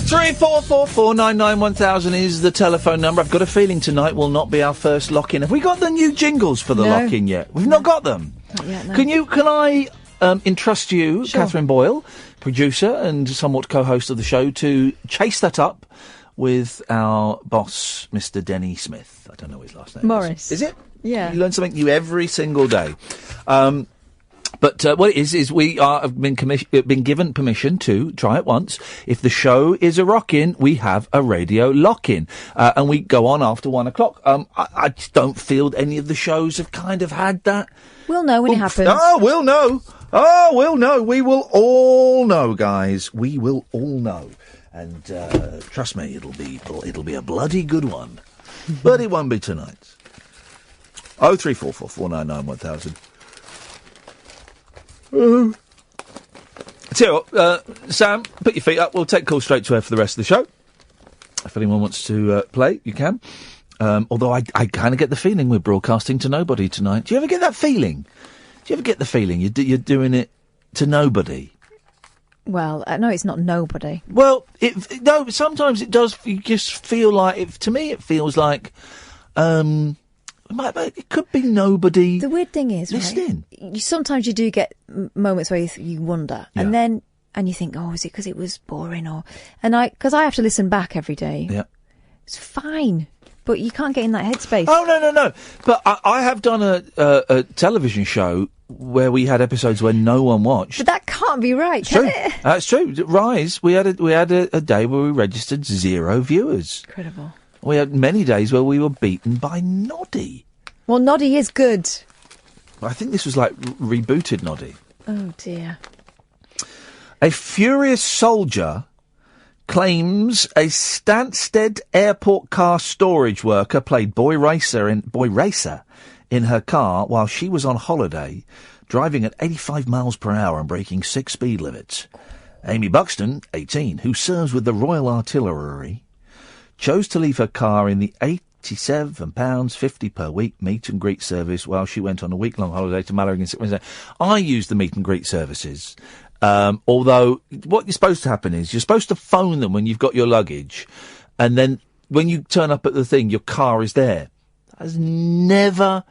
03444991000 is the telephone number. I've got a feeling tonight will not be our first lock-in. Have we got the new jingles for the lock-in yet? We've not got them. Not yet, no. Can I entrust you, sure. Catherine Boyle, producer and somewhat co-host of the show, to chase that up with our boss, Mr. Denny Smith. I don't know his last name. Morris. Is it? Yeah. You learn something new every single day. But what it is we have been given permission to try it once. If the show is a rock-in, we have a radio lock-in. And we go on after 1 o'clock. I just don't feel any of the shows have kind of had that. We'll know when it happens. Oh, we'll know. Oh, we'll know. We will all know, guys. We will all know. And trust me, it'll be a bloody good one. But it won't be tonight. 03444991000. So, Sam, put your feet up. We'll take calls straight to air for the rest of the show. If anyone wants to play, you can. Although I kind of get the feeling we're broadcasting to nobody tonight. Do you ever get that feeling? Do you ever get the feeling you're doing it to nobody? Well, no, it's not nobody. Well, no, sometimes it does. You just feel like to me, it feels like. It could be nobody. The weird thing is, listening. Right, sometimes you do get moments where you wonder, and you think, oh, is it because it was boring, because I have to listen back every day. Yeah, it's fine, but you can't get in that headspace. Oh no! But I have done a television show where we had episodes where no one watched. But that can't be right, it's can true. it? That's true. Rise, we had a day where we registered 0 viewers. Incredible. We had many days where we were beaten by Noddy. Well, Noddy is good. I think this was like rebooted Noddy. Oh, dear. A furious soldier claims a Stansted airport car storage worker played boy racer in her car while she was on holiday, driving at 85 miles per hour and breaking 6 speed limits. Amy Buxton, 18, who serves with the Royal Artillery, chose to leave her car in the £87.50 per week meet and greet service while she went on a week-long holiday to Malaga in September. I use the meet and greet services. Although what you're supposed to happen is you're supposed to phone them when you've got your luggage, and then when you turn up at the thing, your car is there. That has never,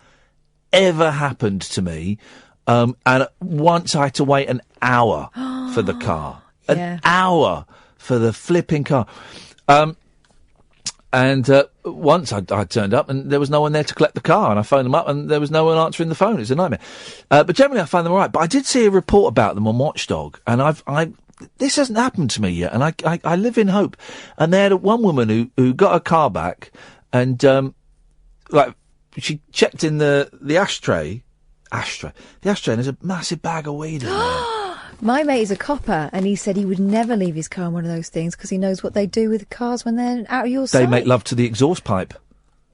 ever happened to me. And once I had to wait an hour for the car. An hour for the flipping car. And once I turned up and there was no one there to collect the car, and I phoned them up and there was no one answering the phone. It's a nightmare. But generally I find them all right. But I did see a report about them on Watchdog, and this hasn't happened to me yet, and I live in hope. And they had one woman who got her car back, and she checked in the ashtray, and there's a massive bag of weed in there. My mate is a copper, and he said he would never leave his car in one of those things because he knows what they do with the cars when they're out of your sight. They make love to the exhaust pipe.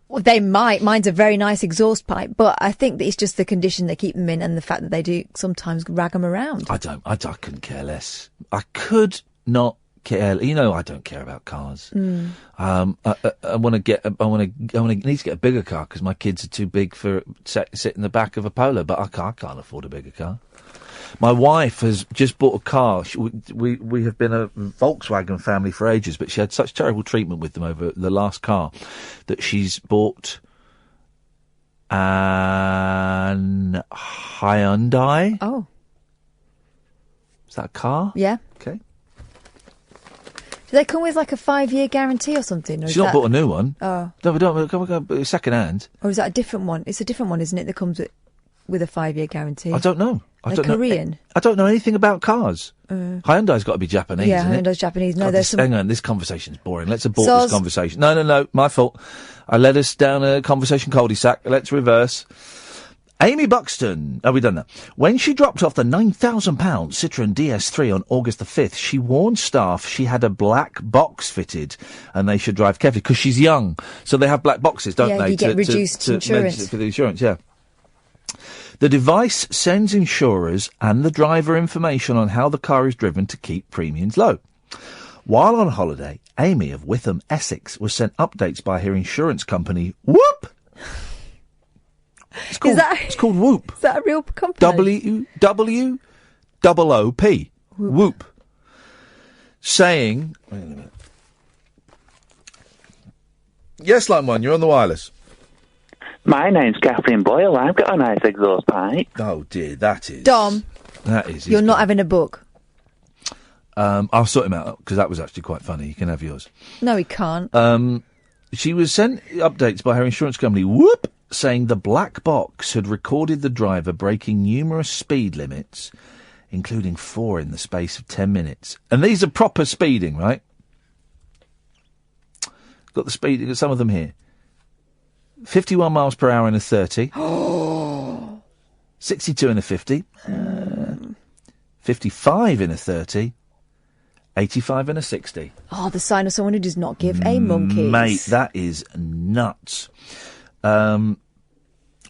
Well, they might. Mine's a very nice exhaust pipe, but I think that it's just the condition they keep them in and the fact that they do sometimes rag them around. I couldn't care less. I could not care. You know, I don't care about cars. I need to get a bigger car because my kids are too big for sit in the back of a Polo, but I can't afford a bigger car. My wife has just bought a car. We have been a Volkswagen family for ages, but she had such terrible treatment with them over the last car that she's bought an Hyundai. Oh. Is that a car? Yeah. Okay. Do they come with like a 5-year guarantee or something? Or She's not bought a new one. Oh. No, we don't. Second hand. Or is that a different one? It's a different one, isn't it, that comes with a 5-year guarantee? I don't know. Korean? I don't know anything about cars. Hyundai's got to be Japanese, yeah, isn't it? Hyundai's Japanese. No, God, there's some... Hang on, this conversation's boring. Let's abort this conversation. No, my fault. I led us down a conversation cul-de-sac. Let's reverse. Amy Buxton. Oh, we done that. When she dropped off the £9,000 Citroën DS3 on August the 5th, she warned staff she had a black box fitted and they should drive carefully because she's young. So they have black boxes, don't they? Yeah, you get reduced insurance. For the insurance, yeah. The device sends insurers and the driver information on how the car is driven to keep premiums low. While on holiday, Amy of Witham, Essex, was sent updates by her insurance company, Whoop! It's called Whoop. Is that a real company? W-O-O-P. Whoop. Saying... Wait a minute. Yes, line one, you're on the wireless. My name's Catherine Boyle. I've got a nice exhaust pipe. Oh, dear, that is... Dom. That is... You're not having a book. I'll sort him out, because that was actually quite funny. You can have yours. No, he can't. She was sent updates by her insurance company, Whoop, saying the black box had recorded the driver breaking numerous speed limits, including 4 in the space of 10 minutes. And these are proper speeding, right? Got the speed, got some of them here. 51 miles per hour in a 30. 62 in a 50. 55 in a 30. 85 in a 60. Oh, the sign of someone who does not give a monkeys. Mate, that is nuts. One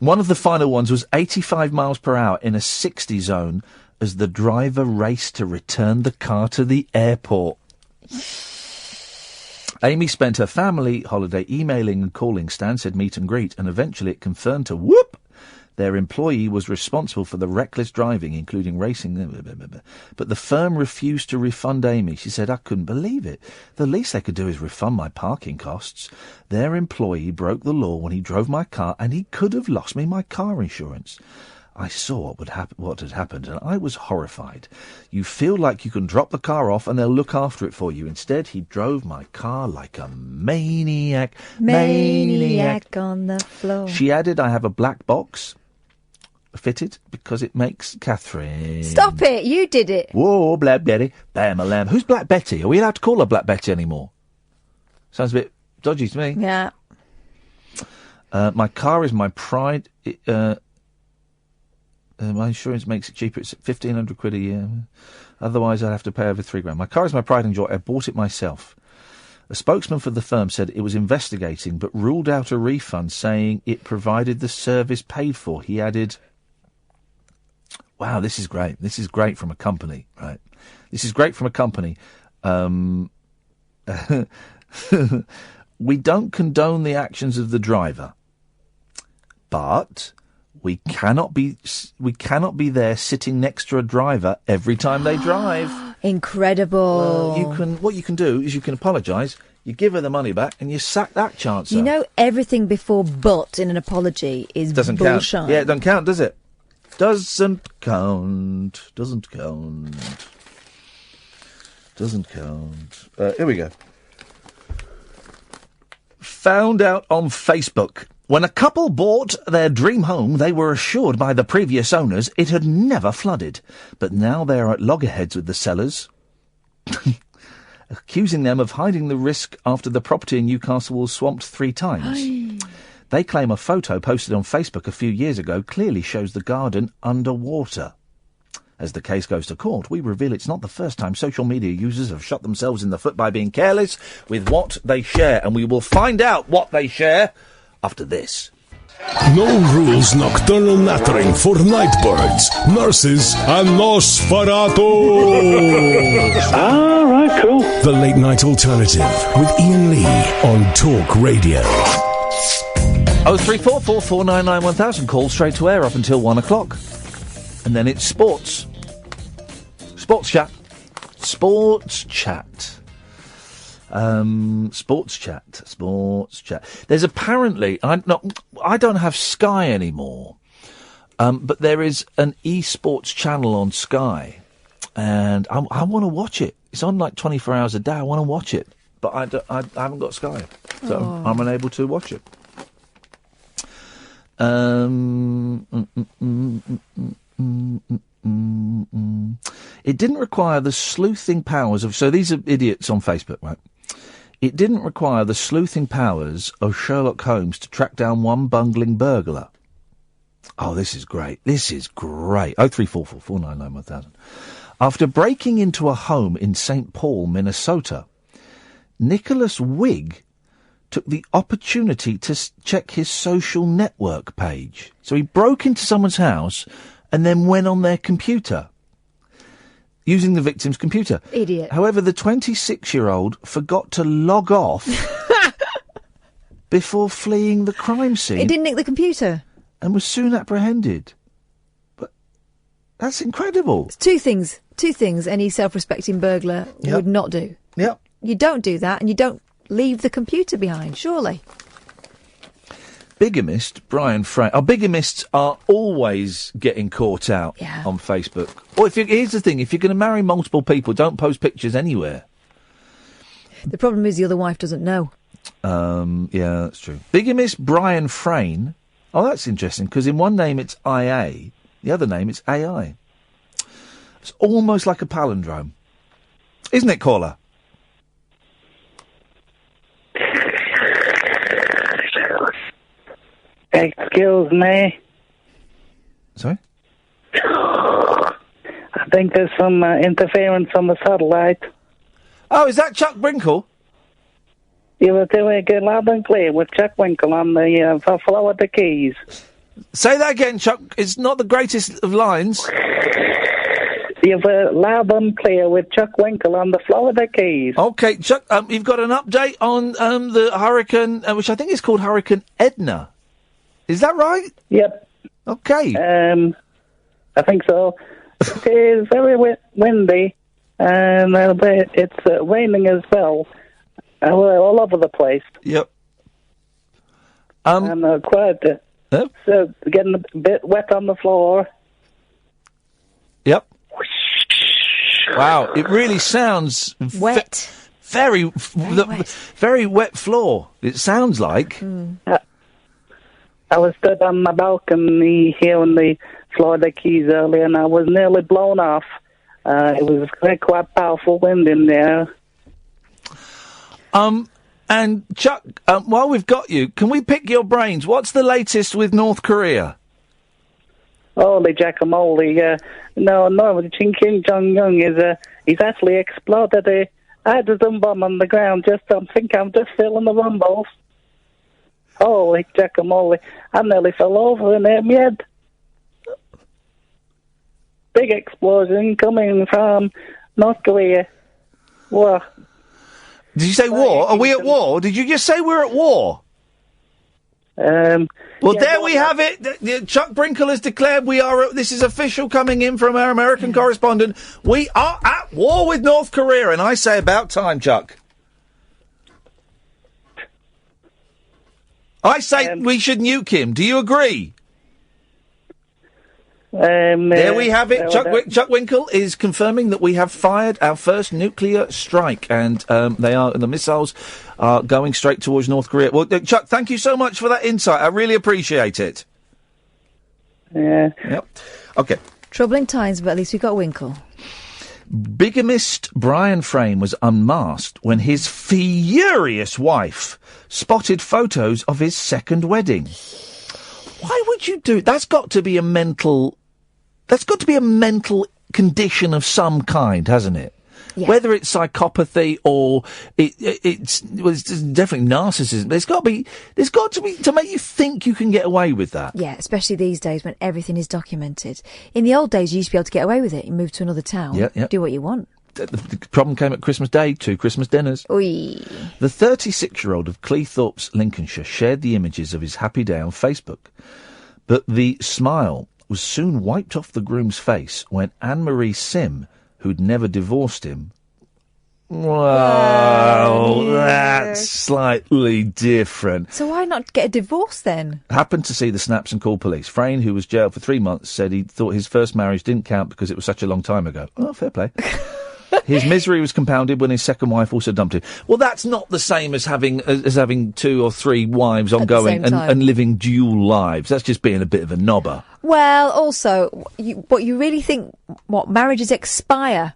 of the final ones was 85 miles per hour in a 60 zone as the driver raced to return the car to the airport. Amy spent her family holiday emailing and calling Stansted meet and greet, and eventually it confirmed to Whoop their employee was responsible for the reckless driving, including racing. But the firm refused to refund Amy. She said, I couldn't believe it. The least they could do is refund my parking costs. Their employee broke the law when he drove my car, and he could have lost me my car insurance. I saw what had happened, and I was horrified. You feel like you can drop the car off and they'll look after it for you. Instead, he drove my car like a maniac. Maniac on the floor. She added, I have a black box fitted because it makes Catherine... Stop it! You did it! Whoa, Black Betty. Bam a lamb. Who's Black Betty? Are we allowed to call her Black Betty anymore? Sounds a bit dodgy to me. Yeah. My car is my pride... my insurance makes it cheaper. It's £1,500 a year. Otherwise, I'd have to pay over £3,000. My car is my pride and joy. I bought it myself. A spokesman for the firm said it was investigating, but ruled out a refund, saying it provided the service paid for. He added, wow, this is great. This is great from a company, right? This is great from a company. We don't condone the actions of the driver, but... We cannot be there sitting next to a driver every time they drive. Incredible. What you can do is you can apologise, you give her the money back, and you sack that chancer. You know, everything before but in an apology is doesn't bullshit. Count. Yeah, it doesn't count, does it? Doesn't count. Doesn't count. Doesn't count. Here we go. found out on Facebook. When a couple bought their dream home, they were assured by the previous owners it had never flooded. But now they are at loggerheads with the sellers, accusing them of hiding the risk after the property in Newcastle was swamped 3 times. They claim a photo posted on Facebook a few years ago clearly shows the garden underwater. As the case goes to court, we reveal it's not the first time social media users have shot themselves in the foot by being careless with what they share. And we will find out what they share after this. No rules nocturnal nattering for nightbirds, nurses, and Nosferatu. All right, cool. The Late Night Alternative with Iain Lee on Talk Radio. 03444991000. Call straight to air up until 1 o'clock. And then it's sports. Sports chat. Sports chat. Sports chat. There's apparently, I don't have Sky anymore, but there is an esports channel on Sky, and I want to watch it. It's on like 24 hours a day. I want to watch it, but I haven't got Sky, so I'm unable to watch it. It didn't require the sleuthing powers of... So these are idiots on Facebook, right? It didn't require the sleuthing powers of Sherlock Holmes to track down one bungling burglar. Oh, this is great. 03444991000. After breaking into a home in St. Paul, Minnesota, Nicholas Wigg took the opportunity to check his social network page. So he broke into someone's house and then went on their computer, using the victim's computer. Idiot. However, the 26-year-old forgot to log off before fleeing the crime scene. He didn't nick the computer. And was soon apprehended. But that's incredible. It's two things any self-respecting burglar would not do. Yep. You don't do that, and you don't leave the computer behind, surely. Bigamist Brian Frey. Bigamists are always getting caught out on Facebook. Well, here's the thing: if you're going to marry multiple people, don't post pictures anywhere. The problem is the other wife doesn't know. Yeah, that's true. Bigamist Brian Frayne. Oh, that's interesting, because in one name it's IA, the other name it's AI. It's almost like a palindrome. Isn't it, caller? Excuse me. Sorry? I think there's some interference on the satellite. Oh, is that Chuck Winkle? You were doing it loud and clear with Chuck Winkle on the flow of the keys. Say that again, Chuck. It's not the greatest of lines. You were loud and clear with Chuck Winkle on the flow of the keys. Okay, Chuck, you've got an update on the hurricane, which I think is called Hurricane Edna. Is that right? Yep. Okay. I think so. It is very windy, and it's raining as well. All over the place. Yep. And quite so getting a bit wet on the floor. Yep. Wow, it really sounds wet. Very wet floor. It sounds like. I was stood on my balcony here on the Florida Keys earlier, and I was nearly blown off. It was quite powerful wind in there. And Chuck, while we've got you, can we pick your brains? What's the latest with North Korea? Holy jackamole! No, Kim Jong-un he's actually exploded a hydrogen bomb on the ground. I think I'm just feeling the rumbles. Holy jackamole! I nearly fell over in my head. Big explosion coming from North Korea. Whoa. Did you say war? Are we at war? Did you just say we're at war? Well, there we have it. Chuck Brinkle has declared we are. This is official coming in from our American correspondent. We are at war with North Korea, and I say about time, Chuck. I say we should nuke him. Do you agree? There we have it. Chuck Winkle is confirming that we have fired our first nuclear strike, and the missiles are going straight towards North Korea. Well, Chuck, thank you so much for that insight. I really appreciate it. Yeah. Yep. Okay. Troubling times, but at least we got Winkle. Bigamist Brian Frame was unmasked when his furious wife spotted photos of his second wedding. Why would you do? That's got to be a mental condition of some kind, hasn't it? Yeah. Whether it's psychopathy or it's definitely narcissism. There's got to be to make you think you can get away with that. Yeah, especially these days when everything is documented. In the old days, you used to be able to get away with it. You move to another town, do what you want. The problem came at Christmas Day, 2 Christmas dinners. Oy. The 36-year-old of Cleethorpes, Lincolnshire, shared the images of his happy day on Facebook. But the smile was soon wiped off the groom's face when Anne-Marie Sim, who'd never divorced him... Well, that's slightly different. So why not get a divorce then? Happened to see the snaps and called police. Frayne, who was jailed for 3 months, said he thought his first marriage didn't count because it was such a long time ago. Oh, fair play. His misery was compounded when his second wife also dumped him. Well, that's not the same as having 2 or 3 wives ongoing and living dual lives. That's just being a bit of a knobber. Well, also, you really think, marriages expire?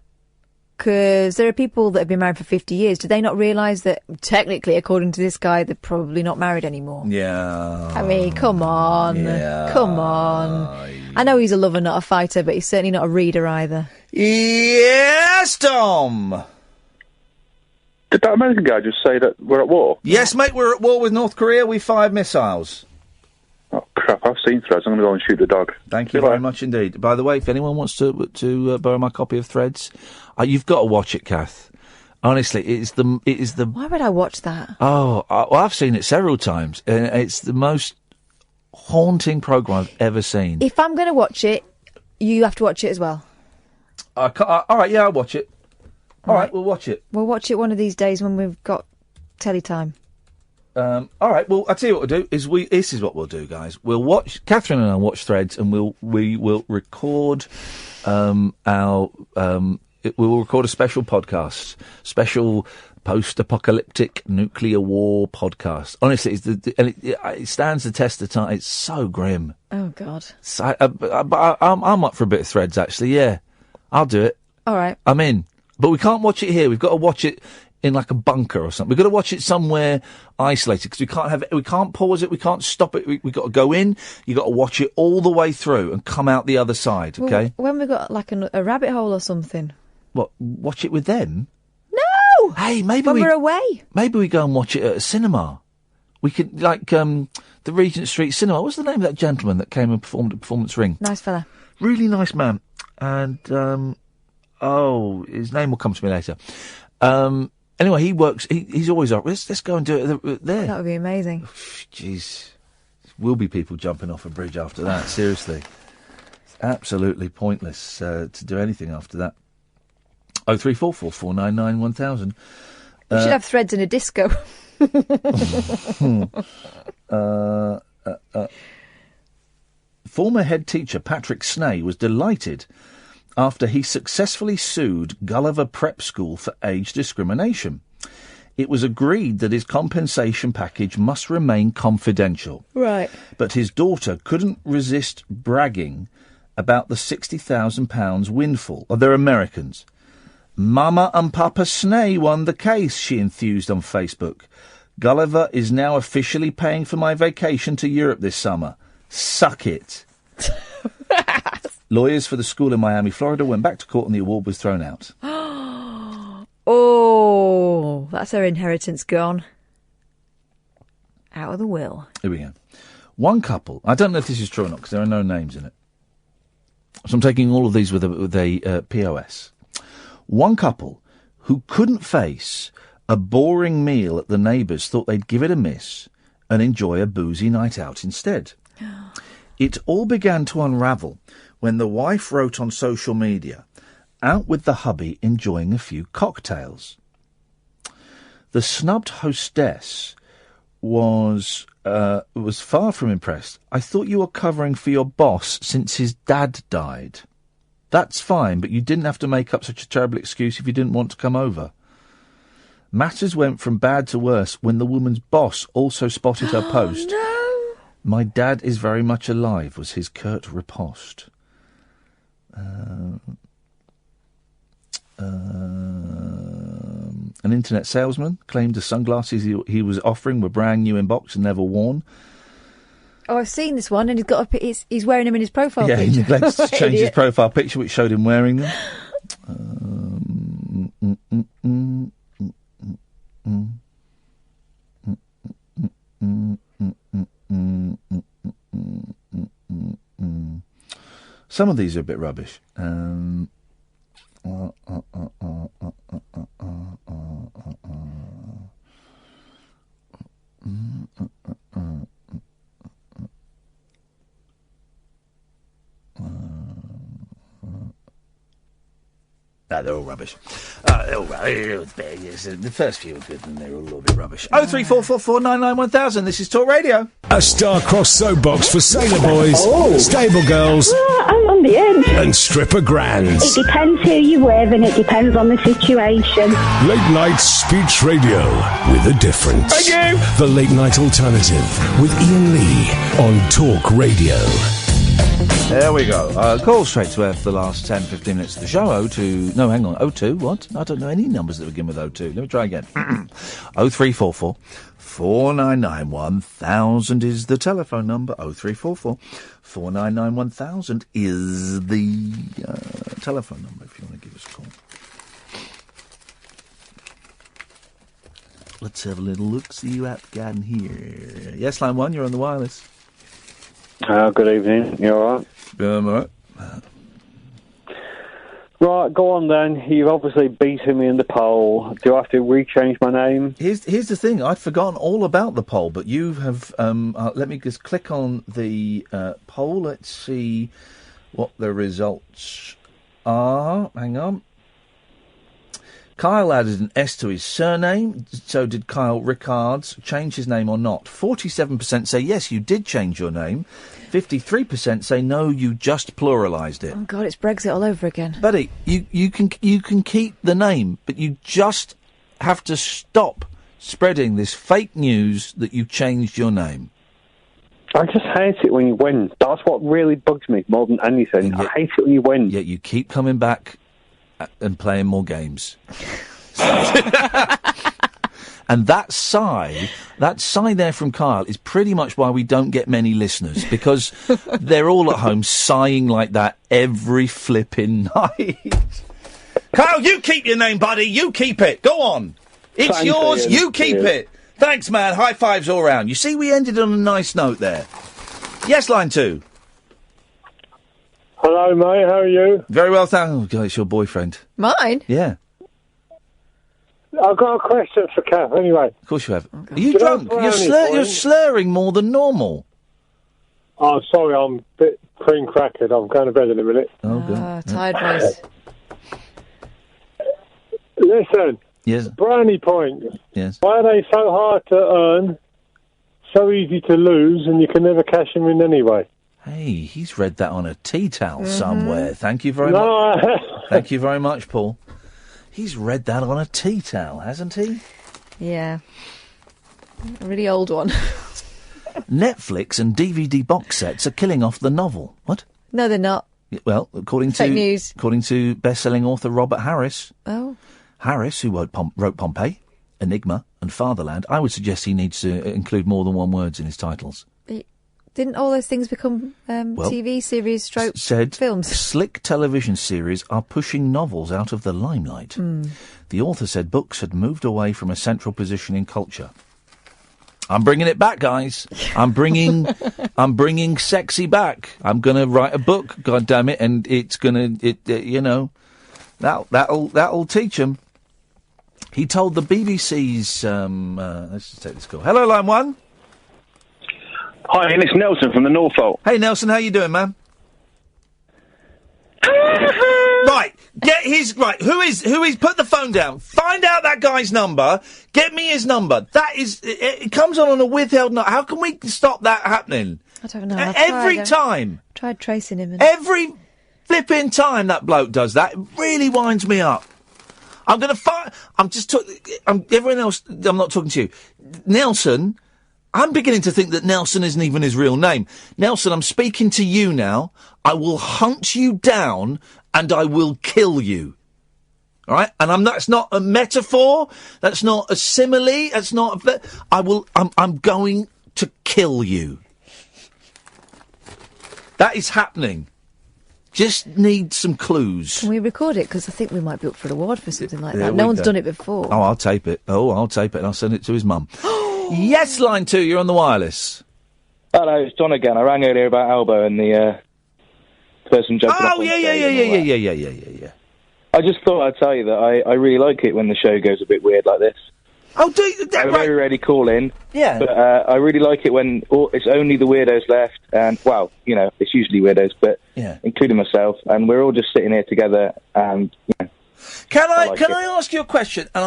Because there are people that have been married for 50 years. Do they not realise that, technically, according to this guy, they're probably not married anymore? Yeah. I mean, come on. Yeah. Come on. I know he's a lover, not a fighter, but he's certainly not a reader either. Yes, Tom! Did that American guy just say that we're at war? Yes, mate, we're at war with North Korea. We fired missiles. Oh, crap, I've seen Threads. I'm going to go and shoot the dog. Thank you very much indeed. By the way, if anyone wants to borrow my copy of Threads, you've got to watch it, Kath. Honestly, it is the... Why would I watch that? Oh, I've seen it several times. It's the most haunting programme I've ever seen. If I'm going to watch it, you have to watch it as well. All right, yeah, I'll watch it. All right, we'll watch it. We'll watch it one of these days when we've got telly time. All right, well, I'll tell you what we'll do, this is what we'll do, guys. We'll watch, Catherine and I'll watch Threads, and we will record, we will record a special podcast, special post-apocalyptic nuclear war podcast. Honestly, it stands the test of time. It's so grim. Oh, God. So, I'm up for a bit of Threads, actually, yeah. I'll do it. All right. I'm in. But we can't watch it here. We've got to watch it in like a bunker or something. We've got to watch it somewhere isolated because we can't pause it, we can't stop it. We've got to go in, you've got to watch it all the way through and come out the other side, okay? Well, when we've got like a rabbit hole or something. What, watch it with them? No! Hey, maybe when we're away. Maybe we go and watch it at a cinema. We could, like, the Regent Street Cinema. What's the name of that gentleman that came and performed at Performance Ring? Nice fella. Really nice man. And, his name will come to me later. Anyway, he works, he's always up. Let's go and do it there. That would be amazing. Jeez. Will be people jumping off a bridge after that, seriously. It's absolutely pointless to do anything after that. 0344 499 1000. We should have Threads in a disco. Former head teacher Patrick Snay was delighted after he successfully sued Gulliver Prep School for age discrimination. It was agreed that his compensation package must remain confidential. Right. But his daughter couldn't resist bragging about the £60,000 windfall. Oh, they're Americans. Mama and Papa Snay won the case, she enthused on Facebook. Gulliver is now officially paying for my vacation to Europe this summer. Suck it. Lawyers for the school in Miami, Florida, went back to court and the award was thrown out. Oh, that's her inheritance gone. Out of the will. Here we go. One couple, I don't know if this is true or not because there are no names in it. So I'm taking all of these with a POS. One couple who couldn't face a boring meal at the neighbours thought they'd give it a miss and enjoy a boozy night out instead. It all began to unravel when the wife wrote on social media, out with the hubby enjoying a few cocktails. The snubbed hostess was far from impressed. I thought you were covering for your boss since his dad died. That's fine, but you didn't have to make up such a terrible excuse if you didn't want to come over. Matters went from bad to worse when the woman's boss also spotted her post. No. My dad is very much alive, was his curt riposte. An internet salesman claimed the sunglasses he was offering were brand new in box and never worn. Oh, I've seen this one, and he's wearing them in his profile picture. Yeah, he neglects to change his profile picture, which showed him wearing them. Some of these are a bit rubbish. They're all rubbish. The first few are good and they're all a little bit rubbish. 03444991000. This is Talk Radio. A star-crossed soapbox for sailor boys, stable girls, I'm on the edge. and stripper grands. It depends who you're with and it depends on the situation. Late night speech radio with a difference. Thank you. The Late Night Alternative with Iain Lee on Talk Radio. There we go. Call straight to air for the last 10, 15 minutes of the show. 02. No, hang on. 02. What? I don't know any numbers that begin with 02. Let me try again. 0344 499 1000 is the telephone number. 0344 499 1000 is the telephone number if you want to give us a call. Let's have a little look, see what I've got in here. Yes, line 1, you're on the wireless. Good evening. You all right? I'm all right. Right, go on then. You've obviously beaten me in the poll. Do I have to rechange my name? Here's the thing. I'd forgotten all about the poll, but you have... let me just click on the poll. Let's see what the results are. Hang on. Kyle added an S to his surname. So did Kyle Rickards. Change his name or not? 47% say yes, you did change your name. 53% say no, you just pluralised it. Oh God, it's Brexit all over again. Buddy, you can keep the name, but you just have to stop spreading this fake news that you changed your name. I just hate it when you win. That's what really bugs me more than anything. I hate it when you win. Yet you keep coming back and playing more games. And that sigh there from Kyle is pretty much why we don't get many listeners, because they're all at home sighing like that every flipping night. Kyle, you keep your name, buddy. You keep it. Go on. It's Thanks, yours. Ian. You keep Cheers. it. Thanks, man. High fives all round. You see, we ended on a nice note there. Yes, line 2. Hello, mate. How are you? Very well, thank you. Oh, God, it's your boyfriend. Mine? Yeah. I've got a question for Kath, anyway. Of course you have. Are you drunk? You're slurring more than normal. Oh, sorry, I'm a bit cream-crackered. I'm going to bed in a minute. Oh, God. Tired voice. Listen. Yes. Brownie points. Yes. Why are they so hard to earn, so easy to lose, and you can never cash them in anyway? Hey, he's read that on a tea towel somewhere. Thank you very much. Thank you very much, Paul. He's read that on a tea towel, hasn't he? Yeah. A really old one. Netflix and DVD box sets are killing off the novel. What? No, they're not. Well, according Fake news. to best-selling author Robert Harris. Oh. Harris, who wrote Pompeii, Enigma, and Fatherland, I would suggest he needs to include more than one words in his titles. Didn't all those things become TV series, films? Slick television series are pushing novels out of the limelight. The author said books had moved away from a central position in culture. I'm bringing it back, guys. I'm bringing sexy back. I'm going to write a book, God damn it, and it's going to, that'll teach them. He told the BBC's, let's just take this call. Hello, line 1. Hi, Ian, it's Nelson from the Norfolk. Hey, Nelson, how you doing, man? Right, Get his right. Who is? Put the phone down. Find out that guy's number. Get me his number. That is. It comes on a withheld note. How can we stop that happening? I don't know. Every time. Tried tracing him. Every flipping time that bloke does that, it really winds me up. I'm going to find. Everyone else. I'm not talking to you, Nelson. I'm beginning to think that Nelson isn't even his real name. Nelson, I'm speaking to you now. I will hunt you down and I will kill you. All right? And that's not a metaphor. That's not a simile. That's not I'm going to kill you. That is happening. Just need some clues. Can we record it? Because I think we might be up for an award for something like that. No one's done it before. Oh, I'll tape it. And I'll send it to his mum. Yes, line 2, you're on the wireless. Hello, it's John again. I rang earlier about Elbow and the person jumping up on stage. Yeah. I just thought I'd tell you that I really like it when the show goes a bit weird like this. Oh, do you? I very rarely call in. Yeah. But I really like it when it's only the weirdos left, and, well, you know, it's usually weirdos, but including myself, and we're all just sitting here together, and, you know. Can I ask you a question? And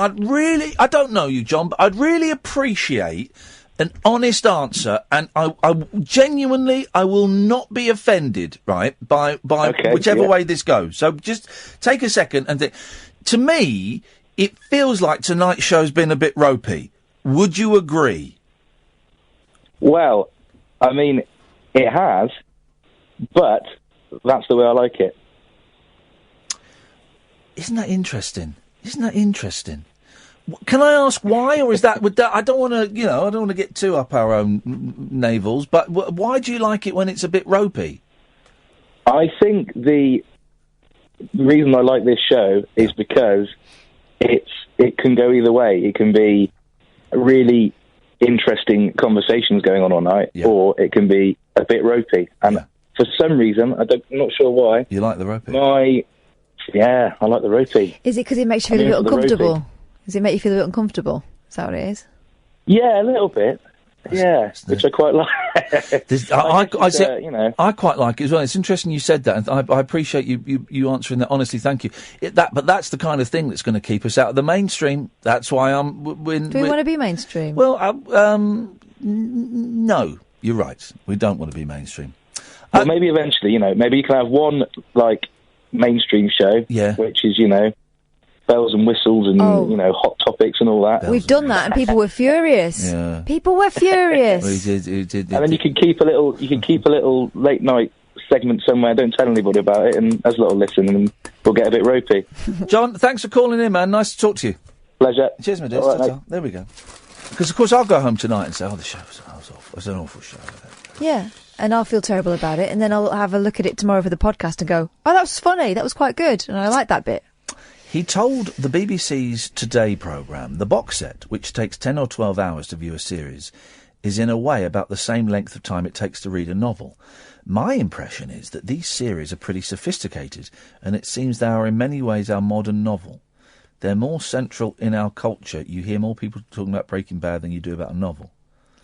I don't know you, John, but I'd really appreciate an honest answer, and I genuinely, I will not be offended, right, by whichever way this goes. So just take a second and think. To me, it feels like tonight's show's been a bit ropey. Would you agree? Well, I mean, it has, but that's the way I like it. Isn't that interesting? Can I ask why, or is that? I don't want to get too up our own navels. But why do you like it when it's a bit ropey? I think the reason I like this show is because it can go either way. It can be really interesting conversations going on all night, or it can be a bit ropey. And for some reason, I'm not sure why. You like the ropey? Yeah, I like the ropey. Is it because it makes you feel a bit uncomfortable? Does it make you feel a bit uncomfortable? Is that what it is? Yeah, a little bit. Yeah, which I quite like. I quite like it as well. It's interesting you said that, and I appreciate you answering that honestly. Thank you. But that's the kind of thing that's going to keep us out of the mainstream. That's why I'm. Do we want to be mainstream? Well, no, you're right. We don't want to be mainstream. Well, maybe eventually, maybe you can have one mainstream show, which is bells and whistles and hot topics and all that. We've done that, and people were furious. Yeah. People were furious. Well, he did. And then you can keep a little late night segment somewhere. Don't tell anybody about it, and as a little listen, and we'll get a bit ropey. John, thanks for calling in, man. Nice to talk to you. Pleasure. Cheers, my dear. Right, there we go. Because of course I'll go home tonight and say, "Oh, the show was awful. It was an awful show." Yeah. And I'll feel terrible about it, and then I'll have a look at it tomorrow for the podcast and go, "Oh, that was funny. That was quite good, and I like that bit." He told the BBC's Today programme the box set, which takes 10 or 12 hours to view a series, is in a way about the same length of time it takes to read a novel. My impression is that these series are pretty sophisticated, and it seems they are in many ways our modern novel. They're more central in our culture. You hear more people talking about Breaking Bad than you do about a novel.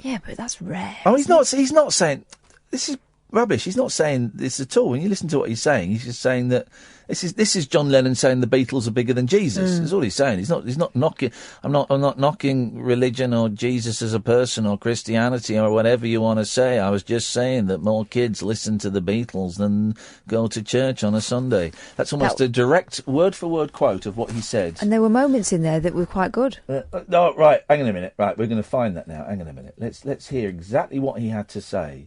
Yeah, but that's rare. Oh, he's not saying... This is rubbish. He's not saying this at all. When you listen to what he's saying, he's just saying that this is John Lennon saying the Beatles are bigger than Jesus. That's all he's saying. He's not knocking. I'm not knocking religion or Jesus as a person or Christianity or whatever you want to say. I was just saying that more kids listen to the Beatles than go to church on a Sunday. That's almost a direct word for word quote of what he said. And there were moments in there that were quite good. No, right. Hang on a minute. Right, we're going to find that now. Hang on a minute. Let's hear exactly what he had to say.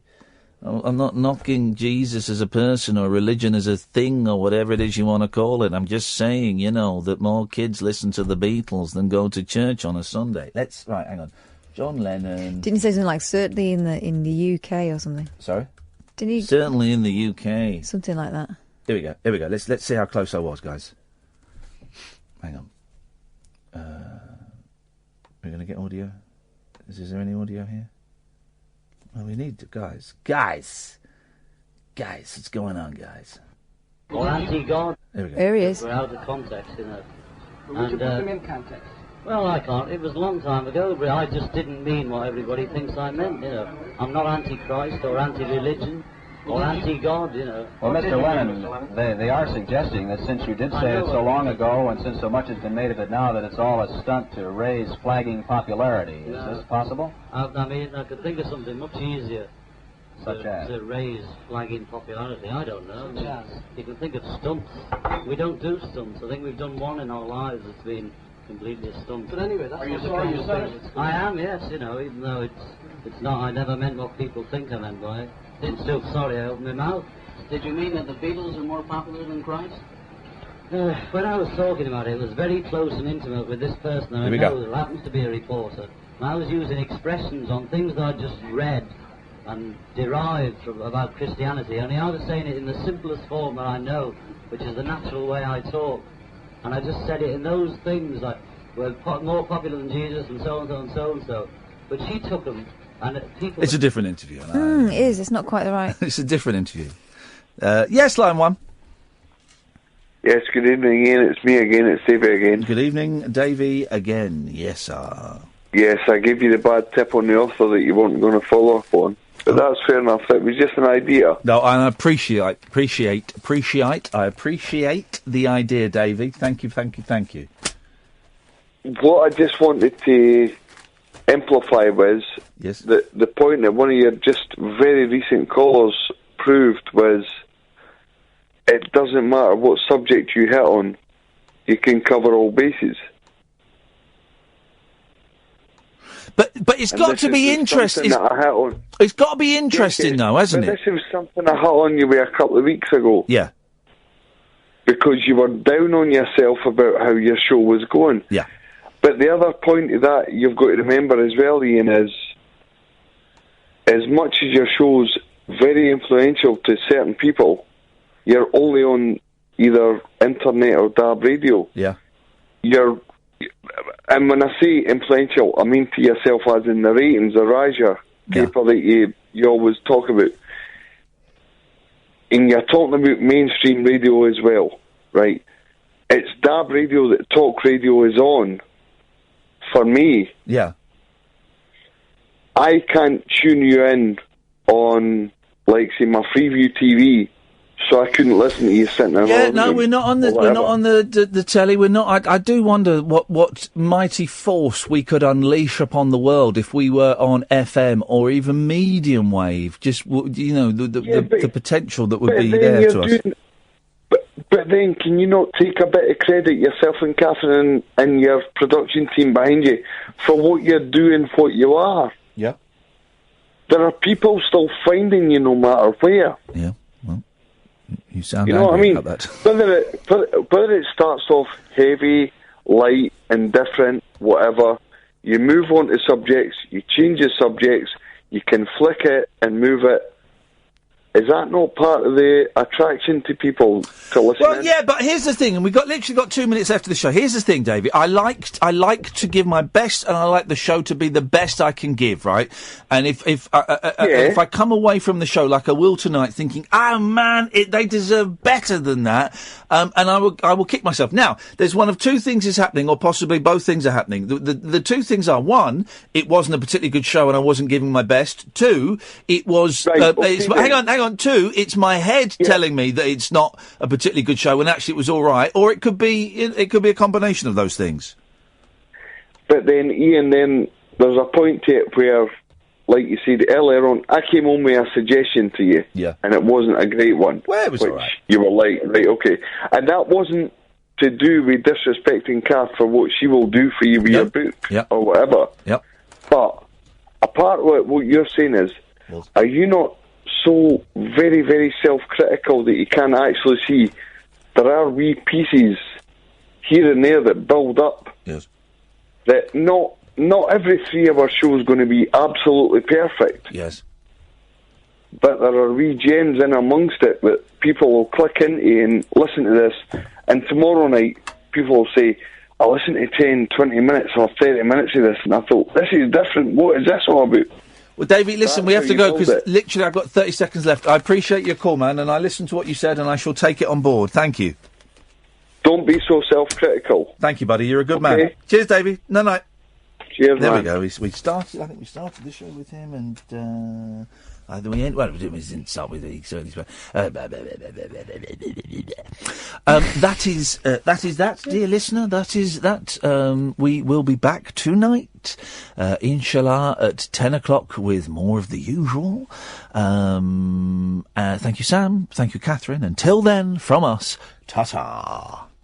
I'm not knocking Jesus as a person or religion as a thing or whatever it is you want to call it. I'm just saying, that more kids listen to the Beatles than go to church on a Sunday. Right, hang on. John Lennon. Didn't he say something like certainly in the UK or something? Sorry? Didn't he? Certainly in the UK. Something like that. Here we go. Let's see how close I was, guys. Hang on. We're going to get audio. Is there any audio here? Well, we need to, guys, what's going on, guys? Or anti-God. There we go. There he is. We're out of context, Would you put them in context? Well, I can't. It was a long time ago, but I just didn't mean what everybody thinks I meant, I'm not anti-Christ or anti-religion. Or anti-God, you know. Well, Mr. Lennon, they are suggesting that since you did say it so long ago and since so much has been made of it now that it's all a stunt to raise flagging popularity. Is this possible? I mean, I could think of something much easier. Such as? To raise flagging popularity. I don't know. You can think of stunts. We don't do stunts. I think we've done one in our lives that's been completely a stunt. But anyway, that's not the kind of thing. I am, yes, you know, even though it's not, I never meant what people think I meant by it. I'm still sorry I opened my mouth. Did you mean that the Beatles are more popular than Christ? When I was talking about it was very close and intimate with this person that I know who happens to be a reporter. And I was using expressions on things that I just read and derived from about Christianity. Only I was saying it in the simplest form that I know, which is the natural way I talk. And I just said it in those things like, we're more popular than Jesus and so and so and so and so. But she took them. And people... It's a different interview. It is. It's not quite the right. It's a different interview. Yes, line one. Yes, good evening, Ian. It's me again. It's Davey again. Good evening, Davey again. Yes, sir. Yes, I gave you the bad tip on the author that you weren't going to follow up on. But that's fair enough. It was just an idea. No, and I appreciate the idea, Davey. Thank you. What I just wanted to amplify was the point that one of your just very recent callers proved was it doesn't matter what subject you hit on, you can cover all bases. But it's got to be interesting. It's got to be interesting, though, hasn't it? This was something I hit on you with a couple of weeks ago. Yeah. Because you were down on yourself about how your show was going. Yeah. But the other point of that you've got to remember as well, Ian, is as much as your show's very influential to certain people, you're only on either internet or DAB radio. Yeah. And when I say influential, I mean to yourself as in the ratings, the Raja paper that you always talk about. And you're talking about mainstream radio as well, right? It's DAB radio that talk radio is on. For me, I can't tune you in on, like, say, my Freeview TV, so I couldn't listen to you sitting there. Yeah, no, we're not on the telly. We're not. I do wonder what mighty force we could unleash upon the world if we were on FM or even medium wave. Just the potential that would be there to us. But then, can you not take a bit of credit, yourself and Catherine and your production team behind you, for what you're doing, what you are? Yeah. There are people still finding you no matter where. Yeah, well, you sound angry what I mean? About that. Whether it starts off heavy, light, indifferent, whatever, you move on to subjects, you change the subjects, you can flick it and move it. Is that not part of the attraction to people to listen? Well, yeah, but here's the thing, and we've literally got 2 minutes left of the show. Here's the thing, David. I like to give my best, and I like the show to be the best I can give, right? And if I come away from the show like I will tonight, thinking, oh man, they deserve better than that, and I will kick myself. Now, there's one of two things is happening, or possibly both things are happening. The two things are: one, it wasn't a particularly good show, and I wasn't giving my best. Two, it was. Hang on. Two, it's my head telling me that it's not a particularly good show when actually it was all right, or it could be a combination of those things. But then, Ian, there's a point to it where, like you said earlier on, I came on with a suggestion to you, and it wasn't a great one. Well, it was all right. You were like, right, okay, and that wasn't to do with disrespecting Kath for what she will do for you with your book or whatever. Yep. But apart of what you're saying is, are you not so very, very self-critical that you can't actually see there are wee pieces here and there that build up? Yes. That not every 3 of our shows is going to be absolutely perfect. Yes. But there are wee gems in amongst it that people will click into and listen to this, and tomorrow night people will say, I listened to 10, 20 minutes or 30 minutes of this, and I thought, this is different. What is this all about? Well, Davey, listen, we have to go because literally I've got 30 seconds left. I appreciate your call, man, and I listened to what you said, and I shall take it on board. Thank you. Don't be so self-critical. Thank you, buddy. You're a good man. Cheers, Davey. Night. Cheers, There man. we go. I think we started the show with him, and either we end. Well, we didn't start with it. That is that, dear listener. That is that. We will be back tonight, inshallah, at 10 o'clock with more of the usual. Thank you, Sam. Thank you, Catherine. Until then, from us, ta-ta.